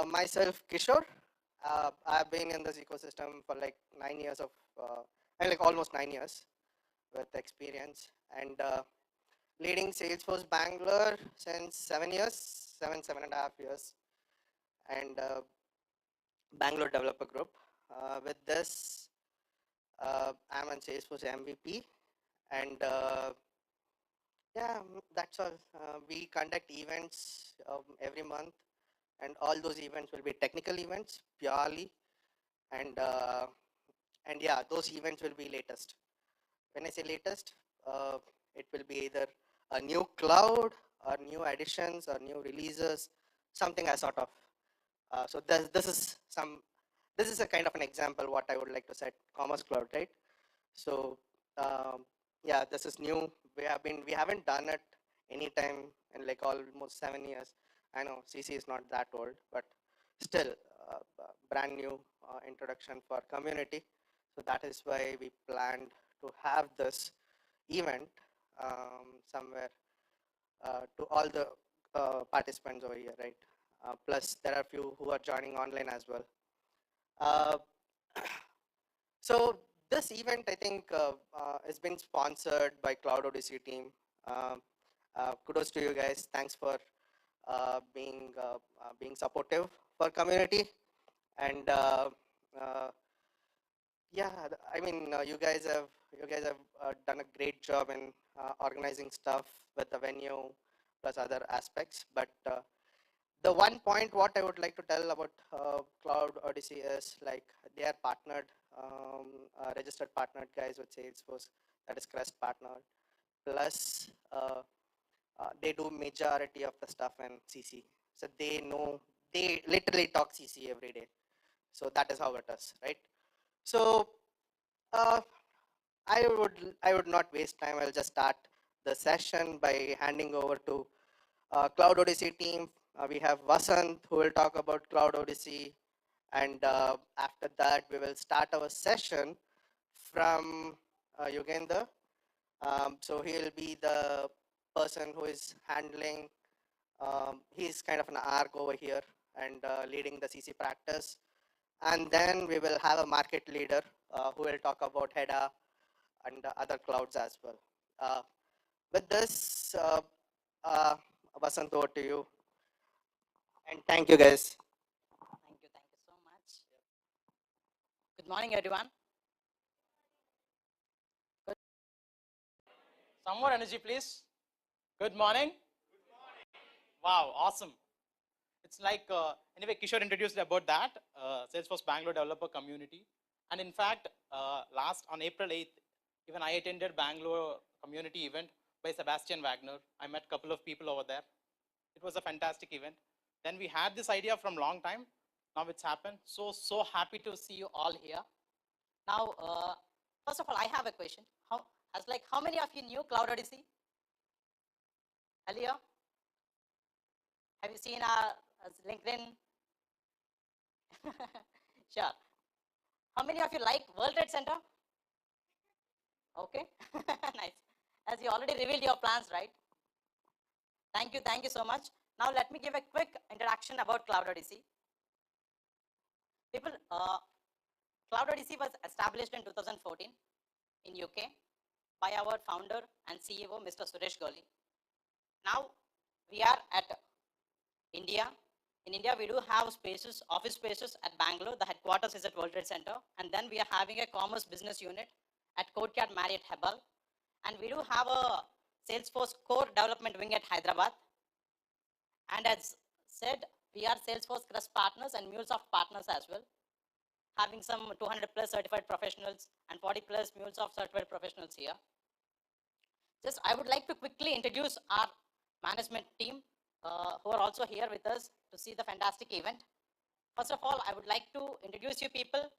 myself, Kishore. I've been in this ecosystem for like 9 years of, like almost 9 years with experience, and leading Salesforce Bangalore since 7 years, 7.5 years, and Bangalore Developer Group. With this, I'm on Salesforce MVP, and yeah, that's all. We conduct events every month, and all those events will be technical events purely, and yeah, those events will be latest. When I say latest, it will be either a new cloud or new additions or new releases, something I sort of. So this is a kind of an example what I would like to set. Commerce Cloud, right? So yeah, this is new. We haven't done it anytime in like almost 7 years. I know CC is not that old, but still brand new introduction for community. So that is why we planned to have this event somewhere to all the participants over here, right? Plus there are few who are joining online as well. So this event, I think, has been sponsored by Cloud Odyssey team. Kudos to you guys. Thanks for being supportive for community. And yeah, I mean, you guys have done a great job in organizing stuff with the venue plus other aspects. But the one point what I would like to tell about Cloud Odyssey is like they are partnered, registered partnered guys with Salesforce, that is Crest partner. Plus, they do majority of the stuff in CC. So they know, they literally talk CC every day. So that is how it is, right? So I would not waste time. I'll just start the session by handing over to Cloud Odyssey team. We have Vasant who will talk about Cloud Odyssey, and after that we will start our session from Yugenda. So he'll be the person who is handling, he's kind of an ARC over here and leading the CC practice. And then we will have a market leader who will talk about HEDA and other clouds as well. With this, Vasant, over to you. And thank you, guys. Thank you so much. Good morning, everyone. Some more energy, please. Good morning. Wow, awesome. It's like, anyway, Kishore introduced about that, Salesforce Bangalore developer community. And in fact, last on April 8th, even I attended Bangalore community event by Sebastian Wagner. I met a couple of people over there. It was a fantastic event. Then we had this idea from long time. Now it's happened. So happy to see you all here. Now, first of all, I have a question. How many of you knew Cloud Odyssey? Earlier? Have you seen our LinkedIn? Sure. How many of you like World Trade Center? Okay, nice. As you already revealed your plans, right? Thank you so much. Now let me give a quick introduction about Cloud Odyssey. People, Cloud Odyssey was established in 2014 in UK. by our founder and CEO, Mr. Suresh Goli. Now we are at India. In India, we do have spaces, office spaces at Bangalore. The headquarters is at World Trade Center. And then we are having a commerce business unit at Courtyard Marriott Hebbal. And we do have a Salesforce core development wing at Hyderabad. And as said, we are Salesforce Crest partners and MuleSoft partners as well, having some 200 plus certified professionals and 40 plus MuleSoft certified professionals here. Just I would like to quickly introduce our management team who are also here with us to see the fantastic event. First of all, I would like to introduce you people.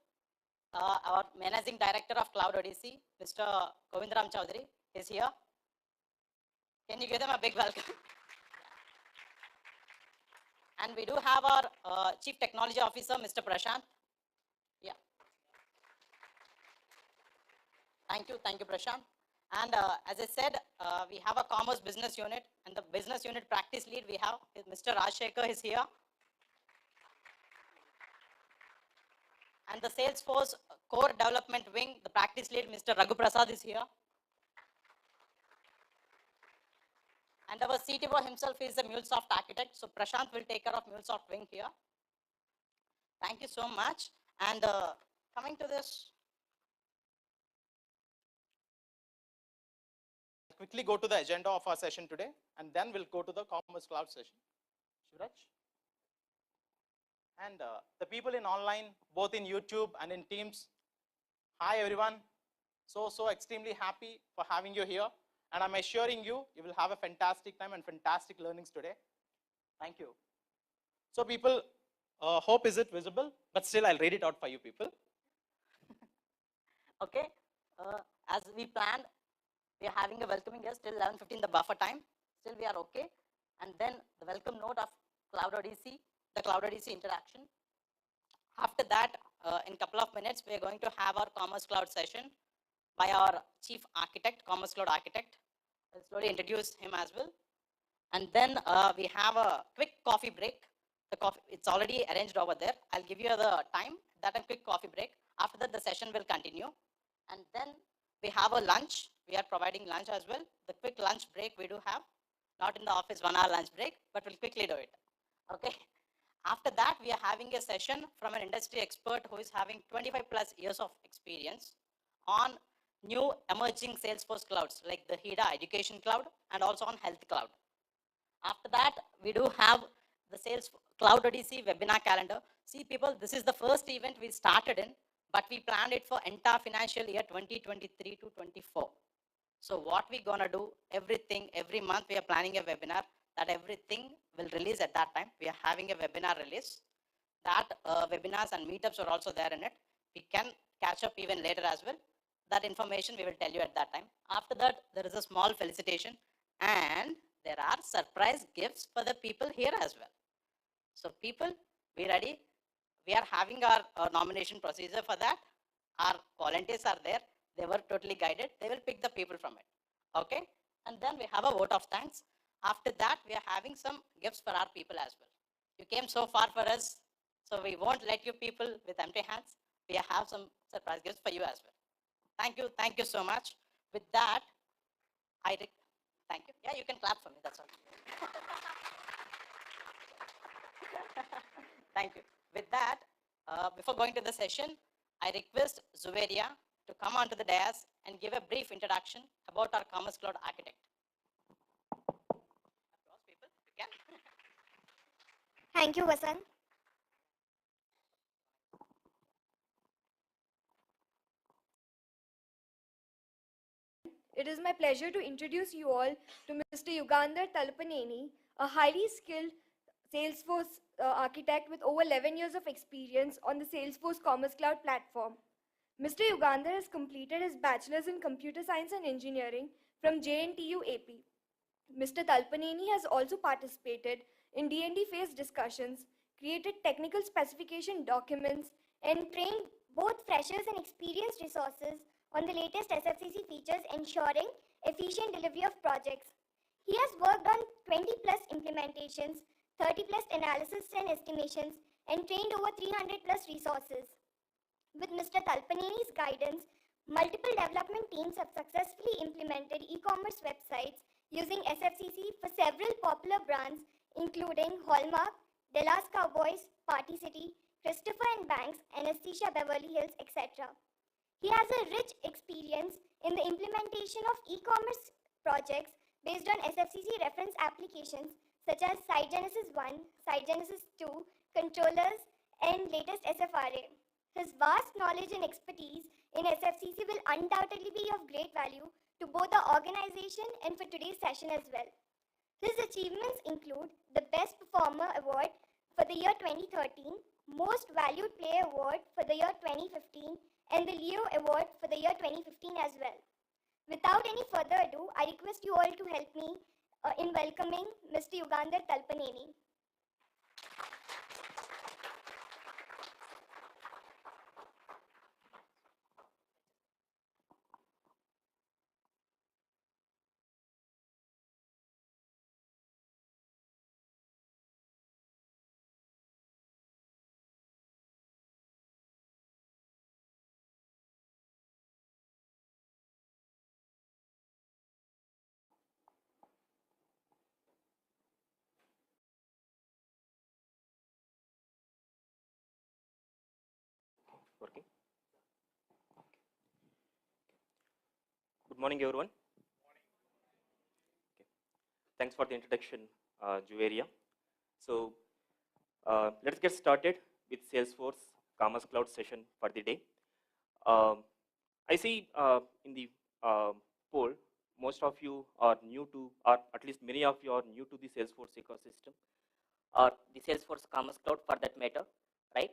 Our Managing Director of Cloud Odyssey, Mr. Govindram Chaudhary, is here. Can you give them a big welcome? And we do have our Chief Technology Officer, Mr. Prashant. Yeah. Thank you, Prashant. And as I said, we have a commerce business unit, and the business unit practice lead we have is Mr. Rajshekhar is here. And the Salesforce core development wing, the practice lead, Mr. Raghu Prasad is here. And our CTO himself is a MuleSoft architect. So Prashant will take care of MuleSoft wing here. Thank you so much. And coming to this, quickly go to the agenda of our session today, and then we'll go to the Commerce Cloud session. Shivraj? And the people in online, both in YouTube and in Teams, hi everyone. So extremely happy for having you here. And I'm assuring you, you will have a fantastic time and fantastic learnings today. Thank you. So people, hope is it visible? But still I'll read it out for you people. Okay, as we planned, we are having a welcoming guest till 11:15, the buffer time. Still we are okay. And then the welcome note of Cloud Odyssey, the Cloud Odyssey interaction. After that, in a couple of minutes, we are going to have our Commerce Cloud session by our Chief Architect, Commerce Cloud Architect. I'll slowly introduce him as well. And then we have a quick coffee break. The coffee, it's already arranged over there. I'll give you the time, that a quick coffee break. After that, the session will continue. And then we have a lunch. We are providing lunch as well. The quick lunch break we do have, not in the office 1 hour lunch break, but we'll quickly do it. Okay. After that, we are having a session from an industry expert who is having 25 plus years of experience on new emerging Salesforce clouds like the HIDA Education Cloud and also on Health Cloud. After that, we do have the Sales Cloud Odyssey webinar calendar. See people, this is the first event we started in, but we planned it for entire financial year 2023 to 24. So what we gonna do, everything, every month we are planning a webinar that everything will release at that time. We are having a webinar release. That webinars and meetups are also there in it. We can catch up even later as well. That information we will tell you at that time. After that, there is a small felicitation and there are surprise gifts for the people here as well. So people, be ready. We are having our nomination procedure for that. Our volunteers are there. They were totally guided. They will pick the people from it. Okay. And then we have a vote of thanks. After that, we are having some gifts for our people as well. You came so far for us, so we won't let you people with empty hands. We have some surprise gifts for you as well. Thank you so much. With that, thank you. Yeah, you can clap for me, that's all. Thank you. With that, before going to the session, I request Zuveria to come onto the dais and give a brief introduction about our Commerce Cloud Architect. Applause, people, you can. Thank you, Vasant. It is my pleasure to introduce you all to Mr. Yugandhar Talpaneni, a highly skilled Salesforce architect with over 11 years of experience on the Salesforce Commerce Cloud platform. Mr. Yugandhar has completed his bachelor's in computer science and engineering from JNTU AP. Mr. Talpaneni has also participated in D&D phase discussions, created technical specification documents, and trained both freshers and experienced resources on the latest SFCC features, ensuring efficient delivery of projects. He has worked on 20 plus implementations, 30 plus analysis and estimations, and trained over 300 plus resources. With Mr. Talpaneni's guidance, Multiple development teams have successfully implemented e-commerce websites using SFCC for several popular brands including Hallmark, Dallas Cowboys, Party City, Christopher and Banks, Anesthesia Beverly Hills, etc. He has a rich experience in the implementation of e-commerce projects based on SFCC reference applications such as Site Genesis 1, Site Genesis 2, controllers, and latest SFRA. His vast knowledge and expertise in SFCC will undoubtedly be of great value to both the organization and for today's session as well. His achievements include the Best Performer Award for the year 2013, Most Valued Player Award for the year 2015, and the Leo Award for the year 2015 as well. Without any further ado, I request you all to help me in welcoming Mr. Yugandhar Talpaneni. Working. Good morning, everyone. Okay. Thanks for the introduction, Juveria. So let's get started with Salesforce Commerce Cloud session for the day. I see in the poll, most of you are new to, or at least many of you are new to the Salesforce ecosystem, or the Salesforce Commerce Cloud for that matter, right?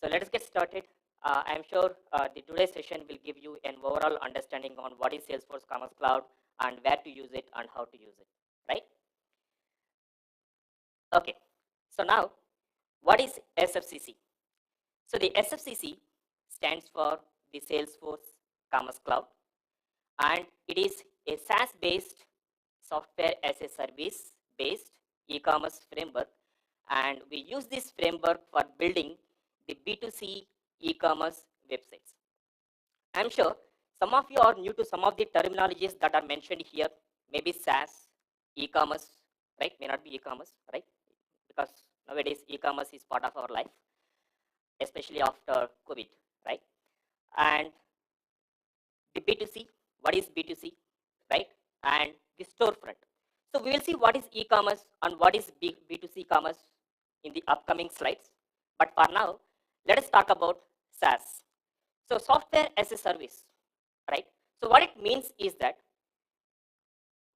So let us get started. I am sure the today's session will give you an overall understanding on what is Salesforce Commerce Cloud and where to use it and how to use it, right? Okay, so now what is SFCC? So the SFCC stands for the Salesforce Commerce Cloud, and it is a SaaS-based software as a service based e-commerce framework, and we use this framework for building the B2C e-commerce websites. I'm sure some of you are new to some of the terminologies that are mentioned here, maybe SaaS, e-commerce, right? May not be e-commerce, right? Because nowadays e-commerce is part of our life, especially after COVID, right? And the B2C, what is B2C, right? And the storefront. So we will see what is e-commerce and what is B2C commerce in the upcoming slides. But for now, let us talk about SaaS. So software as a service, right? So what it means is that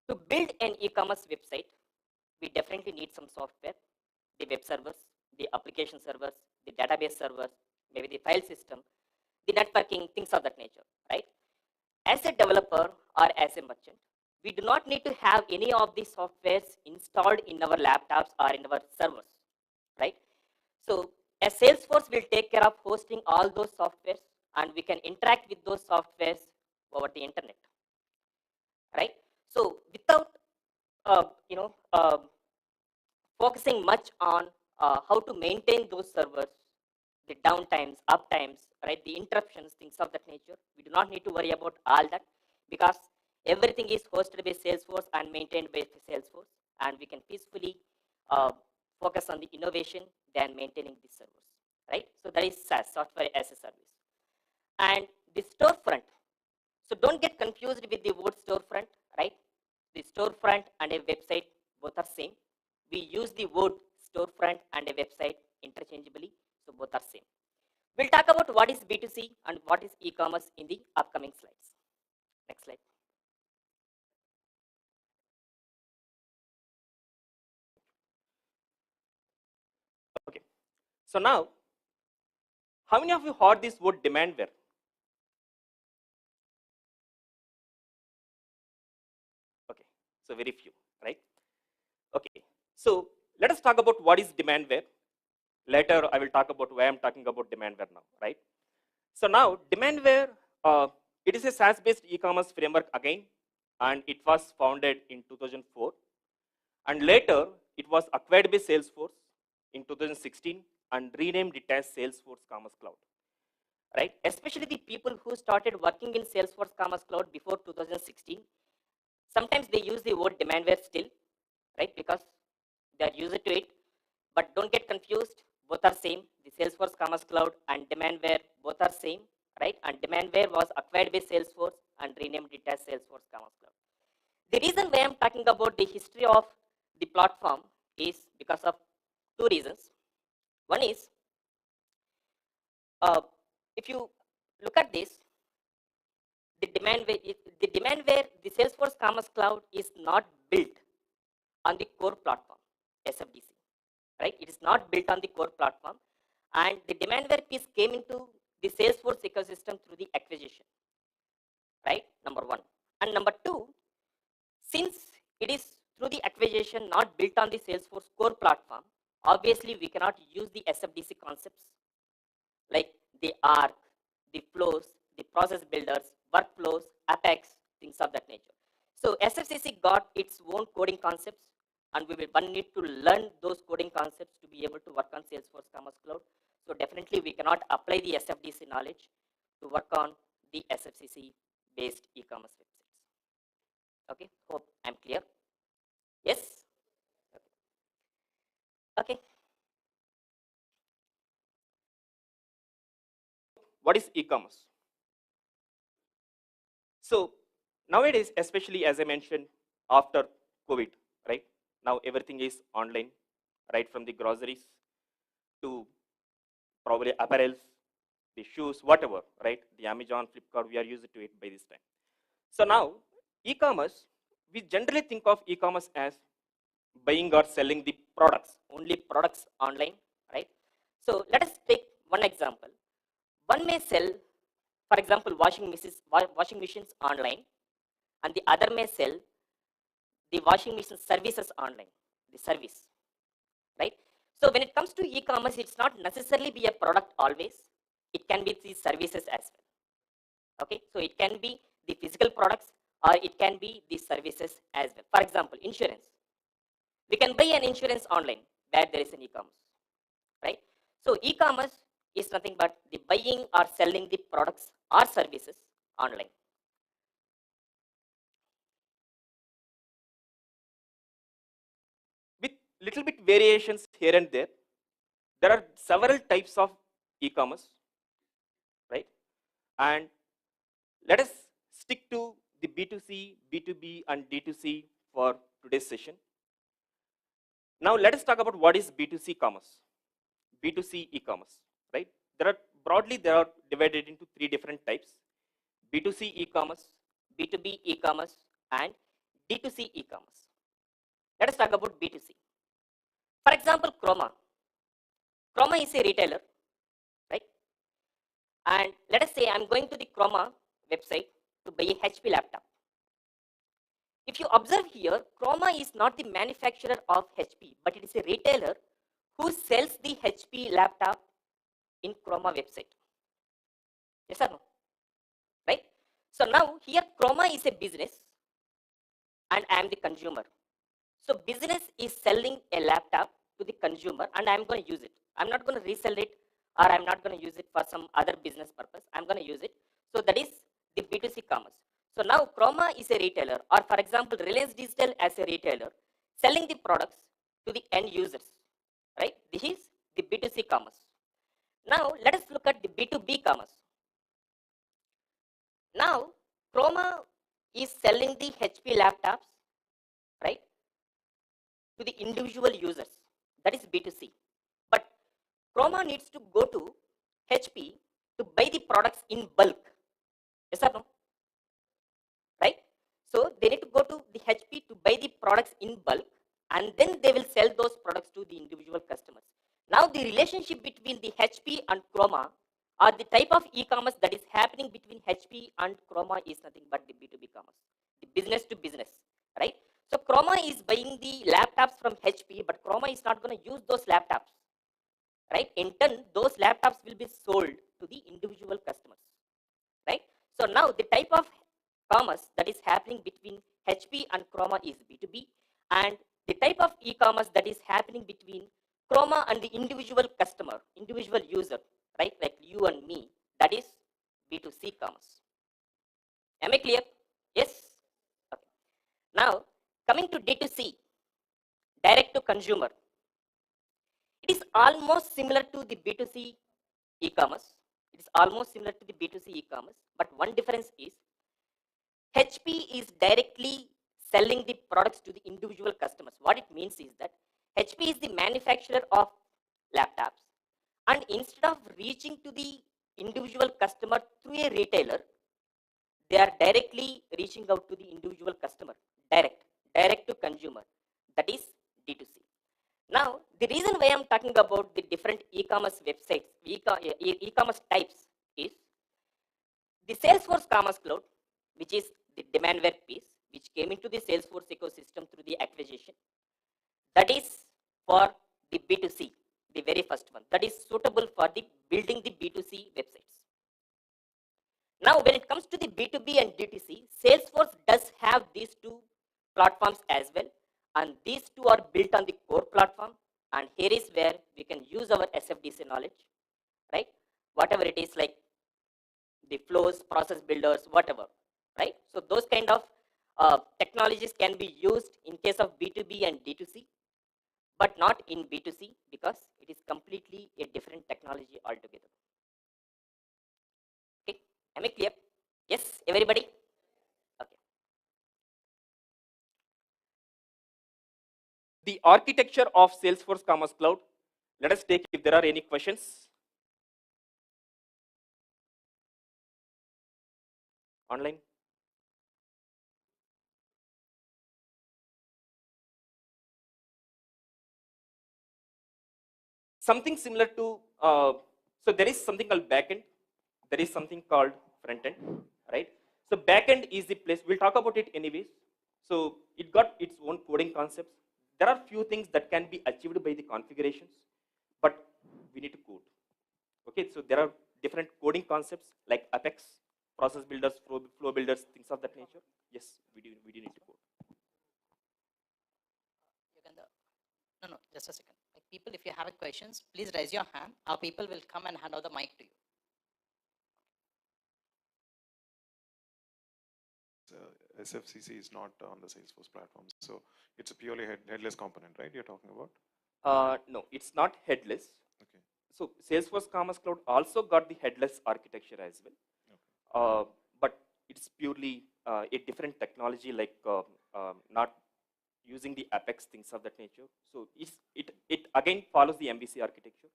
to build an e-commerce website, we definitely need some software, the web servers, the application servers, the database servers, maybe the file system, the networking, things of that nature, right? As a developer or as a merchant, we do not need to have any of these softwares installed in our laptops or in our servers, right? So a Salesforce will take care of hosting all those softwares, and we can interact with those softwares over the internet, right? So without focusing much on how to maintain those servers, the downtimes, uptimes, right, the interruptions, things of that nature, we do not need to worry about all that, because everything is hosted by Salesforce and maintained by Salesforce, and we can peacefully focus on the innovation than maintaining the servers, right? So that is SaaS, software as a service. And the storefront. So don't get confused with the word storefront, right? The storefront and a website both are same. We use the word storefront and a website interchangeably, so both are same. We'll talk about what is B2C and what is e-commerce in the upcoming slides. Next slide. Okay. So now, how many of you heard this word demandware? Okay, so very few, right? Okay, so let us talk about what is demandware. Later, I will talk about why I'm talking about demandware now, right? So now, demandware, it is a SaaS-based e-commerce framework again, and it was founded in 2004. And later, it was acquired by Salesforce in 2016 and renamed it as Salesforce Commerce Cloud. right? Especially the people who started working in Salesforce Commerce Cloud before 2016. Sometimes they use the word demandware still, right? Because they are used to it. But don't get confused. Both are same. The Salesforce Commerce Cloud and demandware both are same, right? And demandware was acquired by Salesforce and renamed it as Salesforce Commerce Cloud. The reason why I'm talking about the history of the platform is because of two reasons. One is, if you look at this, the Salesforce Commerce Cloud is not built on the core platform, SFDC, right? It is not built on the core platform, and the demandware piece came into the Salesforce ecosystem through the acquisition, right? Number one. And number two, since it is through the acquisition not built on the Salesforce core platform, obviously we cannot use the SFDC concepts like the arc, the flows, the process builders, workflows, Apex, things of that nature. So SFCC got its own coding concepts, and we will one need to learn those coding concepts to be able to work on Salesforce Commerce Cloud. So definitely we cannot apply the SFDC knowledge to work on the SFCC based e-commerce websites. Okay, hope I'm clear. Yes. Okay. What is e-commerce? So nowadays, especially as I mentioned, after COVID, right? Now everything is online, right from the groceries to probably apparels, the shoes, whatever, right? The Amazon, Flipkart, we are used to it by this time. So now e-commerce, we generally think of e-commerce as buying or selling the products, only products online, right? So let us take one example. One may sell, for example, washing machines online, and the other may sell the washing machine services online, the service, right? So when it comes to e-commerce, it's not necessarily be a product always. It can be the services as well. Okay, so it can be the physical products or it can be the services as well. For example, insurance. We can buy an insurance online where there is an e-commerce, right? So e-commerce is nothing but the buying or selling the products or services online. With little bit variations here and there, there are several types of e-commerce, right? And let us stick to the B2C, B2B, and D2C for today's session. Now let us talk about what is B2C commerce, B2C e-commerce, right? Broadly, they are divided into three different types: B2C e-commerce, B2B e-commerce, and D2C e-commerce. Let us talk about B2C. For example, Chroma. Chroma is a retailer, right? And let us say I'm going to the Chroma website to buy a HP laptop. If you observe here, Chroma is not the manufacturer of HP, but it is a retailer who sells the HP laptop in Chroma website. Yes or no? Right? So now here Chroma is a business and I am the consumer. So business is selling a laptop to the consumer and I'm going to use it. I'm not going to resell it or I'm not going to use it for some other business purpose. I'm going to use it. So that is the B2C commerce. So now Chroma is a retailer, or for example, Reliance Digital as a retailer selling the products to the end users, right? This is the B2C commerce. Now let us look at the B2B commerce. Now Chroma is selling the HP laptops, right, to the individual users. That is B2C. But Chroma needs to go to HP to buy the products in bulk. Yes or no? Right? So they need to go to the HP to buy the products in bulk and then they will sell those products to the individual customers. Now the relationship between the HP and Chroma or the type of e-commerce that is happening between HP and Chroma is nothing but the B2B commerce, the business to business, right? So Chroma is buying the laptops from HP, but Chroma is not going to use those laptops, right? In turn, those laptops will be sold to the individual customers, right? So now the type of commerce that is happening between HP and Chroma is B2B, and the type of e-commerce that is happening between Chroma and the individual customer, individual user, right, like you and me, That is B2C commerce. Am I clear? Yes? Okay. Now, coming to D2C, direct to consumer. It is almost similar to the B2C e-commerce. It is almost similar to the B2C e-commerce, but one difference is HP is directly selling the products to the individual customers. What it means is that HP is the manufacturer of laptops, and instead of reaching to the individual customer through a retailer, they are directly reaching out to the individual customer, direct to consumer. That is D2C. Now, the reason why I'm talking about the different e-commerce websites, e-commerce types is the Salesforce Commerce Cloud, which is the demandware piece, which came into the Salesforce ecosystem through the acquisition. That is for the B2C, the very first one. That is suitable for the building the B2C websites. Now, when it comes to the B2B and D2C, Salesforce does have these two platforms as well, and these two are built on the core platform. And here is where we can use our SFDC knowledge, right? Whatever it is, like the flows, process builders, whatever, right? So those kind of technologies can be used in case of B2B and D2C, but not in B2C because it is completely a different technology altogether. Okay, am I clear? Yes, everybody? Okay. The architecture of Salesforce Commerce Cloud. Let us take if there are any questions. Online. Something similar to, so there is something called backend. There is something called front end, right? So backend is the place, we'll talk about it anyways. So it got its own coding concepts. There are few things that can be achieved by the configurations, but we need to code. Okay, so there are different coding concepts like Apex, process builders, flow builders, things of that nature. Yes, we do need to code. No, just a second. Like people, if you have questions, please raise your hand. Our people will come and hand over the mic to you. SFCC is not on the Salesforce platform, so it's a purely headless component, right? You're talking about? No, it's not headless. Okay. So Salesforce Commerce Cloud also got the headless architecture as well, okay. But it's purely a different technology, like not using the Apex, things of that nature. So it again follows the MVC architecture.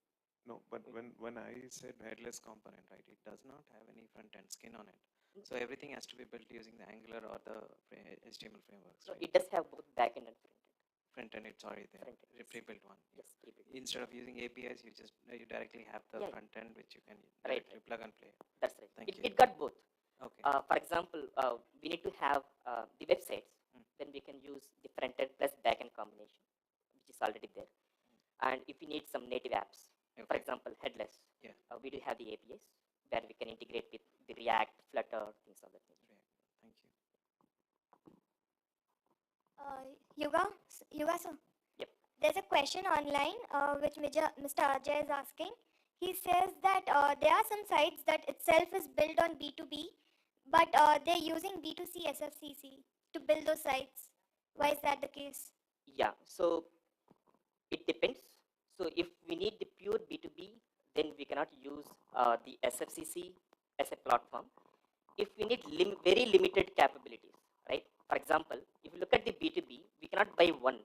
No, but when I said headless component, right, it does not have any front end skin on it. So everything has to be built using the Angular or the HTML frameworks. So right? it does have both backend and front end. Front end, it's already there. Pre-built one. Yes, pre-built. Instead of using APIs, you directly have the front end, which you can right. plug and play. That's right. Thank you. It got both. Okay. For example, we need to have the websites. Then we can use the front end plus backend combination, which is already there. And if we need some native apps, for example, headless, we do have the APIs where we can integrate with the React, Flutter, things of that nature. Thank you. Yuga sir. Yep. There's a question online which Mr. Ajay is asking. He says that there are some sites that itself is built on B2B, but they're using B2C SFCC to build those sites. Why is that the case? Yeah, so it depends. So if we need the pure B2B, then we cannot use the SFCC as a platform. If we need very limited capabilities, right? For example, if you look at the B2B, we cannot buy one,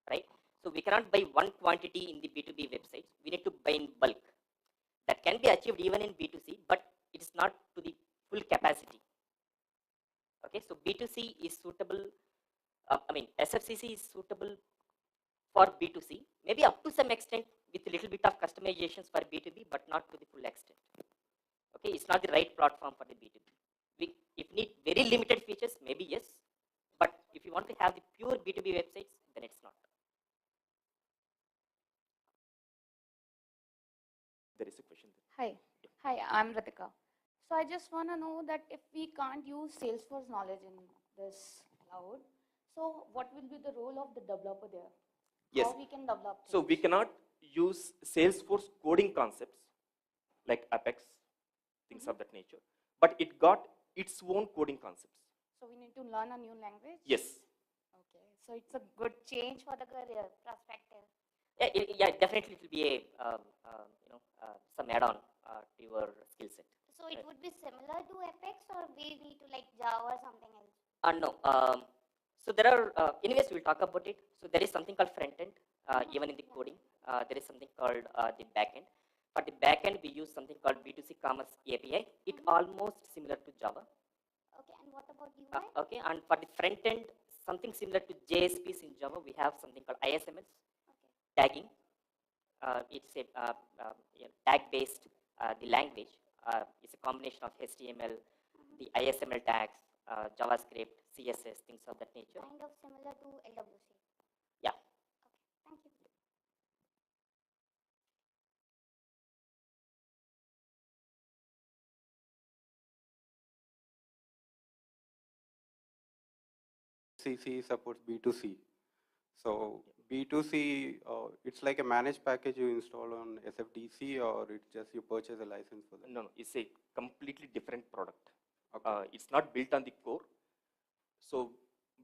right? So we cannot buy one quantity in the B2B websites. We need to buy in bulk. That can be achieved even in B2C, but it is not to the full capacity. Okay, so B2C is suitable. SFCC is suitable for B2C, maybe up to some extent with a little bit of customizations for B2B, but not to the full extent. Okay, it's not the right platform for the B2B. If need very limited features, maybe yes, but if you want to have the pure B2B websites, then it's not. There is a question there. Hi, I'm Ritika. So I just want to know that if we can't use Salesforce knowledge in this cloud, so what will be the role of the developer there? Yes. How we can develop things? So we cannot use Salesforce coding concepts like Apex, things of that nature. But it got its own coding concepts. So we need to learn a new language? Yes. Okay. So it's a good change for the career perspective. Yeah, definitely it will be a some add-on to your skill set. So it would be similar to Apex, or we need to like Java or something else? No. So there are, anyways, we'll talk about it. So there is something called front end, even in the coding. There is something called the back end. For the back end, we use something called B2C Commerce API. It almost similar to Java. Okay, and what about UI? Okay, and for the front end, something similar to JSPs in Java, we have something called ISMLs, tagging. It's a tag-based, the language. It's a combination of HTML, the ISML tags, JavaScript, CSS, things of that nature. Kind of similar to LWC. Yeah. Thank you. CC supports B2C. So B2C, it's like a managed package you install on SFDC, or it's just you purchase a license for that? No, it's a completely different product. It's not built on the core. So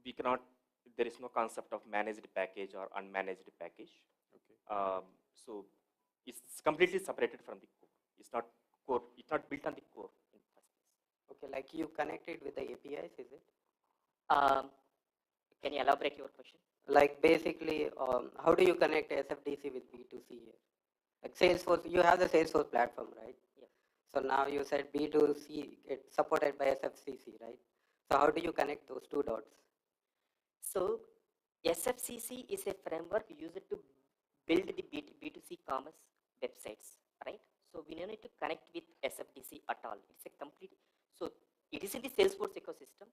we cannot, there is no concept of managed package or unmanaged package. Okay. So it's completely separated from the core. It's not core, it's not built on the core in the first place. Okay, like you connected with the APIs, is it? Can you elaborate your question? Like basically, how do you connect SFDC with B2C here? Like Salesforce, you have the Salesforce platform, right? Yeah. So now you said B2C it's supported by SFCC, right? So how do you connect those two dots? So SFCC is a framework used to build the B2C commerce websites, right? So we don't need to connect with SFDC at all. It's a complete, so it is in the Salesforce ecosystem,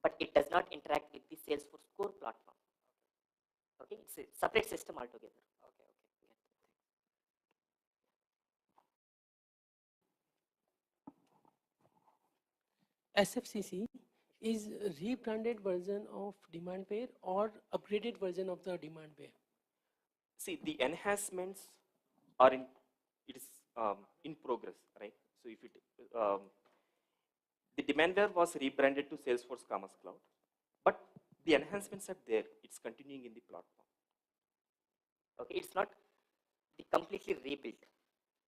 but it does not interact with the Salesforce core platform. Okay, it's a separate system altogether. SFCC is a rebranded version of demand pair or upgraded version of the demand pair? See, the enhancements are it is in progress, right? So if it, the demandware was rebranded to Salesforce Commerce Cloud, but the enhancements are there. It's continuing in the platform. Okay, it's not the completely rebuilt.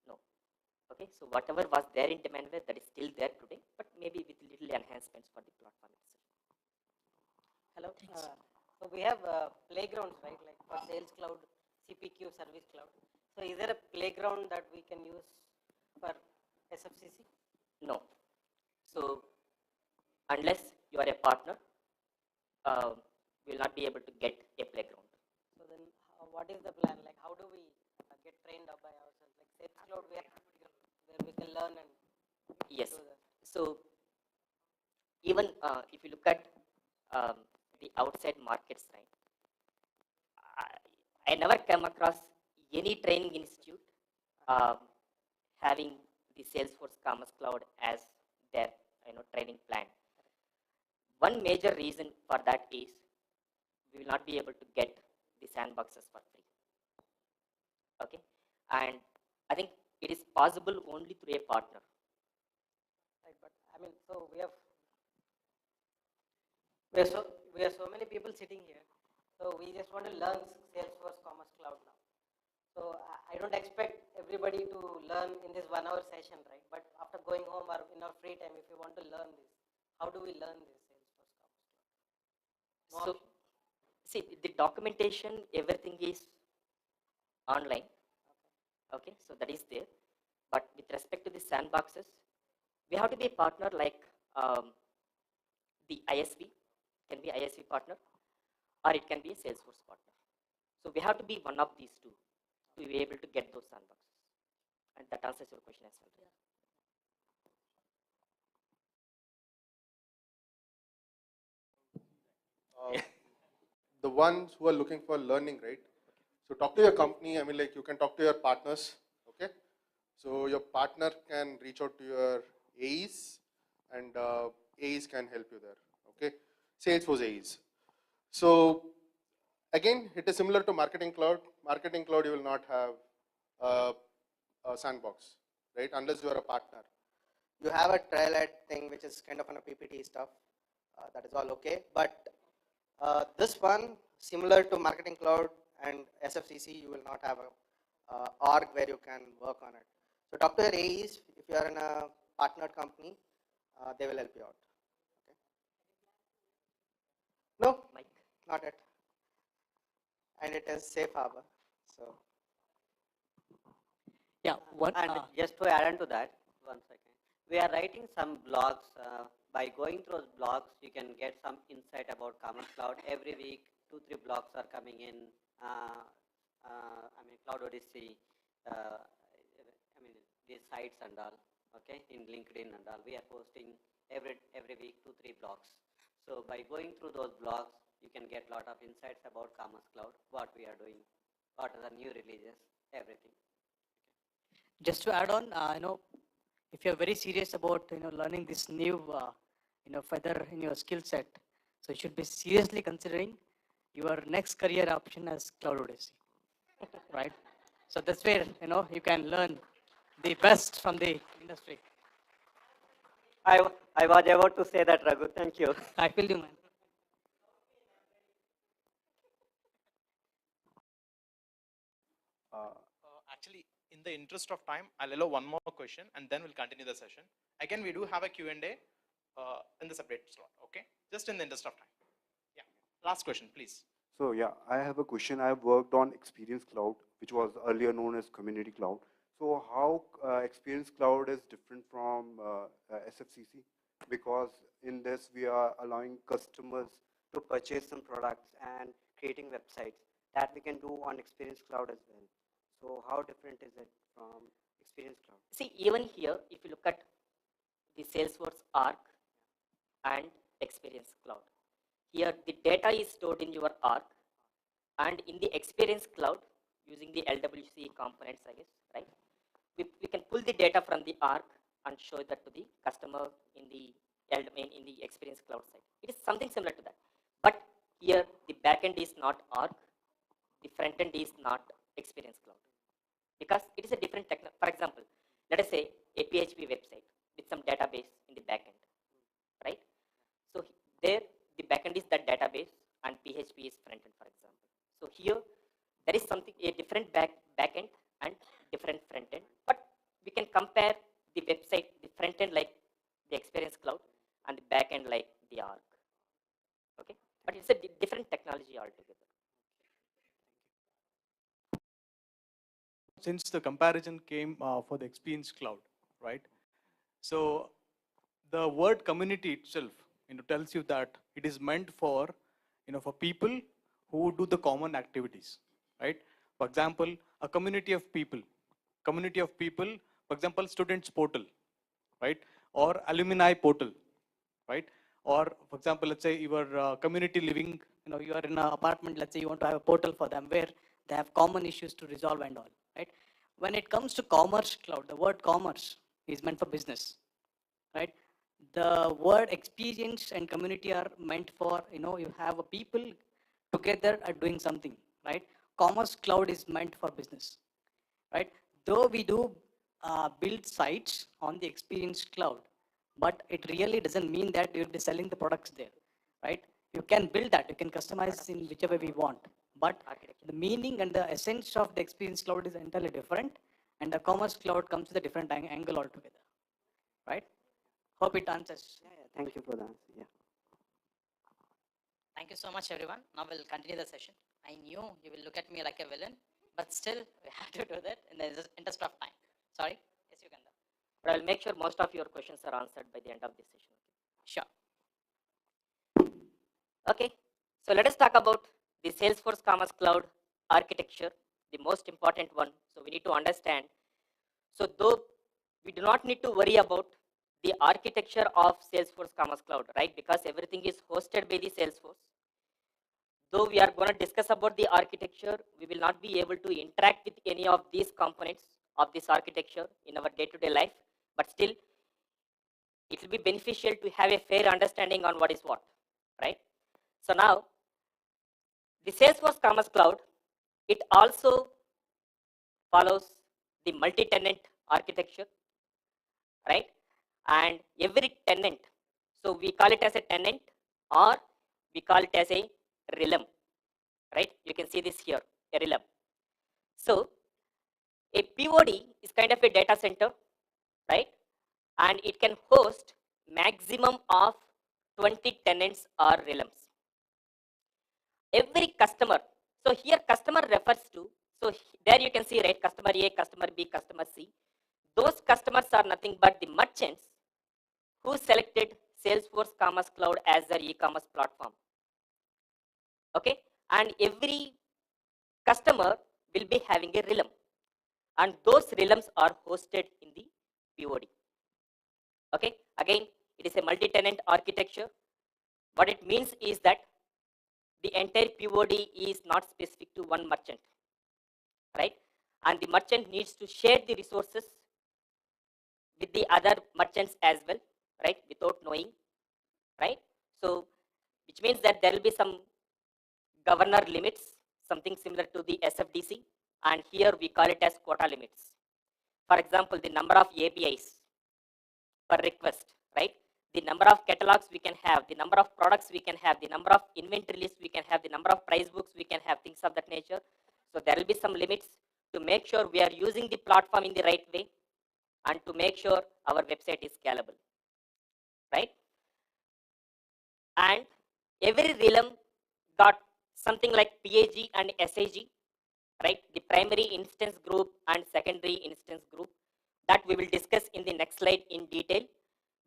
No. Okay, so whatever was there in demandware, that is still there today, but maybe with little enhancements for the platform itself. Hello. So we have playgrounds, right? Like for Sales Cloud, CPQ, Service Cloud. So is there a playground that we can use for SFCC? No. So unless you are a partner, we will not be able to get a playground. So then, what is the plan? Like, how do we get trained up by ourselves? Like Sales Cloud, where we can learn and Yes. do that. So even if you look at the outside markets, right? I never came across any training institute having the Salesforce Commerce Cloud as their training plan. One major reason for that is we will not be able to get the sandboxes for free. Okay, and I think it is possible only through a partner. Right, but I mean, so we have so many people sitting here. So we just want to learn Salesforce Commerce Cloud now. So I don't expect everybody to learn in this 1 hour session, right? But after going home or in our free time, if you want to learn this, how do we learn this Salesforce Commerce Cloud? So see, the documentation, everything is online. Okay, so that is there. But with respect to the sandboxes, we have to be a partner like the ISV, can be ISV partner, or it can be a Salesforce partner. So we have to be one of these two to be able to get those sandboxes. And that answers your question as well. The ones who are looking for learning, right? So talk to your company. I mean, like you can talk to your partners, okay? So your partner can reach out to your AEs, and AEs can help you there, okay? Salesforce AEs. So again, it is similar to Marketing Cloud. Marketing Cloud, you will not have a sandbox, right? Unless you are a partner. You have a trailhead thing, which is kind of on a PPT stuff. That is all okay. But this one, similar to Marketing Cloud and SFCC, you will not have a org where you can work on it. So talk to your AEs. If you are in a partnered company, they will help you out. Okay. No, not yet. And it is safe harbor. So Yeah, And just to add on to that, one second. We are writing some blogs. By going through those blogs, you can get some insight about Commerce Cloud. Every week, 2-3 blogs are coming in. Cloud Odyssey, these sites and all, okay, in LinkedIn and all. We are posting every week 2-3 blogs. So by going through those blogs, you can get a lot of insights about Commerce Cloud, what we are doing, what are the new releases, everything. just to add on, if you're very serious about learning this new feather in your skill set, so you should be seriously considering your next career option as Cloud Odyssey, right? So that's where you can learn the best from the industry. I was about to say that, Raghu. Thank you. I feel you, man. Actually, in the interest of time, I'll allow one more question and then we'll continue the session. Again, we do have a Q&A in the separate slot, okay? Just in the interest of time. Yeah, last question, please. So yeah, I have a question. I've worked on Experience Cloud, which was earlier known as Community Cloud. So how Experience Cloud is different from SFCC? Because in this, we are allowing customers To purchase some products and creating websites that we can do on Experience Cloud as well. So how different is it from Experience Cloud? See, even here, if you look at the Salesforce Arc and Experience Cloud, here the data is stored in your Arc, and in the Experience Cloud, using the LWC components, I guess, right? We can pull the data from the Arc and show that to the customer in the Experience Cloud side. It is something similar to that. But here, the backend is not Arc, the front end is not Experience Cloud, because it is a different technology. For example, let us say a PHP website with some database in the backend, right? So there, the backend is that database and PHP is front end, for example. So here, there is something, a different backend and different front end, but we can compare the website, the front end like the Experience Cloud and the backend like the Arc. Okay, but it's a different technology altogether. Since the comparison came for the Experience Cloud, right? So the word community itself, tells you that it is meant for, for people who do the common activities, right? For example, a community of people, for example, students portal, right? Or alumni portal, right? Or for example, let's say your community living, You are in an apartment, let's say you want to have a portal for them where they have common issues to resolve and all, right? When it comes to Commerce Cloud, the word commerce is meant for business, right? The word experience and community are meant for, you have a people together are doing something, right? Commerce Cloud is meant for business, right? Though we do build sites on the Experience Cloud, but it really doesn't mean that you'll be selling the products there, right? You can build that, you can customize in whichever we want, but the meaning and the essence of the Experience Cloud is entirely different, and the Commerce Cloud comes with a different angle altogether, right? Hope it answers. Yeah, thank you for the answer. Yeah. Thank you so much, everyone. Now we'll continue the session. I knew you will look at me like a villain, but still we have to do that in the interest of time. Sorry? Yes, you can. But I'll make sure most of your questions are answered by the end of this session. Sure. Okay, so let us talk about the Salesforce Commerce Cloud architecture, the most important one. So we need to understand. So though we do not need to worry about the architecture of Salesforce Commerce Cloud, right? Because everything is hosted by the Salesforce. Though we are going to discuss about the architecture, we will not be able to interact with any of these components of this architecture in our day-to-day life, but still it will be beneficial to have a fair understanding on what is what, right? So now, the Salesforce Commerce Cloud, it also follows the multi-tenant architecture, right? and every tenant, so we call it as a tenant or we call it as a realm, right? You can see this here, a realm. So a POD is kind of a data center, right? And it can host maximum of 20 tenants or realms. Every customer, so here customer refers to, so there you can see, right, customer A, customer B, customer C. Those customers are nothing but the merchants who selected Salesforce Commerce Cloud as their e-commerce platform. Okay, and every customer will be having a realm, and those realms are hosted in the POD. Okay, again, it is a multi-tenant architecture. What it means is that the entire POD is not specific to one merchant, right? And the merchant needs to share the resources with the other merchants as well, right? Without knowing, right? So, which means that there will be some governor limits, something similar to the SFDC, and here we call it as quota limits. For example, the number of APIs per request, right? The number of catalogs we can have, the number of products we can have, the number of inventory lists we can have, the number of price books we can have, things of that nature. So there will be some limits to make sure we are using the platform in the right way and to make sure our website is scalable, right? And every realm got something like PAG and SAG, right? The primary instance group and secondary instance group that we will discuss in the next slide in detail.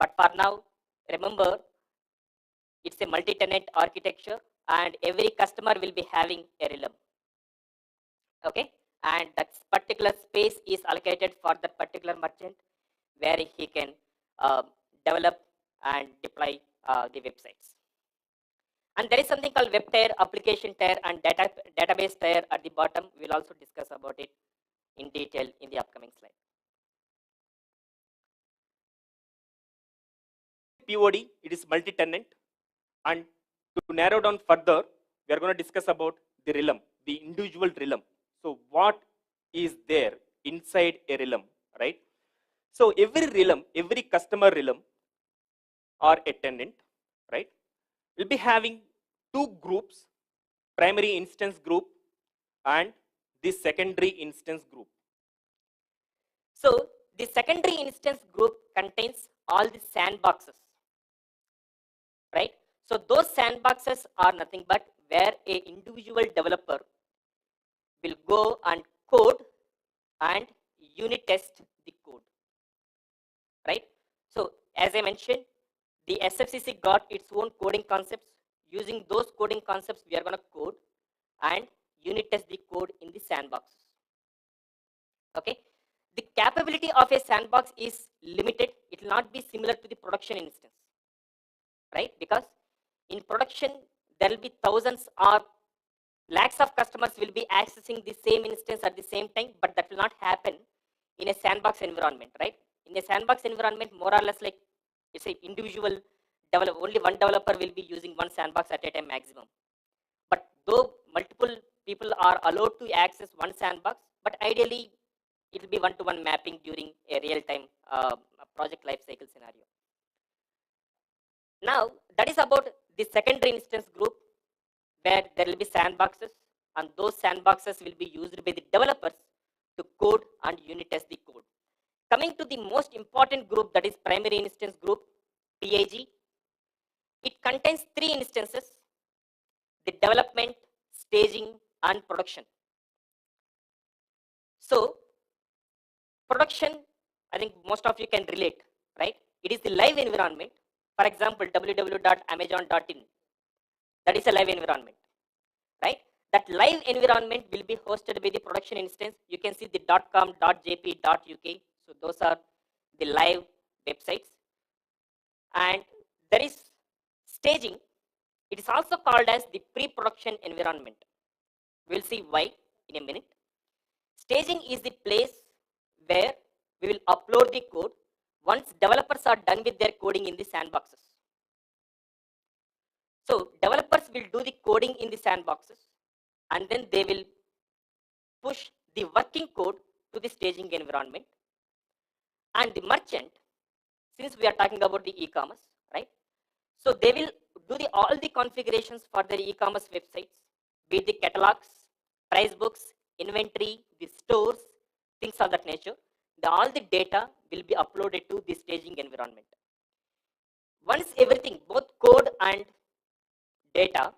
But for now, remember, it's a multi-tenant architecture and every customer will be having a realm. Okay, and that particular space is allocated for that particular merchant where he can develop and deploy the websites. And there is something called web tier, application tier, and database tier at the bottom. We'll also discuss about it in detail in the upcoming slide. POD, it is multi-tenant, and to narrow down further, we are going to discuss about the realm, the individual realm. So what is there inside a realm, right? So every realm, every customer realm or a tenant, right, will be having two groups, primary instance group and the secondary instance group. So the secondary instance group contains all the sandboxes, right? So those sandboxes are nothing but where a individual developer will go and code and unit test the code, right? So as I mentioned, the SFCC got its own coding concepts. Using those coding concepts, we are going to code and unit test the code in the sandbox. Okay, the capability of a sandbox is limited. It will not be similar to the production instance, right? Because in production, there will be thousands or lakhs of customers will be accessing the same instance at the same time, but that will not happen in a sandbox environment, right? In a sandbox environment, more or less like it's an individual developer, only one developer will be using one sandbox at a time maximum. But though multiple people are allowed to access one sandbox, but ideally it will be one-to-one mapping during a real-time project lifecycle scenario. Now, that is about the secondary instance group where there will be sandboxes, and those sandboxes will be used by the developers to code and unit test the code. Coming to the most important group, that is primary instance group, PAG. It contains three instances: the development, staging, and production. So, production, I think most of you can relate, right? It is the live environment. For example, www.amazon.in. That is a live environment, right? That live environment will be hosted by the production instance. You can see the .com, .jp, .uk. So those are the live websites. And there is staging. It is also called as the pre-production environment. We'll see why in a minute. Staging is the place where we will upload the code once developers are done with their coding in the sandboxes. So developers will do the coding in the sandboxes, and then they will push the working code to the staging environment. And the merchant since we are talking about the e-commerce, right? So they will do all the configurations for their e-commerce websites, be it the catalogs, price books, inventory, the stores, things of that nature. All the data will be uploaded to the staging environment. Once everything, both code and data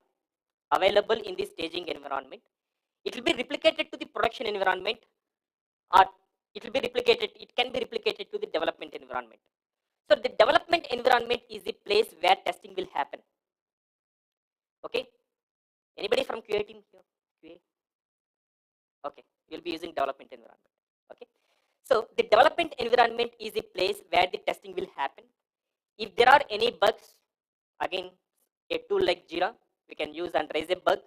available in the staging environment, it will be replicated to the production environment, or it can be replicated to the development environment. So the development environment is the place where testing will happen. Okay, anybody from QA team here? QA? Okay, you'll be using development environment. Okay, so the development environment is a place where the testing will happen. If there are any bugs, again, a tool like Jira, we can use and raise a bug,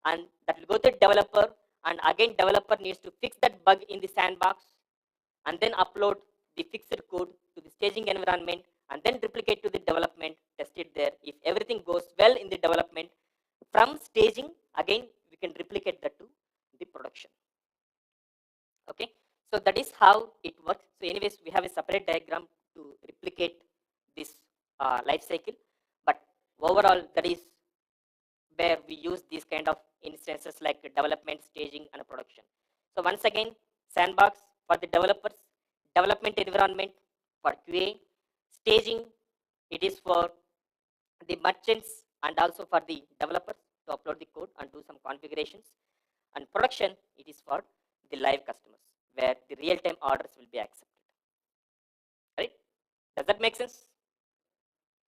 and that will go to the developer, and again developer needs to fix that bug in the sandbox, and then upload the fixed code to the staging environment, and then replicate to the development, test it there. If everything goes well in the development, from staging, again, we can replicate that to the production. Okay, so that is how it works. So anyways, we have a separate diagram to replicate this life cycle, but overall, that is where we use these kind of instances like development, staging, and production. So once again, sandbox for the developers, development environment for QA, staging, it is for the merchants and also for the developers to upload the code and do some configurations, and production, it is for the live customers where the real-time orders will be accepted. Right? Does that make sense?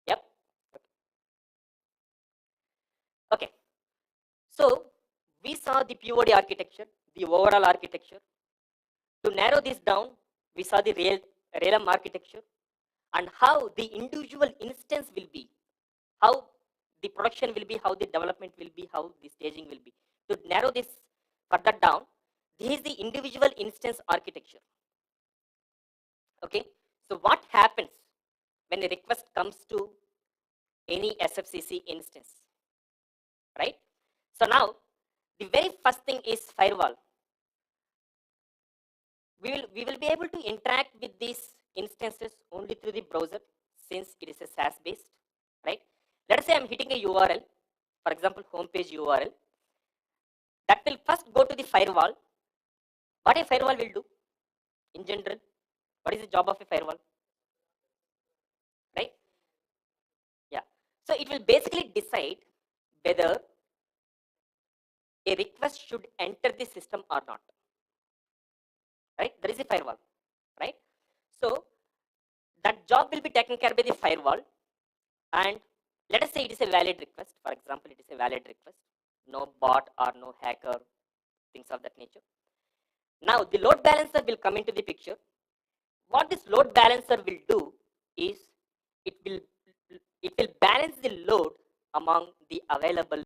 Yep. Okay. So we saw the POD architecture, the overall architecture. To narrow this down, we saw the realm architecture and how the individual instance will be, how the production will be, how the development will be, how the staging will be. To narrow this further down, this is the individual instance architecture. Okay, so what happens when a request comes to any SFCC instance, right? So now the very first thing is firewall. We will be able to interact with these instances only through the browser, since it is a SaaS based, right? Let us say I'm hitting a URL, for example, homepage URL. That will first go to the firewall. What a firewall will do in general? What is the job of a firewall? Right? Yeah. So it will basically decide whether a request should enter the system or not. Right? There is a firewall. Right? So that job will be taken care by the firewall. And let us say it is a valid request. For example, it is a valid request. No bot or no hacker, things of that nature. Now the load balancer will come into the picture. What this load balancer will do is it will balance the load among the available